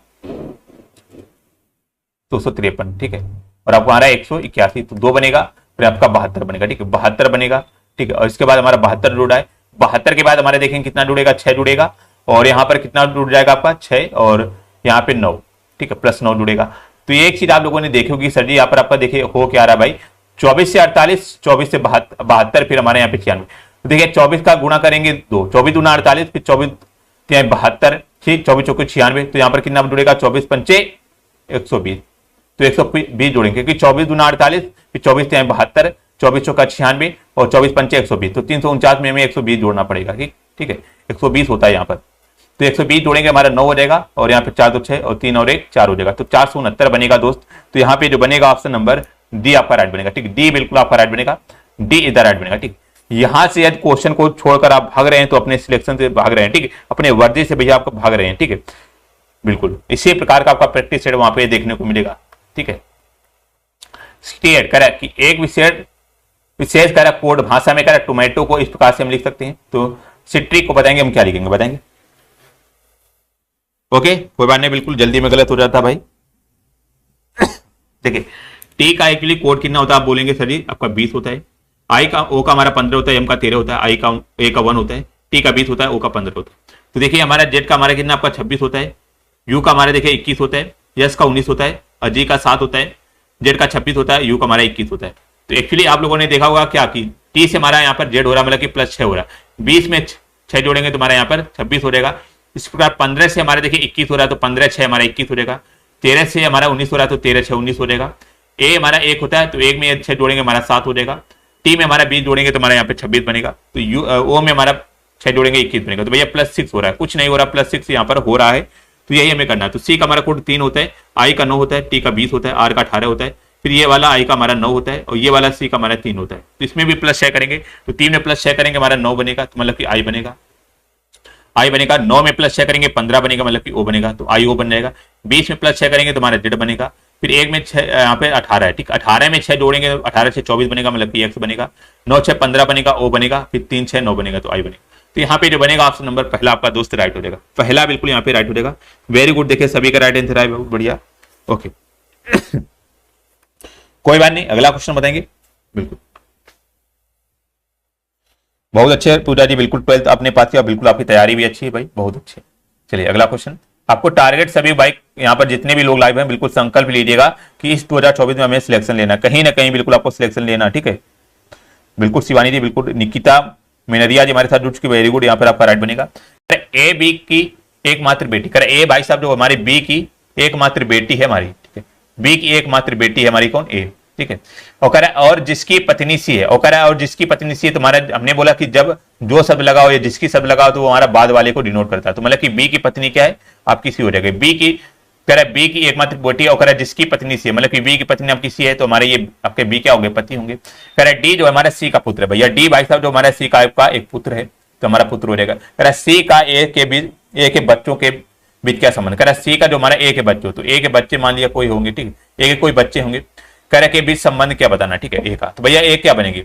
253, ठीक है, और आपको आ रहा है 181, तो 2 बनेगा, फिर आपका 72 बनेगा, ठीक है, 72 बनेगा, ठीक है। और इसके बाद हमारा 72 जुड़ा है, 72 के बाद हमारे देखेंगे कितना जुड़ेगा, 6 जुड़ेगा, और यहाँ पर कितना जुड़ जाएगा आपका 6 और यहाँ पे 9, ठीक है, +9 जुड़ेगा। तो एक चीज आप लोगों ने देखी होगी सर जी, यहाँ पर आपका देखिए हो क्या रहा है भाई, 24 से 48, 24 से 72, फिर हमारे यहाँ पे 96, तो देखिए 24 का गुणा करेंगे 2, 24 दूना 48, फिर 24 72, ठीक, 24 चौके 96, तो यहाँ पर कितना जुड़ेगा 24 पंचे 120, तो 120 जोड़ेंगे, क्योंकि 24 दूना 48, फिर 24 72, 24 चौका 96 और 24 पंचे 120, तो 349 में हमें 120 जोड़ना पड़ेगा, ठीक है, 120 होता है यहाँ पर, तो 120 जोड़ेंगे हमारा 9 हो जाएगा, और यहाँ पे 4 तो 6 और 3 और 1 4 हो जाएगा, तो 469 बनेगा दोस्त। तो यहाँ पे जो बनेगा ऑप्शन नंबर डी आपका राइट बनेगा, ठीक, डी बिल्कुल आपका राइट बनेगा, डी इधर राइट बनेगा, ठीक। यहां से यदि क्वेश्चन को छोड़कर आप भाग रहे हैं तो अपने सिलेक्शन से भाग रहे हैं, ठीक है, अपने वर्दी से भैया आपको भाग रहे हैं, ठीक है। बिल्कुल इसी प्रकार का आपका प्रैक्टिस सेट वहां पे देखने को मिलेगा। ठीक है, स्टेट करेक्ट कि एक विशेष करेक्ट कोड भाषा में करेक्ट टोमेटो को इस प्रकार से हम लिख सकते हैं। तो सिट्रिक को बताएंगे हम क्या लिखेंगे, बताएंगे। ओके, कोई बात नहीं, बिल्कुल जल्दी में गलत हो जाता भाई। देखिए टी का एक्चुअली कोड कितना होता है, आप बोलेंगे सर जी आपका 20 होता है, आई का ओ का हमारा 15 होता है, एम का 13 होता है, आई का ए का 1 होता है, टी का 20 होता है, ओ का 15 होता है। तो देखिए हमारा जेड का हमारा कितना आपका 26 होता है, यू का हमारा देखिए 21 होता है, यस का 19 होता है, जी का 7 होता है, जेड का 26 होता है, यू का हमारा 21 होता है। तो एक्चुअली आप लोगों ने देखा होगा क्या कि टी से हमारा यहाँ पर जेड हो रहा है, मतलब कि +6 हो रहा है, 20 में 6 जोड़ेंगे तो हमारा यहाँ पर 26 हो जाएगा। इस प्रकार 15 से हमारे देखिए 21 हो रहा है, तो 15 6 हमारा 21 हो जाएगा, 13 से हमारा 19 हो रहा है, तो 13 6 19 हो जाएगा। ए हमारा 1 होता है, तो 1 में 6 जोड़ेंगे हमारा 7 हो जाएगा। टी में हमारा 20 जोड़ेंगे तो हमारा यहाँ पे 26 बनेगा। तो यू ओ में हमारा 6 जोड़ेंगे 21 बनेगा। तो भैया +6 हो रहा है, कुछ नहीं हो रहा, +6 यहाँ पर हो रहा है, तो यही हमें करना है। तो सी का हमारा कोड 3 होता है, आई का 9 होता है, टी का 20 होता है, आर का 18 होता है, फिर ये वाला आई का हमारा 9 होता है, और ये वाला सी का हमारा 3 होता है। तो इसमें भी +6 करेंगे, तो 3 में +6 करेंगे हमारा 9 बनेगा, तो मतलब कि आई बनेगा। 9 में +6 करेंगे 15 बनेगा, मतलब कि ओ बनेगा, तो आई ओ बन जाएगा। 20 में +6 करेंगे तो हमारा जेड बनेगा। फिर 1 में 6 यहाँ पे 18 है, ठीक, 18 में 6 जोड़ेंगे, 18 से 24 बनेगा, मतलब कि एक्स बनेगा। 9 6 15 बनेगा, ओ बनेगा, फिर 3 6 9 बनेगा, तो आई बनेगा। तो यहाँ पे जो बनेगा ऑप्शन नंबर पहला आपका दोस्त राइट हो जाएगा, पहला बिल्कुल यहाँ पे राइट हो जाएगा। वेरी गुड, देखिए सभी का राइट आंसर है, बहुत बढ़िया। ओके कोई बात नहीं, अगला क्वेश्चन बताएंगे। बिल्कुल बहुत अच्छे पूजा जी, बिल्कुल 12th आपने पास किया, बिल्कुल आपकी तैयारी भी अच्छी है भाई, बहुत अच्छी। चलिए अगला क्वेश्चन, आपको टारगेट सभी भाई यहाँ पर जितने भी लोग लाइव हैं बिल्कुल संकल्प लीजिएगा कि इस 2024 में हमें सिलेक्शन लेना, कहीं ना कहीं बिल्कुल आपको सिलेक्शन लेना, ठीक है। बिल्कुल शिवानी जी, बिल्कुल निकिता मेनरिया जी हमारे साथ जुड़ चुकी, वेरी गुड, यहाँ पर आपका राइट बनेगा। ए बी की एकमात्र बेटी, कर ए भाई साहब जो हमारी बी की एकमात्र बेटी है हमारी, ठीक है, बी की एकमात्र बेटी है हमारी कौन, ए, ठीक है। और जिसकी पत्नी सी है, और जिसकी पत्नी सी है, तुम्हारा हमने बोला कि जब जो शब्द लगाओ या जिसकी शब्द लगाओ तो वो हमारा बाद वाले को डिनोट करता है। तो मतलब कि बी की पत्नी क्या है आपकी सी हो जाएगी, बी की बी की एकमात्र बेटी और जिसकी पत्नी सी है, मतलब कि बी की पत्नी आपकी सी है, तो हमारे ये आपके बी क्या होंगे, पति होंगे। कह डी जो हमारा सी का पुत्र है भैया, डी भाई साहब जो हमारा सी का एक पुत्र है, तो हमारा पुत्र हो जाएगा। कह सी का ए के बच्चों के बीच क्या संबंध, कह सी का जो हमारा ए के बच्चों, तो ए के बच्चे मान लिया कोई होंगे, ठीक है, ए के कोई बच्चे होंगे, कह रहे के बीच संबंध क्या बताना, ठीक है, ए का। तो भैया ए क्या बनेगी,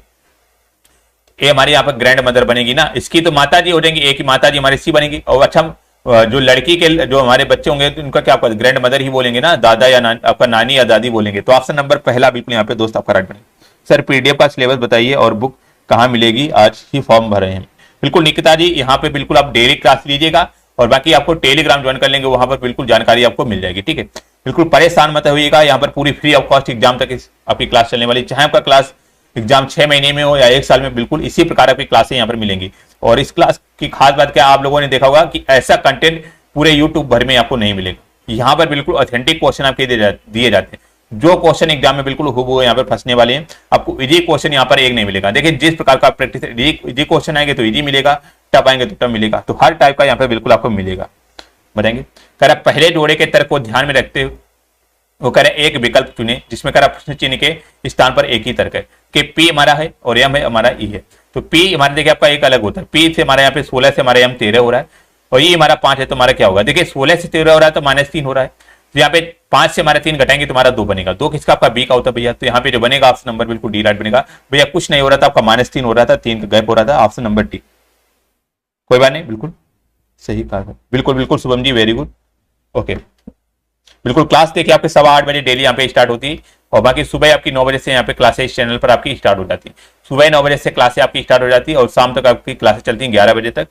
ए हमारी यहाँ पर ग्रैंड मदर बनेगी ना, इसकी तो माता जी हो जाएंगी, ए की माता जी हमारी सी बनेगी। और अच्छा जो लड़की के जो हमारे बच्चे होंगे तो उनका क्या ग्रैंड मदर ही बोलेंगे ना, दादा या आपका नानी या दादी बोलेंगे। तो ऑप्शन नंबर पहला बिल्कुल यहाँ पे दोस्त आपका राइट बनेगा। सर पीडीएफ का सिलेबस बताइए और बुक कहाँ मिलेगी, आज ही फॉर्म भर रहे हैं। बिल्कुल निकिता जी, यहाँ पे बिल्कुल आप डेली क्लास लीजिएगा और बाकी आपको टेलीग्राम ज्वाइन कर लेंगे, वहां पर बिल्कुल जानकारी आपको मिल जाएगी, ठीक है। बिल्कुल परेशान मत होइएगा, यहाँ पर पूरी फ्री ऑफ कॉस्ट एग्जाम तक आपकी क्लास चलने वाली, चाहे आपका क्लास एग्जाम 6 महीने में हो या 1 साल में, बिल्कुल इसी प्रकार आपकी क्लासें यहाँ पर मिलेंगी। और इस क्लास की खास बात क्या, आप लोगों ने देखा होगा कि ऐसा कंटेंट पूरे यूट्यूब भर में आपको नहीं मिलेगा। यहाँ पर बिल्कुल ऑथेंटिक क्वेश्चन आपके दिए जाते हैं, जो क्वेश्चन एग्जाम में बिल्कुल हुबहू यहाँ पर फंसने वाले हैं। आपको इजी क्वेश्चन यहाँ पर एक नहीं मिलेगा। देखिए जिस प्रकार का प्रैक्टिस इजी क्वेश्चन आएंगे तो इजी मिलेगा, टफ आएंगे तो टफ मिलेगा, तो हर टाइप का यहाँ पर बिल्कुल आपको मिलेगा। बताएंगे कह रहा पहले जोड़े के तर्क को ध्यान में रखते हुए वो कह रहे एक विकल्प चुने जिसमें कह रहा प्रश्न चिन्ह के स्थान पर एक ही तर्क है कि पी हमारा है और एम है हमारा ई है। तो पी हमारे देखिए आपका एक अलग होता है, पी से हमारे यहाँ पे 16 से हमारे यहाँ 13 हो रहा है और ये हमारा 5 है, तो हमारा क्या होगा, देखिए 16 से 13 हो रहा है तो -3 हो रहा है। तो यहाँ पे 5 से हमारे 3 घटाएंगे तो हमारा 2 बनेगा, 2 किसका आपका बी का होता है भैया। तो यहाँ पे जो बनेगा ऑप्शन नंबर बिल्कुल डी राइट बनेगा भैया। कुछ नहीं हो रहा था आपका -3 हो रहा था, 3 का गैप हो रहा था, ऑप्शन नंबर डी। कोई बात नहीं, बिल्कुल सही कहा, बिल्कुल बिल्कुल Shubham ji, very good. Okay बिल्कुल क्लास देखिए आपके 8:15 बजे डेली यहाँ पे स्टार्ट होती है और बाकी सुबह आपकी 9 बजे से यहाँ पे क्लासेस इस चैनल पर आपकी स्टार्ट हो जाती है। सुबह 9 बजे से क्लासेस आपकी स्टार्ट हो जाती है और शाम तक आपकी क्लासेस चलती हैं 11 बजे तक।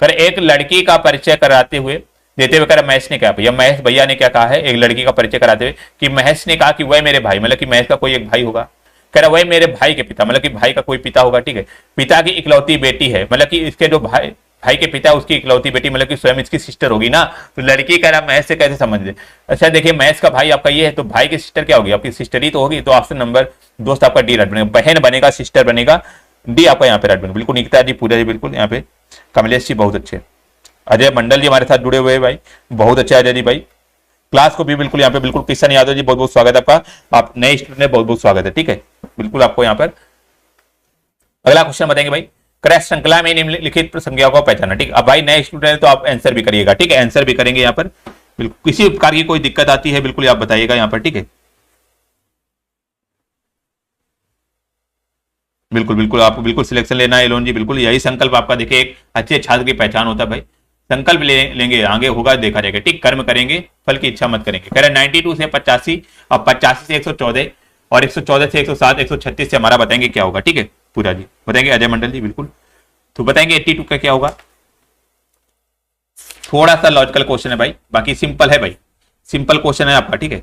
कर एक लड़की का परिचय कराते हुए देते हुए कह महेश ने कहा, भैया महेश भैया ने क्या कहा है, एक लड़की का परिचय कराते हुए कि महेश ने कहा कि वह मेरे भाई, मतलब कि महेश का कोई एक भाई होगा, कह रहा वह मेरे भाई के पिता, मतलब कि भाई का कोई पिता होगा, ठीक है, पिता की इकलौती बेटी है, मतलब कि इसके जो भाई के पिता उसकी इकलौती बेटी, मतलब कि स्वयं इसकी सिस्टर होगी ना। तो लड़की कह रहा महेश से कैसे समझ ले। अच्छा देखिए महेश का भाई आपका ये है तो भाई की सिस्टर क्या होगी, आपकी सिस्टर ही तो होगी। तो ऑप्शन नंबर दोस्त आपका डी राइट बनेगा, बहन बनेगा, सिस्टर बनेगा, डी आपका यहाँ पे राइट बनेगा। बिल्कुल निकिता जी, पूजा जी, बिल्कुल यहाँ पे कमलेश जी बहुत अच्छे, अजय मंडल जी हमारे साथ जुड़े हुए हैं भाई, बहुत अच्छे अजय जी भाई। क्लास को भी बिल्कुल यहाँ पे बिल्कुल किशन यादव जी बहुत बहुत स्वागत है आपका, आप नए स्टूडेंट है, बहुत बहुत स्वागत है, ठीक है। बिल्कुल आपको यहाँ पर अगला क्वेश्चन बताएंगे भाई, क्रैश श्रृंखला में निम्नलिखित संज्ञाओं को पहचाना, ठीक है। अब भाई नए स्टूडेंट तो आप आंसर भी करिएगा, ठीक है, आंसर भी करेंगे यहाँ पर। बिल्कुल किसी प्रकार की कोई दिक्कत आती है बिल्कुल आप बताइएगा यहाँ पर, ठीक है। बिल्कुल बिल्कुल आपको बिल्कुल सिलेक्शन लेना है एलोन जी, बिल्कुल यही संकल्प आपका देखिए एक अच्छे छात्र की पहचान होता है भाई। संकल्प लेंगे आगे होगा देखा जाएगा, ठीक। कर्म करेंगे फल की इच्छा मत करेंगे। कह रहे 92 से 85 और 85 से 114 और 114 से 107 136 से हमारा बताएंगे क्या होगा, ठीक है। पूरा जी बताएंगे अजय मंडल जी, बिल्कुल। तो बताएंगे 82 का क्या होगा। थोड़ा सा लॉजिकल क्वेश्चन है भाई, बाकी सिंपल है भाई, सिंपल क्वेश्चन है आपका, ठीक है।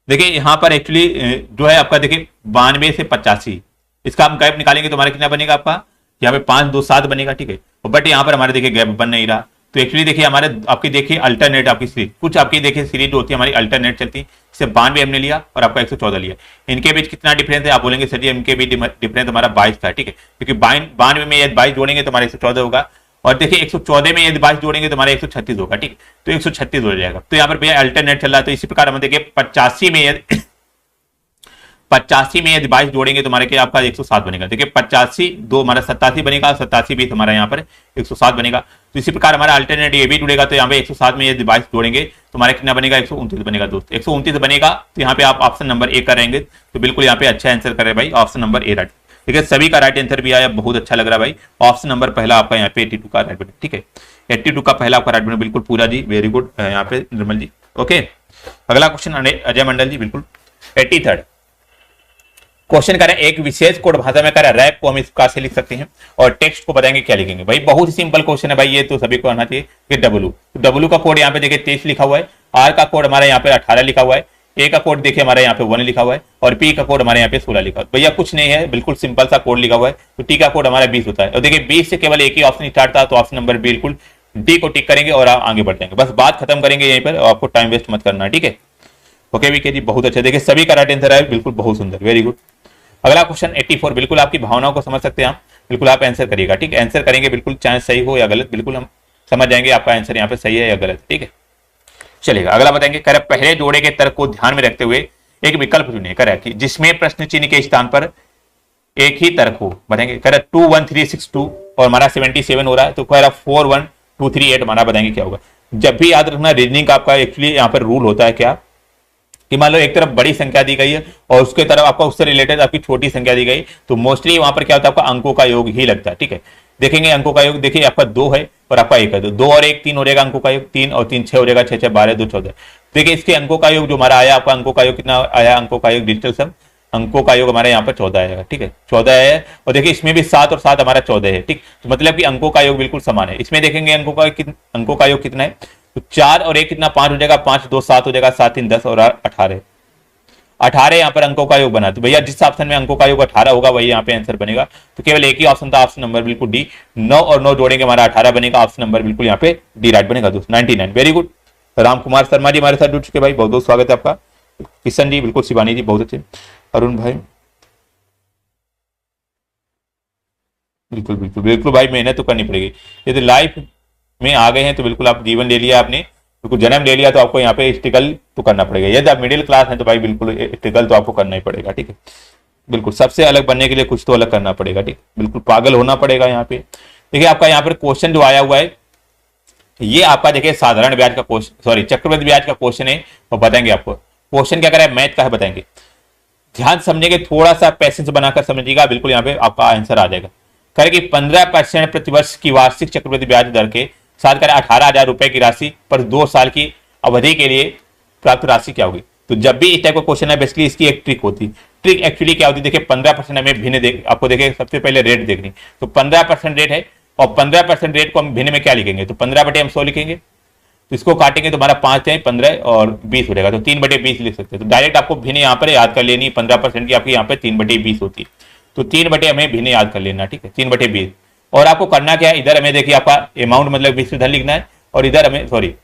देखिए यहां पर एक्चुअली जो है आपका देखिए 92 से 85 इसका हम गैप निकालेंगे तो हमारा कितना बनेगा आपका, यहाँ पे 5 2 7 बनेगा, ठीक है। बट यहाँ पर हमारे देखिए गैप बन नहीं रहा, तो एक्चुअली देखिए हमारे आपकी देखिए अल्टरनेट आपकी सीरीज कुछ आपकी देखिए सीरीज होती है हमारी अल्टरनेट चलती है। जैसे 92 हमने लिया और आपका 114 लिया, इनके बीच कितना डिफरेंस है, आप बोलेंगे सर जी इनके बीच डिफरेंस हमारा 22 का, ठीक है। क्योंकि 92 में यदि 22 जोड़ेंगे तो हमारा 114 होगा, और देखिए 114 में यदि 22 जोड़ेंगे तो हमारा 136 होगा, ठीक है। तो 136 हो जाएगा। तो यहाँ पर भैया अल्टरनेट चल रहा है, तो इसी प्रकार हम देखिए 85 में यदि 22 जोड़ेंगे तो हमारे क्या आपका 107 बनेगा। देखिए 85 2 हमारा 87 बनेगा, 87 20 हमारा यहाँ पर 107 बनेगा। तो इसी प्रकार हमारा अल्टरनेट ये भी जुड़ेगा, तो यहाँ पे 107 में यदि 22 जोड़ेंगे तो हमारा कितना बनेगा 129 बनेगा दोस्त। 129 बनेगा तो यहाँ पे आप ऑप्शन नंबर ए करेंगे, तो बिल्कुल यहाँ पे अच्छा आंसर करें भाई, ऑप्शन नंबर ए राइट। ठीक है, सभी का राइट आंसर भी आया, बहुत अच्छा लग रहा है भाई। ऑप्शन नंबर पहला आपका यहाँ पे 82 का राइट बने, ठीक है। 82 का पहला आपका राइट बने, बिल्कुल पूरा जी, वेरी गुड यहाँ पे निर्मल जी। ओके, अगला क्वेश्चन अजय मंडल जी, बिल्कुल 83rd क्वेश्चन करें। एक विशेष कोड भाषा में करें रैप को हम इस प्रकार से लिख सकते हैं और टेक्स्ट को बताएंगे क्या लिखेंगे। भाई बहुत ही सिंपल क्वेश्चन है भाई, ये तो सभी को आना चाहिए कि डब्ल्यू का कोड यहाँ पे देखिए 23 लिखा हुआ है, आर का कोड हमारे यहाँ पे 18 लिखा हुआ है, ए का कोड देखिए हमारे यहाँ पे 1 लिखा हुआ है और पी का कोड हमारे यहाँ पे 16 लिखा हुआ है। भैया कुछ नहीं है, बिल्कुल सिंपल सा कोड लिखा हुआ है। तो टी का कोड हमारा 20 होता है और देखिए 20 से केवल एक ही ऑप्शन स्टार्ट था, तो ऑप्शन नंबर बिल्कुल डी को टिक करेंगे और आगे बढ़ जाएंगे। बस बात खत्म करेंगे यहीं पर, आपको टाइम वेस्ट मत करना है, ठीक है। ओके वीके जी, बहुत अच्छा, देखिए सभी का राइट आंसर है, बिल्कुल बहुत सुंदर, वेरी गुड। अगला क्वेश्चन 84, बिल्कुल आपकी भावनाओं को समझ सकते हैं आप, बिल्कुल आप आंसर करिएगा, ठीक है। आंसर करेंगे बिल्कुल, चाहे सही हो या गलत, बिल्कुल हम समझ जाएंगे आपका आंसर यहाँ पे सही है या गलत, ठीक है। चलेगा, अगला बताएंगे। कह रहे पहले जोड़े के तर्क को ध्यान में रखते हुए एक विकल्प चुनिए, कह रहे जिसमें प्रश्न चिन्ह के स्थान पर एक ही तर्क हो। बताएंगे, कह रहे 21362 और हमारा 77 हो रहा है, तो कह रहा 41238 हमारा बताएंगे क्या होगा। जब भी याद रखना रीजनिंग का आपका एक्चुअली यहाँ पर रूल होता है क्या, कि मान लो एक तरफ बड़ी संख्या दी गई है और उसके तरफ आपका उससे रिलेटेड आपकी छोटी संख्या दी गई, तो मोस्टली वहां पर क्या होता है आपका अंकों का योग ही लगता है, ठीक है। देखेंगे अंकों का योग, देखिए आपका 2 है और आपका 1 है, तो 2 और 1 3 हो जाएगा अंकों का योग, 3 और 3 6 हो जाएगा, 6 6 12 2 14। देखिए इसके अंकों का योग जो हमारा आया, आपका अंकों का योग कितना आया, अंकों का योग डिजिटल सम अंकों का योग हमारे यहाँ पर 14 आएगा, ठीक है, 14 है। और देखिए इसमें भी 7 और 7 हमारा 14 है, ठीक। तो मतलब कि अंकों का योग बिल्कुल समान है। इसमें देखेंगे अंकों का योग कितना है, तो 4 और 1 कितना 5 हो जाएगा, 5 2 7 हो जाएगा, 7 3 10 और 18 यहाँ पर अंकों का योग बना। तो भैया जिस ऑप्शन में अंकों का योग 18 होगा वही यहाँ पे आंसर बनेगा। तो केवल एक ही ऑप्शन था, ऑप्शन नंबर बिल्कुल डी। 9 और 9 जोड़ेंगे हमारा 18 बनेगा, ऑप्शन नंबर बिल्कुल यहाँ पे डी राइट बनेगा दोस्त। 99, वेरी गुड। राम कुमार शर्मा जी हमारे साथ जुड़ चुके भाई, बहुत बहुत स्वागत है आपका। किशन जी बिल्कुल, शिवानी जी बहुत अच्छे, अरुण भाई बिल्कुल बिल्कुल बिल्कुल भाई, मेहनत तो करनी पड़ेगी। यदि लाइफ में आ गए हैं तो बिल्कुल आप जीवन ले लिया आपने, बिल्कुल जन्म ले लिया, तो आपको यहाँ पे स्ट्रगल तो करना पड़ेगा। यदि आप मिडिल क्लास हैं तो भाई बिल्कुल स्ट्रगल तो आपको करना ही पड़ेगा, ठीक है। बिल्कुल सबसे अलग बनने के लिए कुछ तो अलग करना पड़ेगा, ठीक, बिल्कुल पागल होना पड़ेगा यहाँ पे। देखिए आपका यहाँ पर क्वेश्चन जो आया हुआ है ये आपका देखिए साधारण ब्याज का क्वेश्चन, सॉरी चक्रवृद्धि ब्याज का क्वेश्चन है, और बताएंगे आपको क्वेश्चन क्या करें, मैथ का है, बताएंगे। ध्यान समझेंगे, थोड़ा सा पैसेंस बनाकर समझिएगा, बिल्कुल यहाँ पे आपका आंसर आ जाएगा। करें कि 15% प्रतिवर्ष की वार्षिक चक्रवृद्धि ब्याज दर के साथ करें 18,000 रुपए की राशि पर 2 साल की अवधि के लिए प्राप्त राशि क्या होगी। तो जब भी इस टाइप का क्वेश्चन है बेसिकली इसकी एक ट्रिक होती है। ट्रिक एक्चुअली क्या होती है, देखिए 15% हमें भिन्न आपको देखिए सबसे पहले रेट देखनी, तो 15% रेट है और 15% रेट को हम भिन्न में क्या लिखेंगे, तो 15 बटे हम 100 लिखेंगे, तो इसको काटेंगे तो हमारा 5 है 15 और 20 हो जाएगा, तो 3 बटे 20 लिख सकते हैं। तो डायरेक्ट आपको भिन्न यहाँ पर याद कर लेनी, 15% की आपकी यहाँ पे 3 बटे 20 होती है, तो 3 बटे हमें भिन्न याद कर लेना, ठीक है, 3 बटे 20। और आपको करना क्या है, इधर हमें देखिए आपका अमाउंट मतलब विश्वधन लिखना है, और इधर हमें सॉरी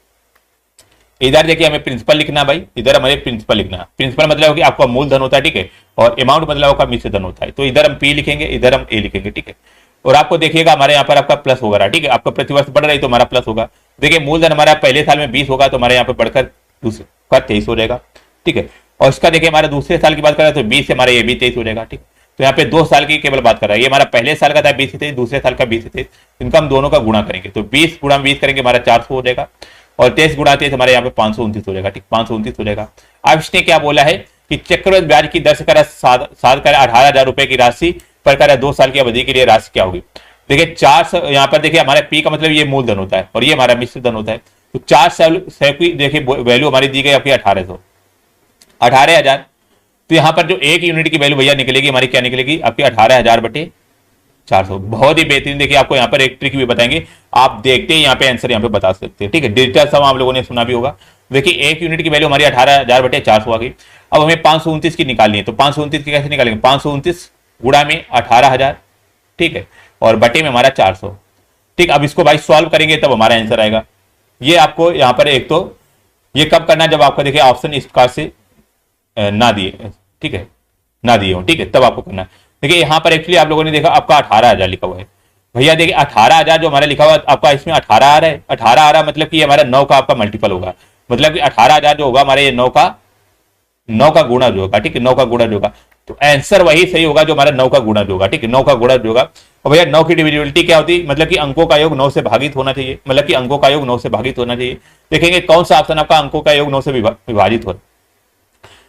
इधर देखिए हमें प्रिंसिपल लिखना है भाई, इधर हमें प्रिंसिपल लिखना है। प्रिंसिपल मतलब कि आपका मूलधन होता है, ठीक है, और अमाउंट मतलब आपका मिश्रधन होता है। तो इधर हम पी लिखेंगे, इधर हम ए लिखेंगे, ठीक है। और आपको देखिएगा हमारे यहाँ पर आपका प्लस होगा, ठीक है, आपका प्रतिवर्ष बढ़ रही तो हमारा प्लस होगा। देखिए मूलधन हमारा पहले साल में 20 होगा, तो हमारे यहाँ पे बढ़कर दूसरे का 23 हो जाएगा, ठीक है। और इसका देखिए हमारे दूसरे साल की बात करें तो 20 से हमारा ये भी 23 हो जाएगा, ठीक। तो यहाँ पे 2 साल की केवल बात कर रहा है, ये हमारा पहले साल का था 20 से 23, दूसरे साल का 20 से 23, इनका हम दोनों का गुणा करेंगे, तो 20 गुणा 20 करेंगे हमारा 400 हो जाएगा। और 23 गुणा 23 हमारे यहाँ पे 529 हो जाएगा, ठीक 529 हो जाएगा। अब इसने क्या बोला है कि चक्रवृद्धि ब्याज की दर से करा 18,000 रुपए की राशि पर करा 2 साल की अवधि के लिए राशि क्या होगी। देखिए 400 यहाँ पर देखिए हमारे पी का मतलब ये मूलधन होता है और ये हमारा मिश्र धन होता है। तो 400 की देखिए वैल्यू हमारी दी गई आपकी 18,000। तो यहाँ पर जो एक यूनिट की वैल्यू भैया निकलेगी हमारी क्या निकलेगी आपकी 18,000 बटे 400। बहुत ही बेहतरीन। देखिए आपको यहाँ पर एक ट्रिक भी बताएंगे, आप देखते हैं यहाँ पे आंसर यहाँ पे बता सकते हैं, ठीक है। डिजिटल सम आप लोगों ने सुना भी होगा। देखिए एक यूनिट की वैल्यू हमारी 18,000 बटे 400 आ गई। अब हमें 529 की निकालनी है, तो 529 की कैसे निकालेंगे, 529 गुणा में 18,000, ठीक है, और बटे में हमारा 400, ठीक। अब इसको भाई सॉल्व करेंगे तब हमारा आंसर आएगा। ये आपको यहाँ पर एक तो ये कब करना है, जब आपका देखिए ऑप्शन इस प्रकार से ना दिए, ठीक है, ना दिए हो, ठीक है, तब आपको करना है। देखिए यहाँ पर एक्चुअली आप लोगों ने देखा आपका 18,000 लिखा हुआ है भैया। देखिए 18,000 जो हमारा लिखा हुआ है आपका इसमें 18 आ रहा है। 18 आ रहा मतलब कि हमारा 9 का आपका मल्टीपल होगा, मतलब कि 18,000 जो होगा हमारे ये 9 का गुणा जो होगा, ठीक है, 9 का गुणा जो होगा। तो आंसर वही सही होगा जो हमारा 9 का गुणा जो होगा, ठीक है, 9 का गुणा जो होगा। और भैया 9 की डिविजिबिलिटी क्या होती है, मतलब कि अंकों का योग 9 से भागित होना चाहिए, मतलब कि अंकों का योग 9 से भागित होना चाहिए। देखेंगे कौन सा ऑप्शन आपका अंकों का योग 9 से विभाजित हो।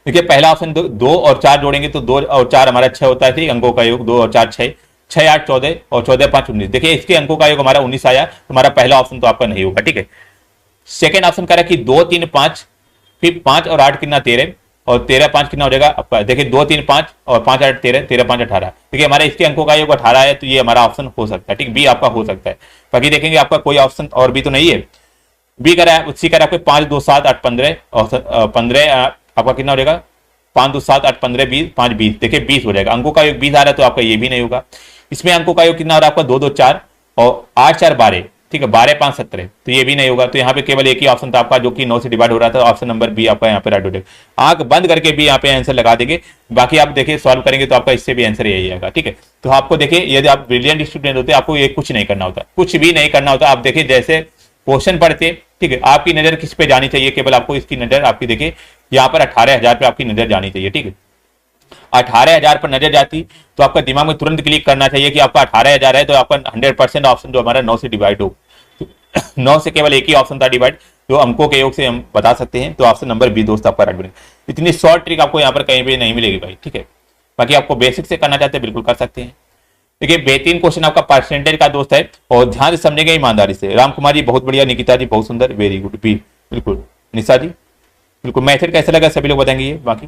देखिए पहला ऑप्शन 2 और 4 जोड़ेंगे तो 2 और 4 हमारा 6 होता है, ठीक, अंकों का योग 2 और 4 6, 6 8 14 और 14 5 19। देखिए इसके अंकों का योग हमारा 19 आया, तो हमारा पहला ऑप्शन तो आपका नहीं होगा, ठीक है। सेकेंड ऑप्शन कह रहा है कि 2 3 5, फिर 5 और 8 कितना 13, और 13 5 कितना हो जाएगा आपका, देखिए 2 3 5 और 5 8 13, 13 5 18। देखिए हमारे इसके अंकों का योग 18 है, तो ये हमारा ऑप्शन हो सकता है, ठीक, बी आपका हो सकता है। बाकी देखेंगे आपका कोई ऑप्शन और भी तो नहीं है। बी करा है उसी करा आपके 5 2 7 8 15 और 15 आपका कितना हो जाएगा, 5 2 7 8 15 20 5 20। देखिए 20 हो जाएगा। अंकों का योग 20 आ रहा है तो आपका ये भी नहीं होगा। इसमें अंकों का योग कितना हो रहा है आपका 2 2 4 और 8 4 12, ठीक है, 12 5 17, तो ये भी नहीं होगा। तो यहाँ पे केवल एक ही ऑप्शन था आपका जो कि 9 से डिवाइड हो रहा था, ऑप्शन नंबर बी आपका यहाँ पे राइट हो जाएगा। आंख बंद करके भी यहाँ पे आंसर लगा देंगे। बाकी आप देखिए सॉल्व करेंगे तो आपका इससे भी आंसर यही आएगा, ठीक है। तो आपको देखिए यदि आप ब्रिलियंट स्टूडेंट होते आपको ये कुछ नहीं करना होता, कुछ भी नहीं करना होता। आप देखिए जैसे क्वेश्चन पढ़ते, ठीक है, आपकी नजर किस पे जानी चाहिए, केवल आपको इसकी नजर आपकी देखिए यहाँ पर 18,000 पे आपकी नजर जानी चाहिए, ठीक है। 18,000 पर नजर जाती तो आपका दिमाग में तुरंत क्लिक करना चाहिए कि आपका 18,000 है, तो आपका 100% ऑप्शन जो हमारा 9 से डिवाइड हो। तो 9 से केवल एक ही ऑप्शन था डिवाइड, जो अंकों के योग से हम बता सकते हैं। तो ऑप्शन नंबर बी दोस्त आपका राइट बनेगा। इतनी शॉर्ट ट्रिक आपको यहाँ पर कहीं भी नहीं मिलेगी भाई, ठीक है। बाकी आपको बेसिक से करना चाहते हैं बिल्कुल कर सकते हैं। देखिए बेहतरीन क्वेश्चन आपका परसेंटेज का दोस्त है और ध्यान से समझेंगे ईमानदारी से। राम कुमार जी बहुत बढ़िया, निकिता जी बहुत सुंदर, वेरी गुड, बी बिल्कुल, निशा जी बिल्कुल। मैथड कैसा लगा सभी लोग बताएंगे। ये बाकी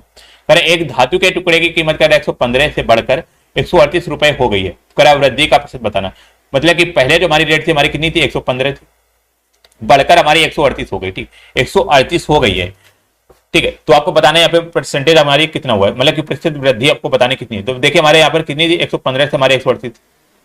करें एक धातु के टुकड़े की कीमत कर 115 से बढ़कर 138 रुपए हो गई है, करा वृद्धि का प्रतिशत बताना। मतलब कि पहले जो हमारी रेट थी हमारी कितनी थी 115 थी, बढ़कर हमारी 138 हो गई, ठीक 138 हो गई है, ठीक है। तो आपको बताना है यहाँ पे परसेंटेज हमारी कितना हुआ है, मतलब कि प्रतिशत वृद्धि आपको बताने कितनी है। तो देखिए हमारे यहाँ पर कितनी थी 115 से हमारे 138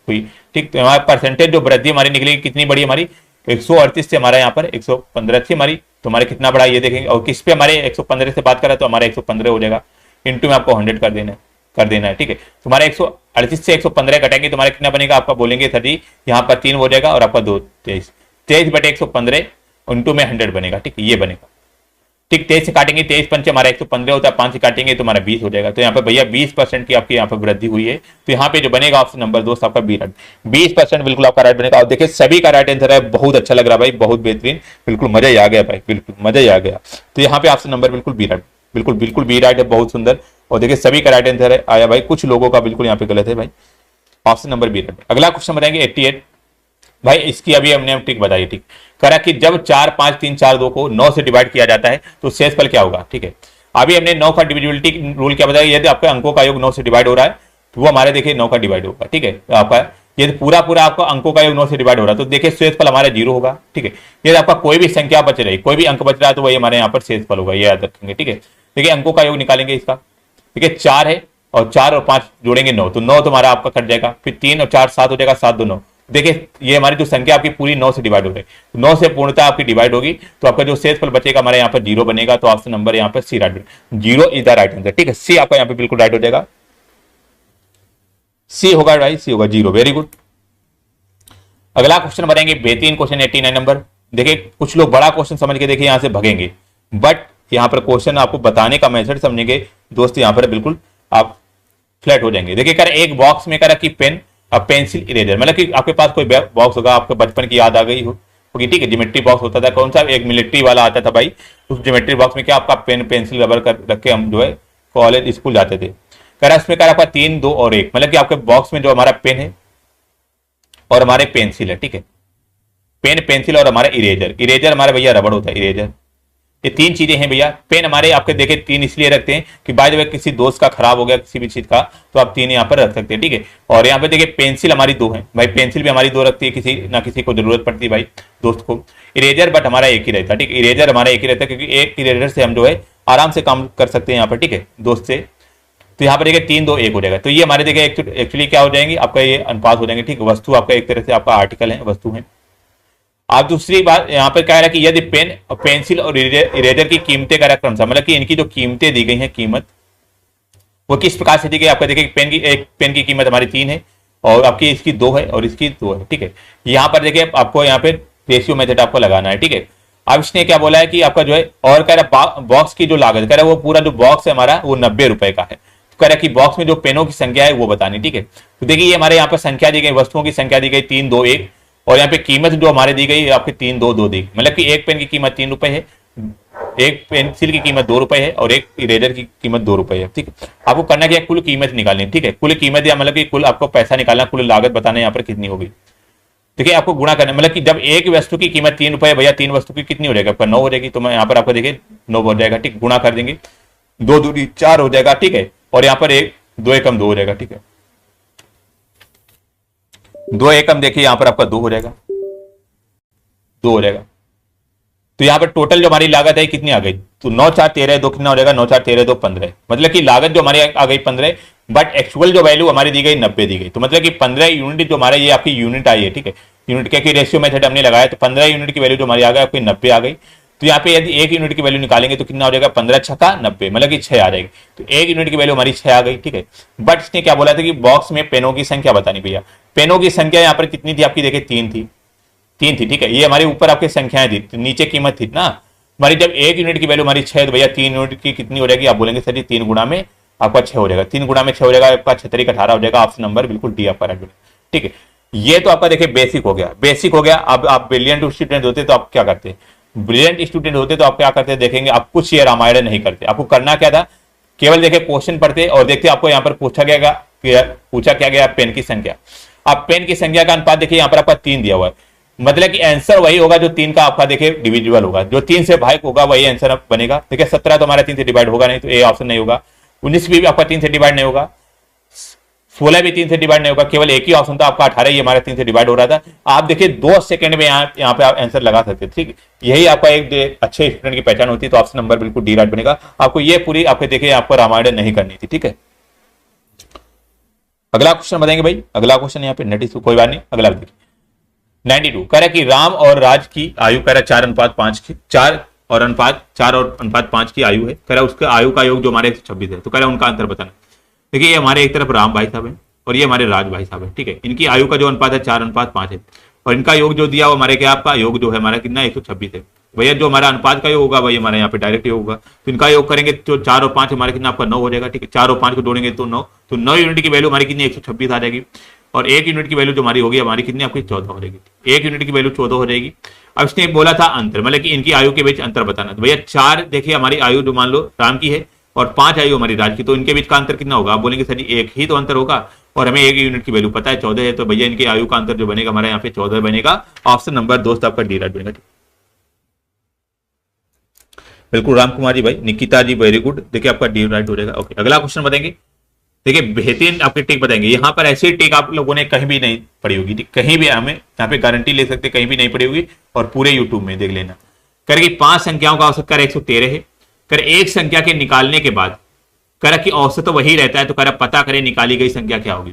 हुई, ठीक। तो हमारे परसेंटेज जो वृद्धि हमारी निकलेगी कितनी बड़ी हमारी 138 से हमारे यहाँ पर 115 थी हमारी, तो हमारे कितना बड़ा ये देखेंगे। और किस पे हमारे 115 से बात करें तो हमारे 115 हो जाएगा, इंटू में आपको 100 कर देना है, ठीक है। तुम्हारे 138 से 115 कटेंगे तुम्हारा कितना बनेगा, आपका बोलेंगे 30, यहाँ पर 3 हो जाएगा और आपका 2 23 बटे 115 इंटू में 100 बनेगा, ठीक, ये बनेगा, ठीक। 23 से काटेंगे, 23 पंच हमारा 115 होता है, 5 से काटेंगे तो हमारा 20 हो जाएगा। तो यहाँ पे भैया 20% की आपकी यहाँ पर वृद्धि हुई है। तो यहाँ पे जो बनेगा ऑप्शन नंबर दोस्त आपका बी राइट, 20% बिल्कुल आपका राइट बनेगा। और देखिए सभी का राइट आंसर है, बहुत अच्छा लग रहा है भाई, बहुत बेहतरीन, बिल्कुल मजा ही आ गया भाई, बिल्कुल मजा ही आ गया। तो यहाँ पे ऑप्शन नंबर बिल्कुल बी राइट, बिल्कुल बिल्कुल बी राइट है, बहुत सुंदर। और देखिए सभी का राइट आंसर है आया भाई, कुछ लोगों का बिल्कुल यहाँ पे गलत है भाई, ऑप्शन नंबर बी राइट। अगला क्वेश्चन बताएंगे 88 भाई, इसकी अभी हमने ट्रिक बताई, ठीक, करा कि जब 4 5 3 4 2 को 9 से डिवाइड किया जाता है तो शेषफल क्या होगा, ठीक है। अभी हमने 9 का डिविजिबिलिटी रूल क्या बताया, यदि आपका अंकों का योग 9 से डिवाइड हो रहा है तो वो हमारे देखिए 9 का डिवाइड होगा, ठीक है। तो आपका यदि पूरा आपका अंकों का योग 9 से डिवाइड हो रहा है तो देखिए शेषफल हमारा 0 होगा, ठीक है। यदि आपका कोई भी संख्या बच रही, कोई भी अंक बच रहा है तो वही हमारे यहाँ पर शेषफल होगा, ये याद रखेंगे, ठीक है। देखिए अंकों का योग निकालेंगे इसका, ठीक है, 4 है और 4 और 5 जोड़ेंगे 9, तो 9 तुम्हारा आपका कट जाएगा, फिर 3 और 4 7 हो जाएगा, 7 2 9। देखिए ये हमारी जो संख्या आपकी पूरी 9 से डिवाइड हो रही है, 9 से पूर्णतः आपकी डिवाइड होगी तो आपका जो शेषफल बचेगा हमारे यहाँ पर 0 बनेगा। तो ऑप्शन नंबर यहाँ पर C right, 0 is the right answer, ठीक है। सी आपका यहाँ पे बिल्कुल राइट हो जाएगा, सी होगा राइट, सी होगा 0, वेरी गुड। अगला क्वेश्चन बताएंगे बेहतरीन क्वेश्चन 89 नंबर। देखिए कुछ लोग बड़ा क्वेश्चन समझ के देखिए यहाँ से भगेंगे, बट यहाँ पर क्वेश्चन आपको बताने का मेथड समझेंगे दोस्त, यहाँ पर बिल्कुल आप फ्लैट हो जाएंगे। देखिए कर एक बॉक्स में करा कि पेन अब पेंसिल इरेजर, मतलब कि आपके पास कोई बॉक्स होगा, आपके बचपन की याद आ गई हो, होगी, ठीक है। ज्योमेट्री बॉक्स होता था कौन सा, एक मिलिट्री वाला आता था भाई, उस ज्योमेट्री बॉक्स में क्या आपका पेन पेंसिल रबर रख के हम जो है कॉलेज स्कूल जाते थे। कह रहा इसमें कह रहा आपका 3 2 और 1, मतलब कि आपके बॉक्स में जो हमारा पेन है और हमारे पेंसिल है, ठीक है। पेन पेंसिल और हमारा इरेजर, इरेजर हमारे भैया रबड़ होता है, इरेजर। ये 3 चीजें हैं भैया। पेन हमारे आपके देखे 3 इसलिए रखते हैं कि बाय द वे किसी दोस्त का खराब हो गया किसी भी चीज का तो आप 3 यहाँ पर रख सकते हैं, ठीक है। और यहाँ पे देखिए पेंसिल हमारी 2 है भाई, पेंसिल भी हमारी 2 रखती है, किसी ना किसी को जरूरत पड़ती है भाई दोस्त को। इरेजर बट हमारा एक ही रहता है, ठीक है। इरेजर हमारा एक ही रहता है क्योंकि एक इरेजर से हम जो है आराम से काम कर सकते हैं यहाँ पर, ठीक है, दोस्त से। तो यहाँ पर देखिए 3 2 1 हो जाएगा। तो ये हमारे देखिए एक्चुअली क्या हो जाएंगे आपका, ये अनुपात हो जाएंगे, ठीक है। वस्तु आपका एक तरह से आपका आर्टिकल है, वस्तु है। आप दूसरी बात यहाँ पर कह रहा है कि यदि पेन पेंसिल और इरेजर की कीमतें का क्रम सा, मतलब कि इनकी जो कीमतें दी गई हैं, कीमत वो किस प्रकार से दी गई आपका देखिए, पेन की कीमत हमारी 3 है और आपकी इसकी 2 है और इसकी 2 है, ठीक है। यहाँ पर देखिए आपको यहाँ पे रेशियो मेथड आपको लगाना है, ठीक है। अब इसने क्या बोला है कि आपका जो है और कह रहा बॉक्स की जो लागत कह रहा है वो पूरा जो बॉक्स है हमारा वो 90 रुपए का है। तो कह रहा है कि बॉक्स में जो पेनों की संख्या है वो बतानी, ठीक है। तो देखिए ये हमारे यहाँ पर संख्या दी गई, वस्तुओं की संख्या दी गई 3 2 1 और यहाँ पे कीमत जो हमारे दी गई आपकी 3 2 2 दी, मतलब कि एक पेन की कीमत 3 रुपए है, एक पेंसिल की कीमत 2 रुपए है और एक इरेजर की कीमत 2 रुपए है, ठीक है। आपको करना क्या है, कुल कीमत निकालनी, ठीक है। कुल कीमत या मतलब कि कुल आपको पैसा निकालना, कुल लागत बताना यहाँ पर कितनी होगी। देखिए आपको गुणा करना, मतलब कि जब एक वस्तु की कीमत 3 रुपए है भैया, 3 वस्तु की कितनी हो जाएगी आपका 9 हो जाएगी। तो मैं यहाँ पर आपको देखिए 9 हो जाएगा, ठीक। गुणा कर देंगे 2 दूनी 4 हो जाएगा, ठीक है। और यहाँ पर 1 2 एकम 2 हो जाएगा, ठीक है। 2 एकम देखिए यहाँ पर आपका 2 हो जाएगा, 2 हो जाएगा। तो यहाँ पर टोटल जो हमारी लागत है कितनी आ गई, तो 9 4 13 2 कितना हो जाएगा, 9 4 13 2 15, मतलब कि लागत जो हमारी आ गई 15, बट एक्चुअल जो वैल्यू हमारी दी गई 90 दी गई। तो मतलब कि 15 यूनिट जो हमारा ये आपकी यूनिट आई है, ठीक है। यूनिट क्या रेशियो मेथड हमने लगाया तो 15 यूनिट की वैल्यू जो हमारी आ गई आपकी 90 आ गई। तो यहाँ पे यदि 1 यूनिट की वैल्यू निकालेंगे तो कितना हो जाएगा, 15 छक्का 90, मतलब कि 6 आ जाएगी। तो 1 यूनिट की वैल्यू हमारी 6 आ गई, ठीक है। बट इसने क्या बोला था कि बॉक्स में पेनों की संख्या बतानी भैया। पेनों की संख्या यहाँ पर कितनी थी आपकी, देखिए 3 थी, ठीक है। ये हमारी ऊपर आपकी संख्याएं थी, नीचे कीमत थी ना हमारी। जब 1 यूनिट की वैल्यू हमारी 6 तो भैया 3 यूनिट की कितनी हो जाएगी, आप बोलेंगे सर जी 3 गुणा में आपका 6 हो जाएगा, 3 गुणा में 6 हो जाएगा आपका 36 18 हो जाएगा। ऑप्शन नंबर बिल्कुल डी आपका राइट, ठीक है। ये तो आपका देखिए बेसिक हो गया, बेसिक हो गया। अब आप ब्रिलियंट स्टूडेंट होते तो आप क्या करते, ब्रिलियंट स्टूडेंट होते तो आप क्या करते देखेंगे, आप कुछ ये रामायण नहीं करते। आपको करना क्या था, केवल देखिए क्वेश्चन पढ़ते और देखते आपको यहाँ पर पूछा क्या गया पेन की संख्या। आप पेन की संख्या का अनुपात देखिए यहाँ पर आपका 3 दिया हुआ है, मतलब कि आंसर वही होगा जो 3 का आपका देखिए डिविजिबल होगा, जो 3 से भाग होगा वही आंसर बनेगा। देखिए 17 तो हमारा 3 से डिवाइड होगा नहीं, तो ए ऑप्शन नहीं होगा। 19 भी आपका 3 से डिवाइड नहीं होगा, 16 भी 3 से डिवाइड नहीं होगा, केवल एक ही ऑप्शन था आपका 18, ये हमारा 3 से डिवाइड हो रहा था। आप देखिए 2 सेकंड में यहाँ पे आप आंसर लगा सकते, ठीक। यही आपका एक अच्छे स्टूडेंट की पहचान होती है। तो ऑप्शन नंबर बिल्कुल डी राइट बनेगा। आपको ये पूरी आपके देखिए आपको रामायण नहीं करनी थी, ठीक है। अगला क्वेश्चन बताएंगे भाई, अगला क्वेश्चन यहाँ पे नेट कोई बात नहीं, अगला देखिए 92 कह रहा है कि राम और राज की आयु कह रहा है 4:5 की 4 और अनुपात 5 की आयु है। कह रहा है उसका आयु का योग जो हमारे 126 है। तो कह रहा है उनका अंतर बताना। देखिए ये हमारे एक तरफ राम भाई साहब है और ये हमारे राज भाई साहब है, ठीक है। इनकी आयु का जो अनुपात है 4:5 है और इनका योग जो दिया वो हमारे क्या आपका योग जो है हमारा कितना 126 है। भैया जो हमारा अनुपात का योग होगा वही हमारे यहाँ पे डायरेक्ट योग होगा। तो इनका योग करेंगे तो 4 और 5 हमारे कितना आपका 9 हो जाएगा, ठीक है। 4 और 5 को जोड़ेंगे तो 9, तो 9 यूनिट की वैल्यू हमारी कितनी 126 आ जाएगी। और 1 यूनिट की वैल्यू जो हमारी होगी हमारी कितनी आपकी 14 हो जाएगी। 1 यूनिट की वैल्यू 14 हो जाएगी। अब इसने बोला था अंतर, मतलब कि इनकी आयु के बीच अंतर बताना। तो भैया 4 देखिए हमारी आयु जो मान लो राम की है और 5 आयु हमारी राज की, तो इनके बीच का अंतर कितना होगा। आप बोलेंगे सर जी एक ही तो अंतर होगा और हमें 1 यूनिट की वैल्यू पता है 14 है। तो भैया इनकी आयु का अंतर जो बनेगा हमारे यहाँ पे 14 बनेगा। ऑप्शन नंबर दोस्त आपका डी राइट बनेगा। बिल्कुल राम कुमार जी भाई, निकिता जी वेरी गुड, देखिए आपका डी राइट हो जाएगा। ओके अगला क्वेश्चन बताएंगे। देखिए बेहतरीन आपके टिक बताएंगे। यहाँ पर ऐसी टिक आप लोगों ने कहीं भी नहीं पढ़ी होगी, कहीं भी हमें यहाँ पे गारंटी ले सकते कहीं भी नहीं पढ़ी होगी और पूरे यूट्यूब में देख लेना। करेगी 5 संख्याओं का औसत कर 113 है। कर एक संख्या के निकालने के बाद करा कि औसत तो वही रहता है, तो करा पता करें निकाली गई संख्या क्या होगी।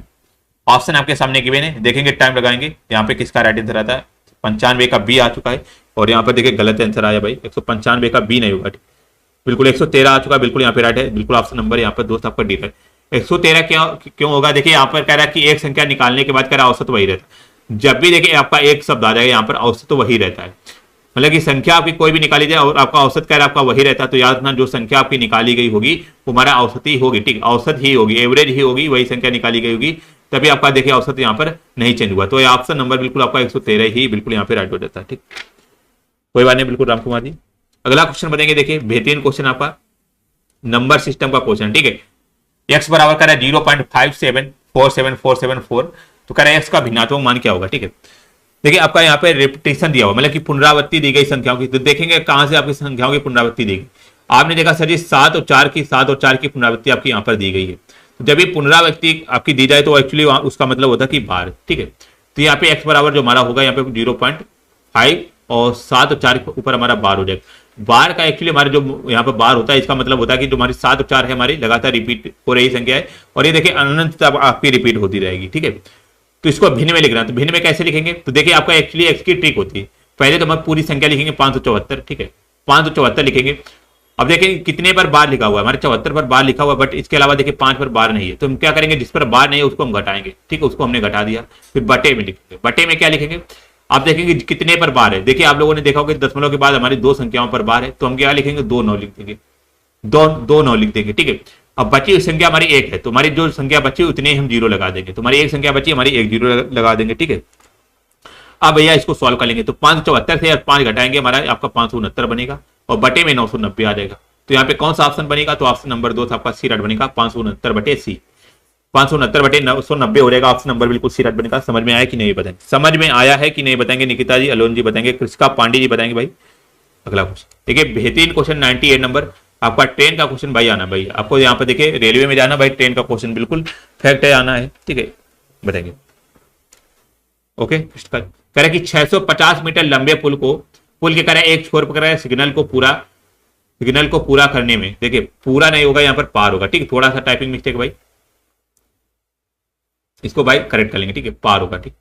ऑप्शन आपके सामने गिवन है, देखेंगे टाइम लगाएंगे। यहाँ पे किसका राइट आंसर आता है 95 का बी आ चुका है और यहाँ पर देखिए गलत आंसर आया भाई 195 का बी नहीं होगा, बिल्कुल 113 आ चुका है, बिल्कुल यहाँ पे राइट है। बिल्कुल ऑप्शन नंबर यहाँ पर दोस्त आपका डी है। 113 क्यों होगा, देखिए यहाँ पर कह रहा है कि एक संख्या निकालने के बाद कह रहा है औसत वही रहता है। जब भी देखिए आपका एक शब्द आ जाएगा यहाँ पर औसत तो वही रहता है, मतलब कि संख्या आपकी कोई भी निकाली जाए और आपका औसत कह रहा है आपका वही रहता है। तो याद रखना जो संख्या आपकी निकाली गई होगी वो हमारा औसत ही होगी, ठीक, औसत ही होगी, एवरेज ही होगी, वही संख्या निकाली गई होगी। तभी आपका देखिए औसत यहाँ पर नहीं चेंज हुआ। तो ये ऑप्शन नंबर बिल्कुल आपका 113 ही बिल्कुल यहाँ पे राइट हो जाता है, ठीक। कोई बात नहीं, बिल्कुल राम कुमार जी। अगला क्वेश्चन बनेंगे, देखिए बेहतरीन क्वेश्चन आपका नंबर सिस्टम का क्वेश्चन, ठीक है। एक्स बराबर करा 0.57474744, तो करा एक्स का भिन्नात्मक मान क्या होगा, ठीक है। देखिए आपका यहाँ पे रिपीटेशन दिया हुआ, मतलब कि पुनरावृत्ति दी गई संख्याओं की, तो देखेंगे कहां से आपकी संख्याओं की पुनरावृत्ति दी गई। आपने देखा सर जी 7 और 4 की पुनरावृत्ति आपकी यहाँ पर दी गई है। तो जब ये पुनरावृत्ति आपकी दी जाए तो एक्चुअली उसका मतलब होता है कि बार, ठीक है। तो यहाँ पे एक्स बराबर जो हमारा होगा यहाँ पे 0.5 और 7 और 4 के ऊपर हमारा बार हो जाएगा। बार का एक्चुअली हमारे जो यहाँ पे बार होता है, इसका मतलब होता है कि जो हमारी 7 और 4 है हमारी लगातार रिपीट हो रही संख्या है, और ये देखिए अनंत तक आपकी रिपीट होती रहेगी, ठीक है। तो इसको भिन्न में लिखना, तो भिन्न में कैसे लिखेंगे, तो देखिए आपका एक्चुअली एक्स की ट्रिक होती है। पहले तो हम पूरी संख्या लिखेंगे 574, ठीक है, 574 लिखेंगे। अब देखेंगे कितने पर बार लिखा हुआ है, हमारे 74 पर बार लिखा हुआ है, बट इसके अलावा देखिए 5 पर बार नहीं है, तो हम क्या करेंगे, जिस पर बार नहीं है उसको हम घटाएंगे, ठीक है, उसको हमने घटा दिया। फिर बटे में लिखेंगे, बटे में क्या लिखेंगे, आप देखेंगे कितने पर बार है। देखिए आप लोगों ने देखा होगा दशमलव के बाद हमारी 2 संख्याओं पर बार है, तो हम क्या लिखेंगे, 2 9 लिख देंगे, 2 9 लिख देंगे, ठीक है। अब बची हुई संख्या हमारी 1 है, तो हमारी जो संख्या बची उतने हम 0 लगा देंगे, तो हमारी एक संख्या बची, हमारी 1 0 लगा देंगे, ठीक है। अब भैया इसको सॉल्व कर लेंगे, तो 574 से 5 घटाएंगे, हमारा आपका 569 बनेगा, और बटे में 990 आ जाएगा। तो यहाँ पे कौन सा ऑप्शन बनेगा, तो ऑप्शन नंबर 2 आपका सी राइट बनेगा, 569 बटे सी, 569 बटे 990 हो जाएगा, ऑप्शन नंबर बिल्कुल सी राइट बनेगा। समझ में आया कि नहीं बताएंगे, समझ में आया है कि नहीं बताएंगे, निकिता जी, अलोन जी बताएंगे, कृष्णा पांडे जी बताएंगे भाई। अगला क्वेश्चन देखिए बेहतरीन क्वेश्चन 98 नंबर आपका ट्रेन का क्वेश्चन भाई आना, भाई आपको यहाँ पे देखिए रेलवे में जाना भाई, ट्रेन का क्वेश्चन बिल्कुल फैक्ट है, आना है, ठीक है, बताएंगे। ओके, कह रहा है कि 650 मीटर लंबे पुल के कह रहा है एक छोर पर कह रहा है सिग्नल को पूरा करने में, देखिए पूरा नहीं होगा, यहाँ पर पार होगा, ठीक है, थोड़ा सा टाइपिंग मिस्टेक भाई, इसको भाई करेक्ट कर लेंगे, ठीक है, पार होगा, ठीक।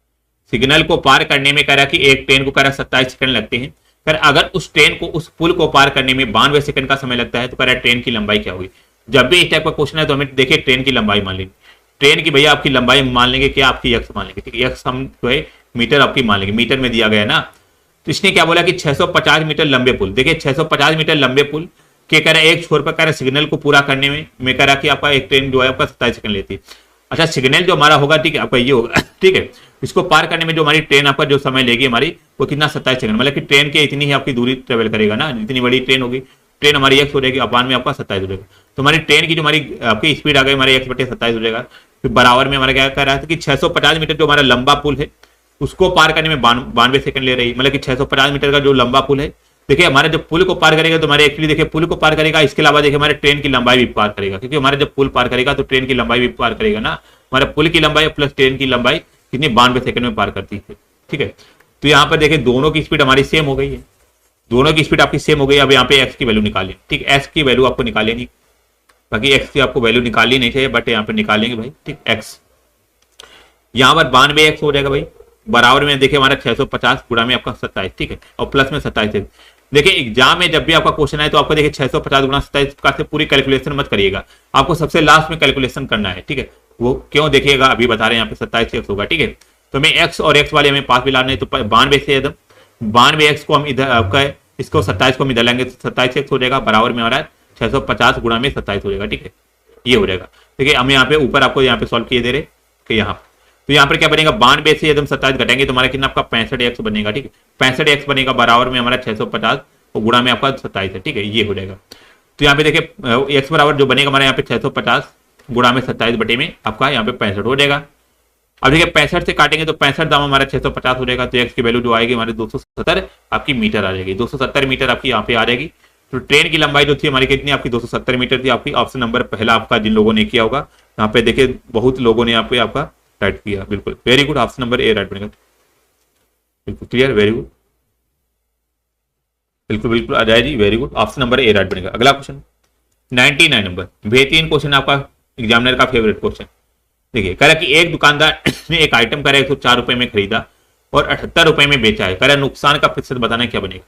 सिग्नल को पार करने में कह रहा है कि एक ट्रेन को कह रहा है 27 सेकंड लगते हैं, पर अगर उस ट्रेन को उस पुल को पार करने में 92 सेकंड का समय लगता है, तो कह रहा है ट्रेन की लंबाई क्या होगी। जब भी इस टाइप का क्वेश्चन है तो हमें देखिए ट्रेन की लंबाई मान लेंगे, ट्रेन की भैया आपकी लंबाई मान लेंगे, क्या आपकी एक्स मान लेंगे, ठीक है, एक्स हम जो है मीटर आपकी मान लेंगे, मीटर में दिया गया है ना। तो इसने क्या बोला कि 650 मीटर लंबे पुल, देखिए 650 मीटर लंबे पुल के कह रहा है एक छोर पर कह रहा है सिग्नल को पूरा करने में कह रहा है कि आपका एक ट्रेन जो है आपका 27 सेकंड लेती है। अच्छा सिग्नल जो हमारा होगा, ठीक है, आपका ये होगा, ठीक है, इसको पार करने में जो हमारी ट्रेन आपका जो समय लेगी हमारी, वो कितना 27 सेकंड, मतलब कि ट्रेन के इतनी ही आपकी दूरी ट्रेवल करेगा ना, जितनी बड़ी ट्रेन होगी, ट्रेन हमारी एक्स हो जाएगी, अपान में आपका 27 हो जाएगा। तो हमारी ट्रेन की जो हमारी आपकी स्पीड आ गई हमारे एक्स बटे 27 हो जाएगा। फिर बराबर में हमारा क्या कह रहा है कि 650 मीटर जो हमारा लंबा पुल है उसको पार करने में 92 सेकंड ले रही, मतलब कि 650 मीटर का जो लंबा पुल है, देखिए हमारे जब पुल को पार करेगा तो हमारे एक्चुअली देखिए पुल को पार करेगा, इसके अलावा देखिए हमारे ट्रेन की लंबाई भी पार करेगा, क्योंकि हमारे जब पुल पार करेगा तो ट्रेन की लंबाई भी पार करेगा ना, हमारे पुल की लंबाई प्लस ट्रेन की लंबाई कितनी 92 सेकंड में पार करती है, ठीक है। तो यहाँ पर देखिए दोनों की स्पीड हमारी सेम हो गई है, दोनों की स्पीड आपकी सेम हो गई। अब यहाँ पे एक्स की वैल्यू निकालिए, ठीक, एक्स की वैल्यू आपको निकालिए नहीं, बाकी एक्स की आपको वैल्यू निकालनी नहीं चाहिए, बट यहाँ पे निकालेंगे भाई, ठीक, एक्स यहाँ पर 92 एक्स हो जाएगा भाई, बराबर में देखिए हमारा 650 गुणा में आपका 27, ठीक है, और प्लस में 27। देखिए एग्जाम में जब भी आपका क्वेश्चन आए तो आपको देखिए 650 गुणा 27 का से पूरी कैलकुलेशन मत करिएगा, आपको सबसे लास्ट में कैलकुलेशन करना है, ठीक है। वो क्यों देखिएगा, अभी बता रहे हैं, यहाँ पे 27 एक्स होगा, ठीक है। तो हमें एक्स और एक्स वाले हमें पास भी लाने, तो 92 से एकदम 92 एक्स को हम इधर आपका इसको 27 को हम इधर लेंगे, 27 एक्स हो जाएगा, बराबर में हमारा 650 गुणा में 27 हो जाएगा, ठीक है, ये हो जाएगा। देखिए हम यहाँ पे ऊपर आपको यहाँ पे सॉल्व किए दे रहे कि यहाँ तो यहाँ पर क्या बनेगा, 92 से एकदम 27 घटाएंगे तो हमारा कितना आपका 65 एक्स बनेगा, ठीक है, 65 एक्स बनेगा, बराबर में हमारा 650 और गुणा में आपका 27 है, ठीक है, ये हो जाएगा। तो यहाँ पे देखिए एक्स बराबर जो बनेगा हमारे यहाँ पे 650 गुणा में 27 बटे में आपका यहाँ पे 65 हो जाएगा। अब देखिए 65 से काटेंगे तो 65 दाम हमारा 650 हो जाएगा, तो एक्स की वैल्यू जो आएगी हमारे 270 आपकी मीटर आ जाएगी, 270 मीटर आपकी यहाँ पे आ जाएगी। तो ट्रेन की लंबाई जो थी हमारी कितनी आपकी 270 मीटर थी आपकी, ऑप्शन नंबर पहला आपका जिन लोगों ने किया होगा, यहाँ पे देखिए बहुत लोगों ने यहाँ पे आपका राइट किया, बिल्कुल very good, option number A right बनेगा, बिल्कुल क्लियर, वेरी गुड, बिल्कुल बिल्कुल Ajay ji very good, option number A right बनेगा। अगला क्वेश्चन 99 नंबर बेहतरीन क्वेश्चन आपका एग्जामिनर का फेवरेट क्वेश्चन। देखिए कह रहा कि एक दुकानदार ने एक आइटम कह रहा 104 रुपए में खरीदा और 78 रुपए में बेचा है, कह रहा नुकसान का प्रतिशत बताना क्या बनेगा।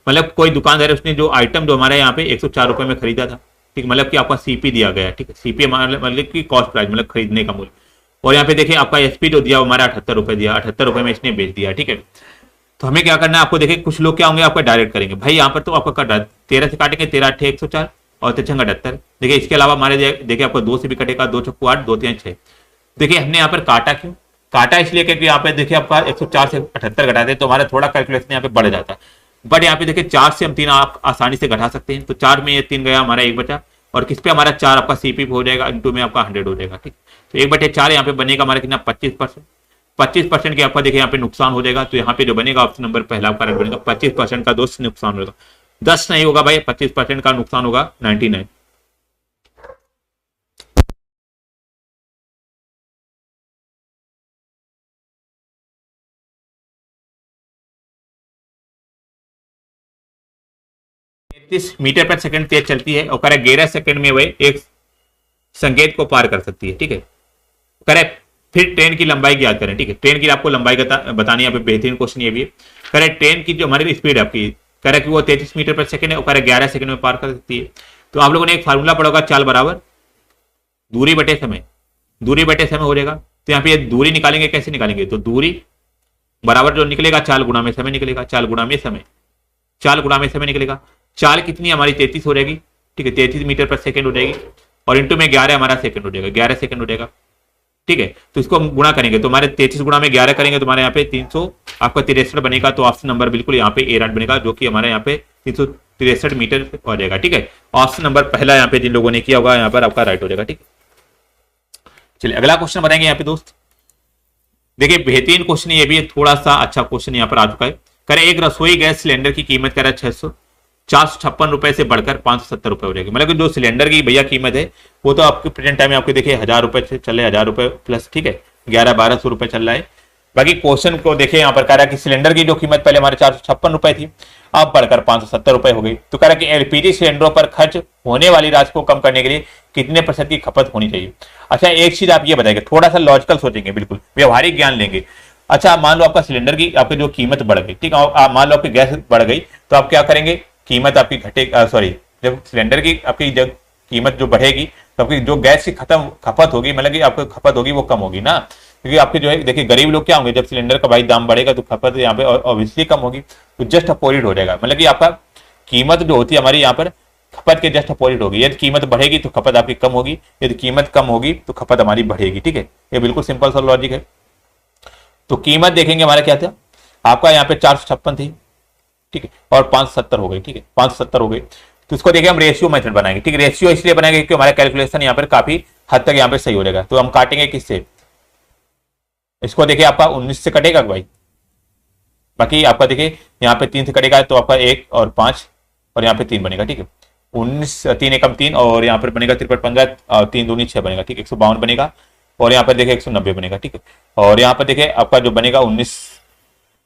मतलब कोई दुकानदार है उसने जो आइटम जो हमारे यहाँ पे 104 रुपए में खरीदा था, ठीक, मतलब कि आपका सीपी दिया गया, ठीक है, सीपी मतलब कि कॉस्ट प्राइस मतलब खरीदने का मूल्य, और यहाँ पे देखिए आपका एसपी जो दिया हमारा 78 रुपए दिया, 78 रुपए में इसने बेच दिया, ठीक है। तो हमें क्या करना है, आपको देखिए कुछ लोग क्या होंगे आपका डायरेक्ट करेंगे भाई, यहाँ पर तो आपका 13 से काटेंगे, 13 8 104 और 3 78। देखिए इसके अलावा हमारे देखिए आपको 2 से भी कटेगा, 2 चक्कू 8, 2 3 6। देखिए हमने यहाँ पर काटा क्यों, काटा इसलिए क्योंकि यहाँ पे देखिए आपका 104 से 78 घटाते तो हमारा थोड़ा कैलकुलेशन यहाँ पे बढ़ जाता है। बट यहाँ पे देखिए 4 से हम 3 आप आसानी से घटा सकते हैं। तो 4 में ये 3 गया, हमारा 1 बचा, और किस पे हमारा 4 आपका सीपी हो जाएगा, इंटू में आपका 100 हो जाएगा। ठीक, तो 1/4 यहाँ पे बनेगा हमारा कितना, 25%। 25% की आपका देखिए यहाँ पे नुकसान हो जाएगा। तो यहाँ पे जो बनेगा ऑप्शन नंबर पहला आपका राइट बनेगा। 25% का दोस्त नुकसान होगा, 10 नहीं होगा भाई, 25% का नुकसान होगा 99। मीटर पर सेकंड तेज चलती है और करेक्ट 11 सेकंड में वह एक संकेत को पार कर सकती है। ठीक है, करेक्ट। फिर ट्रेन की लंबाई ज्ञात करें। ठीक है, ट्रेन की आपको लंबाई बतानी है, यहाँ पे बेहतरीन क्वेश्चन ये भी है। करेक्ट, ट्रेन की जो हमारी स्पीड आपकी करेक्ट वो 33 मीटर पर सेकंड है और करेक्ट 11 सेकंड में पार कर सकती है। तो आप लोगों ने एक फार्मूला पढ़ा होगा, चाल बराबर दूरी बटे समय, दूरी बटे समय हो जाएगा। तो यहाँ पे ये दूरी निकालेंगे, कैसे निकालेंगे, तो दूरी बराबर जो निकलेगा चाल गुणा में समय निकलेगा, चाल गुणा में समय, चाल गुणा में समय निकलेगा। चाल कितनी हमारी 33 हो जाएगी। ठीक है, 33 मीटर पर सेकंड हो जाएगी और इंटू में 11 हमारा सेकंड हो जाएगा, 11 सेकंड हो जाएगा। ठीक है, तो इसको हम गुणा करेंगे तो हमारे 33 गुणा में 11 करेंगे तो हमारे यहाँ पे 300 आपका 63 बनेगा। तो ऑप्शन नंबर बिल्कुल यहाँ पे ए राइट बनेगा, जो कि हमारे यहाँ पे 363 मीटर हो जाएगा। ठीक है, ऑप्शन नंबर पहला यहाँ पे जिन लोगों ने किया होगा यहाँ पर आपका राइट हो जाएगा। ठीक है, चलिए अगला क्वेश्चन बताएंगे यहाँ पे दोस्त। देखिए बेहतरीन क्वेश्चन ये भी है, थोड़ा सा अच्छा क्वेश्चन यहाँ पर आ चुका है। करें एक रसोई गैस सिलेंडर की कीमत करें 456 रुपए से बढ़कर 570 रुपए हो जाएगी। मतलब कि जो सिलेंडर की भैया कीमत है वो तो आपके प्रेजेंट टाइम में आपके देखिए 1000 रुपए से चल रहे, 1000 रुपए प्लस। ठीक है, 1100-1200 रुपए चल रहा है। बाकी क्वेश्चन को देखिए यहाँ पर कह रहा है कि सिलेंडर की जो कीमत पहले हमारे 456 रुपए थी, अब बढ़कर 570 रुपए हो गई। तो कह रहा है कि एलपीजी सिलेंडरों पर खर्च होने वाली राशि को कम करने के लिए कितने % की खपत होनी चाहिए। अच्छा, एक चीज आप ये बताएंगे, थोड़ा सा लॉजिकल सोचेंगे, बिल्कुल व्यवहारिक ज्ञान लेंगे। अच्छा, मान लो आपका सिलेंडर की आपकी जो कीमत बढ़ गई, ठीक है, मान लो आपकी गैस बढ़ गई, तो आप क्या करेंगे, कीमत आपकी घटेगी, सॉरी जब सिलेंडर की आपकी जब कीमत जो बढ़ेगी तो आपकी जो गैस की खपत होगी, मतलब कि आपकी खपत होगी वो कम होगी ना। क्योंकि आपके जो है देखिए गरीब लोग क्या होंगे, जब सिलेंडर का भाई दाम बढ़ेगा तो खपत यहाँ पे ऑब्वियसली कम होगी। तो जस्ट अपोजिट हो जाएगा, मतलब कि आपका कीमत जो होती है हमारी यहाँ पर खपत के जस्ट अपोजिट होगी। यदि कीमत बढ़ेगी तो खपत आपकी कम होगी, यदि कीमत कम होगी तो खपत हमारी बढ़ेगी। ठीक है, ये बिल्कुल सिंपल सा लॉजिक है। तो कीमत देखेंगे हमारा क्या था, आपका यहाँ पे 456 थी, ठीक है, और 570 हो गई। ठीक है, 570 हो गई। तो इसको देखिए हम रेशियो मेथड बनाएंगे। ठीक है, रेशियो इसलिए बनाएंगे क्योंकि हमारा कैलकुलेशन यहाँ पर काफी हद तक यहाँ पे सही हो जाएगा। तो हम काटेंगे किससे, इसको देखिए आपका 19 से कटेगा भाई, बाकी आपका देखिए यहाँ पे 3 से कटेगा तो आपका 1 और 5 और यहाँ पे 3 बनेगा। ठीक है, 19 3 एकम 3 और यहाँ पर बनेगा 53 15 और 3 दूनी 6 बनेगा। ठीक है, 152 बनेगा और यहाँ पर देखिए 190 बनेगा। ठीक है, और यहाँ पर देखिए आपका जो बनेगा 19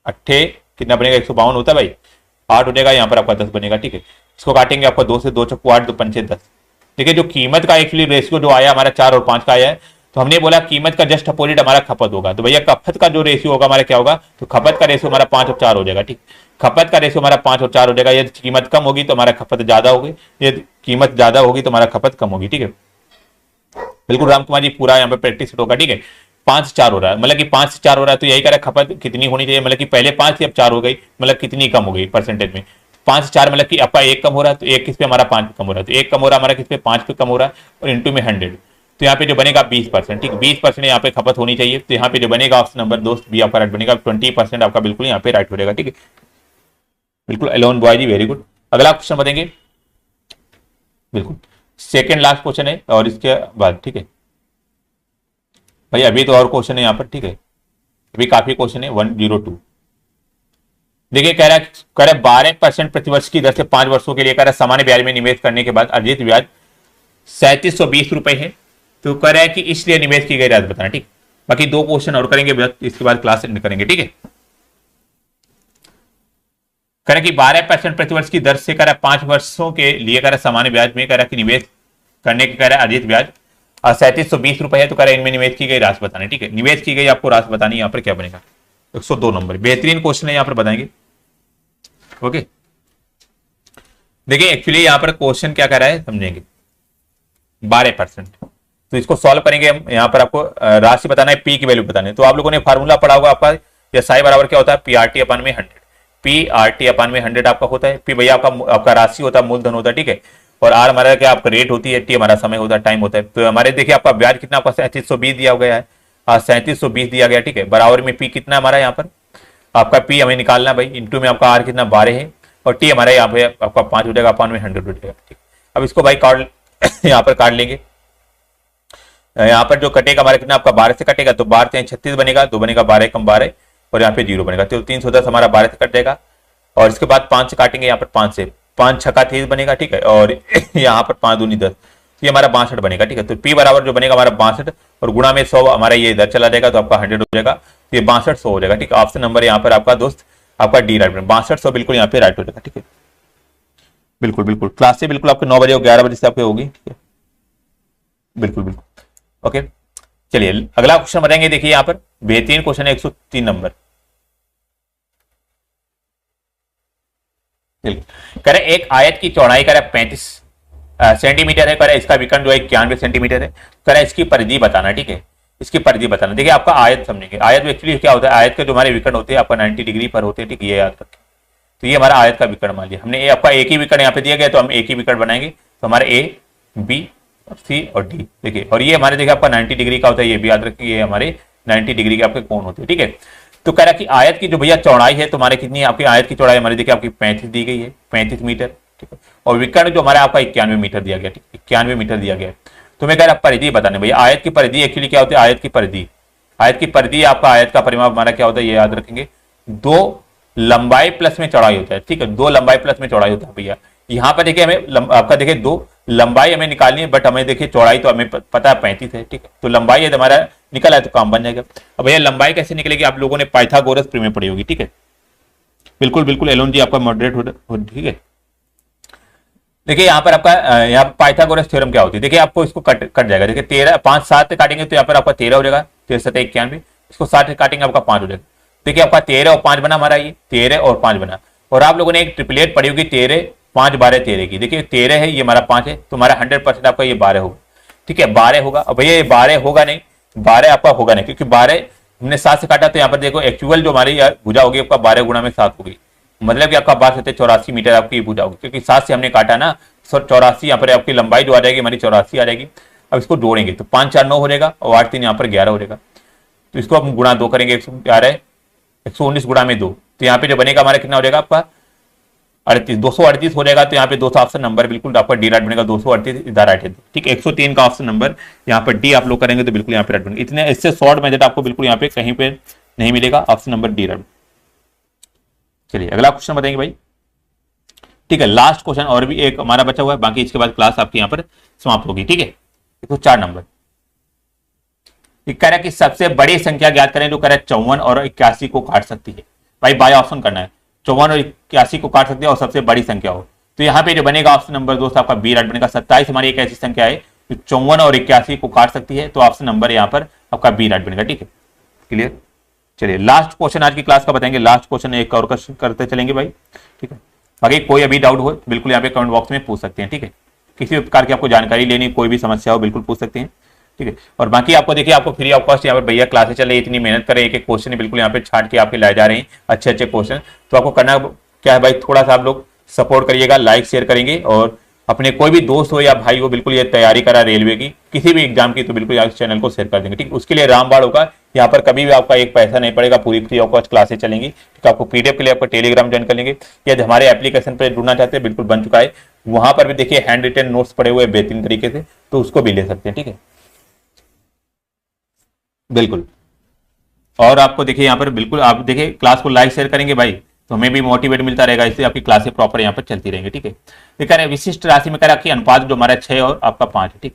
अट्ठे कितना बनेगा, 152 होता है भाई, 8 हो जाएगा, यहाँ पर आपका 10 बनेगा। ठीक है, इसको काटेंगे आपका 2 से 2 चक्कू 8 2 पंचे 10। देखिए जो कीमत का एक्चुअली रेशियो जो आया हमारा 4 और 5 का आया है, तो हमने बोला कीमत का जस्ट अपोजिट हमारा खपत होगा। तो भैया खपत का जो रेशियो होगा हमारा क्या होगा, तो खपत का रेशियो हमारा 5 और 4 हो जाएगा। ठीक, खपत का रेशियो हमारा 5 और 4 हो जाएगा। यदि कीमत कम होगी तो हमारा खपत ज्यादा होगी, यदि कीमत ज्यादा होगी तो हमारा खपत कम होगी। ठीक है, बिल्कुल राम कुमार जी पूरा यहाँ पे प्रैक्टिस होगा। ठीक है, 5 4 हो रहा है, मतलब कि 5 से 4 हो रहा है, तो यही कह रहा है खपत कितनी होनी चाहिए, मतलब कि पहले 5 थी अब 4 हो गई, मतलब कितनी कम हो गई परसेंटेज में। 5 4 मतलब कि आपका 1 कम हो रहा है, तो 1 किस पे हमारा 5 कम हो रहा है, तो 1 कम हो रहा है हमारा किस पे 5 पे कम हो रहा है, और इंटू में 100, तो यहाँ पे जो बनेगा 20%। ठीक, 20% यहाँ पे खपत होनी चाहिए। तो यहाँ पे जो बनेगा ऑप्शन नंबर दोस्त बी आपका राइट बनेगा, 20% आपका बिल्कुल यहाँ पे राइट हो जाएगा। ठीक है, बिल्कुल एलोन बॉय जी, वेरी गुड। अगला क्वेश्चन बताएंगे, बिल्कुल सेकेंड लास्ट क्वेश्चन है और इसके बाद। ठीक है भाई, अभी तो और क्वेश्चन है यहाँ पर। ठीक है, अभी काफी क्वेश्चन है। 102 देखिए कह रहा है 12% प्रतिवर्ष की दर से 5 वर्षों के लिए कह रहा है सामान्य ब्याज में निवेश करने के बाद अर्जित ब्याज 3720 रुपए है। तो कह रहा है कि इसलिए निवेश की गई राशि बताना। ठीक, बाकी 2 क्वेश्चन और करेंगे, इसके बाद क्लास एंड करेंगे। ठीक है, कह रहा है कि 12% प्रतिवर्ष की दर से कह रहा है 5 वर्षों के लिए कह रहा है सामान्य ब्याज में कह रहा है कि निवेश करने के कह रहा है अर्जित ब्याज 3720 रुपए है। तो कह रहा है इनमें निवेश की गई राशि बताना। ठीक है, निवेश की गई आपको राशि बतानी, यहाँ पर क्या बनेगा, 102 नंबर। बेहतरीन क्वेश्चन है, यहाँ पर बताएंगे। ओके, देखिए एक्चुअली यहाँ पर क्वेश्चन क्या कर रहा है समझेंगे, 12%। तो इसको सॉल्व करेंगे हम। यहाँ पर आपको राशि बताना है, पी की वैल्यू बताना है। तो आप लोगों ने फार्मूला पढ़ा होगा आपका, या साई बराबर क्या होता है, पीआरटी अपन में 100, पीआरटी अपन में 100 आपका होता है। पी भैया आपका राशि होता है, मूलधन होता है। ठीक है, और आर हमारा क्या आपका रेट होती है, टी हमारा समय होता है, टाइम होता है। तो हमारे देखिए आपका ब्याज कितना आपका 3720 दिया गया है, 3720 दिया गया। ठीक है, बराबर में पी कितना हमारा यहाँ पर आपका पी हमें निकालना भाई, इंटू में आपका आर कितना 12 है, और टी हमारा यहाँ पे आपका 5 हो जाएगा, अपन में 100 हो जाएगा। ठीक, अब इसको भाई काट यहाँ पर काट लेंगे। यहाँ पर जो कटेगा हमारा कितना, आपका 12 से कटेगा तो 12 से 36 बनेगा, 2 बनेगा 12 कम 12 और यहाँ पे 0 बनेगा, तो 310 हमारा 12 से कट जाएगा। और इसके बाद 5 से काटेंगे, यहाँ पर 5 से 5 छक्का 30 बनेगा। ठीक है, और यहाँ पर 5 दूनी 10, ये हमारा 62 बनेगा। ठीक है, तो P बराबर जो बनेगा हमारा 62 और गुणा में 100 हमारा ये इधर चला जाएगा तो आपका 100 हो जाएगा, तो ये 62 100 हो जाएगा। ठीक है, ऑप्शन नंबर यहाँ पर आपका दोस्त आपका डी राइट, 62 100 बिल्कुल यहाँ पे राइट हो जाएगा। ठीक है, बिल्कुल बिल्कुल क्लास से बिल्कुल आपके 9 बजे और 11 बजे से आपके होगी। ठीक है, बिल्कुल बिल्कुल ओके। चलिए अगला क्वेश्चन बताएंगे, देखिए यहाँ पर बेहतरीन क्वेश्चन है, 103 नंबर। करे एक आयत की चौड़ाई करे 35 सेंटीमीटर है, करे इसका विकर्ण जो है 91 सेंटीमीटर है, करे इसकी परिधि बताना। ठीक है, इसकी परिधि बताना। देखिए आपका आयत समझेंगे, आयत एक्चुअली क्या होता है, आयत के जो हमारे विकर्ण होते हैं आपका 90 डिग्री पर होते हैं। ठीक है, ये याद रखें। तो ये हमारा आयत का विकर्ण मान लिया हमने, आपका एक ही विकर्ण यहाँ पे दिया गया तो हम एक ही विकर्ण बनाएंगे, तो हमारा ए बी सी और डी। देखिए, और ये हमारे देखिए आपका 90 डिग्री का होता है, ये भी याद रखिए, ये हमारे 90 डिग्री के आपके कोण होते हैं। ठीक है, तो कह रहा कि आयत की जो भैया चौड़ाई है तुम्हारे कितनी है, आपकी आयत की चौड़ाई हमारी देखिए आपकी 35 दी गई है, 35 मीटर। ठीक है, और विकर्ण जो हमारा आपका 91 मीटर दिया गया। ठीक, 91 मीटर दिया गया। तो मैं कह रहा परिधि बताने भैया, आयत की परिधि एक्चुअली क्या होती है, आयत की परिधि, आयत की परिधि आपका आयत का परिमाप हमारा क्या होता है, ये याद रखेंगे, 2 लंबाई प्लस में चौड़ाई होता है। ठीक है, 2 लंबाई प्लस में चौड़ाई होता है भैया। यहाँ पर देखिए हमें आपका देखिए 2 लंबाई हमें निकालनी है, बट हमें देखिए चौड़ाई तो हमें पता है 35 है। ठीक है, तो लंबाई यदि हमारा निकला है तो काम बन जाएगा। अब भैया लंबाई कैसे निकलेगी, आप लोगों ने पाइथागोरस प्रमेय पढ़ी होगी। ठीक है, बिल्कुल बिल्कुल एलोन जी आपका मॉडरेट हो। ठीक है, देखिए यहाँ पर आपका यहाँ पाइथागोरस थ्योरम क्या होती है, देखिए आपको इसको कट जाएगा। देखिए 13 5 7 काटेंगे तो यहाँ पर आपका 13 हो जाएगा, 13 7 91, इसको 60 काटेंगे आपका 5 हो जाएगा। देखिए आपका 13 और 5 बना हमारा, ये 13 और 5 बना। और आप लोगों ने एक ट्रिपलेट पढ़ी होगी 13 5 12 13 की। देखिए 13 है, ये हमारा 5 है, तो हमारा 100% आपका ये 12 होगा। ठीक है, 12 होगा। अब भैया ये 12 होगा नहीं, 12 आपका होगा नहीं, क्योंकि 12 हमने 7 से काटा, तो यहाँ पर देखो एक्चुअल जो हमारी भुजा होगी आपका 12 गुणा में 7 होगी, मतलब कि आपका 12 से 84 मीटर आपकी भुजा होगी, क्योंकि 7 से हमने काटा ना, 84 यहाँ पर आपकी लंबाई जो आ जाएगी हमारी 84 आ जाएगी। अब इसको जोड़ेंगे तो 5 4 9 हो जाएगा और 8 3 यहाँ पर 11 हो जाएगा। तो इसको हम गुणा 2 करेंगे, 119 गुणा में 2, तो यहाँ पे जो बनेगा हमारा कितना हो जाएगा आपका 38 238 हो जाएगा। तो यहाँ पे 200 ऑप्शन नंबर बिल्कुल आपका डी राइट बनेगा, 238 इधर राइट है। ठीक है, 103 का ऑप्शन नंबर यहाँ पर डी आप लोग करेंगे तो बिल्कुल यहाँ पे राइट बनेगा। इतने इससे शॉर्ट मेथड आपको बिल्कुल यहाँ पे कहीं पे नहीं मिलेगा, ऑप्शन नंबर डी राइट। चलिए अगला क्वेश्चन बताएंगे भाई। ठीक है, लास्ट क्वेश्चन और भी एक हमारा बचा हुआ है, बाकी इसके बाद क्लास आपकी यहाँ पर समाप्त होगी। ठीक है, 104 नंबर कह रहा है कि सबसे बड़ी संख्या ज्ञात करें जो कह रहा है 54 और 81 को काट सकती है। भाई बाय ऑप्शन करना है, 54 और 81 को काट सकती है और सबसे बड़ी संख्या हो। तो यहाँ पे जो बनेगा ऑप्शन नंबर दोस्त आपका बी राइट बनेगा। 27 हमारी एक ऐसी संख्या है जो 54 और 81 को काट सकती है, तो ऑप्शन नंबर यहाँ पर आपका बी राइट बनेगा। ठीक है, क्लियर। चलिए लास्ट क्वेश्चन आज की क्लास का बताएंगे, लास्ट क्वेश्चन एक और करते चलेंगे भाई। ठीक है, बाकी कोई अभी डाउट हो बिल्कुल यहाँ पे कमेंट बॉक्स में पूछ सकते हैं। ठीक है, किसी भी प्रकार की आपको जानकारी लेनी, कोई भी समस्या हो बिल्कुल पूछ सकते हैं। ठीक है, और बाकी आपको देखिए आपको फ्री ऑफ कॉस्ट यहाँ पर भैया क्लासेस चल रही है, इतनी मेहनत करें, एक एक क्वेश्चन बिल्कुल यहाँ पे छाट के आपके लाए जा रहे हैं अच्छे अच्छे क्वेश्चन। तो आपको करना क्या है भाई, थोड़ा सा आप लोग सपोर्ट करिएगा, लाइक शेयर करेंगे और अपने कोई भी दोस्त हो या भाई हो बिल्कुल ये तैयारी करा रेलवे की किसी भी एग्जाम की, तो बिल्कुल इस चैनल को शेयर कर देंगे। ठीक, उसके लिए रामबाड़ होगा, यहाँ पर कभी भी आपका एक पैसा नहीं पड़ेगा, पूरी फ्री ऑफ कॉस्ट क्लासेस चलेंगी। ठीक, आपको पीडीएफ के लिए आपका टेलीग्राम ज्वाइन कर लेंगे, यदि हमारे एप्लीकेशन पर जुड़ना चाहते हैं बिल्कुल बन चुका है, वहां पर भी देखिए हैंड रिटन नोट्स पड़े हुए बेहतरीन तरीके से, तो उसको भी ले सकते हैं। ठीक है, बिल्कुल। और आपको देखिए यहाँ पर बिल्कुल आप देखिए क्लास को लाइक शेयर करेंगे भाई, तो हमें भी मोटिवेट मिलता रहेगा, इससे आपकी क्लासेस प्रॉपर यहाँ पर चलती रहेंगी। ठीक है, ये कह रहे हैं विशिष्ट राशि में कह रहा है कि अनुपात जो हमारा 6 और आपका 5 है। ठीक,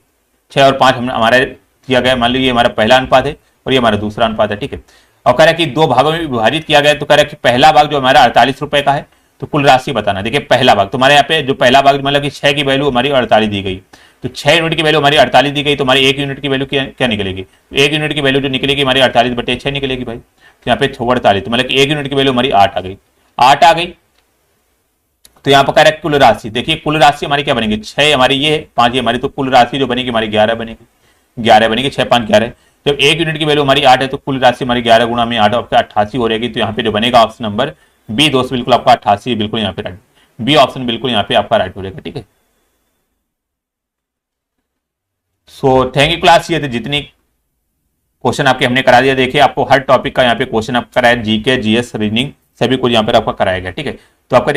6 और 5 हमारा किया गया, मान लीजिए हमारा पहला अनुपात है और ये हमारा दूसरा अनुपात है। ठीक है, और कह रहा है कि 2 भागों में विभाजित किया गया, तो कह रहा है कि पहला भाग जो हमारा 48 रुपए का है, तो कुल राशि बताना। देखिए पहला भाग तुम्हारे यहाँ पे जो पहला भाग मतलब कि 6 की वैल्यू हमारी 48 दी गई, तो 6 यूनिट की वैल्यू हमारी 48 दी गई, तो हमारी 1 यूनिट की वैल्यू क्या निकलेगी, 1 यूनिट की वैल्यू जो निकलेगी हमारी 48/6 निकलेगी भाई। तो यहाँ पे 48, तो मतलब कि 1 यूनिट की वैल्यू हमारी 8 आ गई, 8 आ गई। तो यहाँ पर कह रहा है कुल राशि, देखिए कुल राशि हमारी क्या बनेगी, 6 हमारी ये 5 ये हमारी, तो कुल राशि जो बनेगी हमारी 11 बनेगी, 11 बनेगी, 6 5 11। जब 1 यूनिट की वैल्यू हमारी 8 है, तो कुल राशि हमारी 11 गुणा में 8 आपका 88 हो जाएगी। तो यहाँ पे जो बनेगा ऑप्शन नंबर बी दोस्त बिल्कुल आपका 88 बिल्कुल यहाँ पे राइट, बी ऑप्शन बिल्कुल यहाँ पे आपका राइट हो जाएगा। ठीक है, सो थैंक यू क्लास, ये जितनी क्वेश्चन आपके हमने करा दिया, देखिए आपको हर टॉपिक का यहाँ पे क्वेश्चन आप कराया, जीके जीएस रीजनिंग सभी कुछ यहाँ पर आपका कराया गया। ठीक है, तो आपका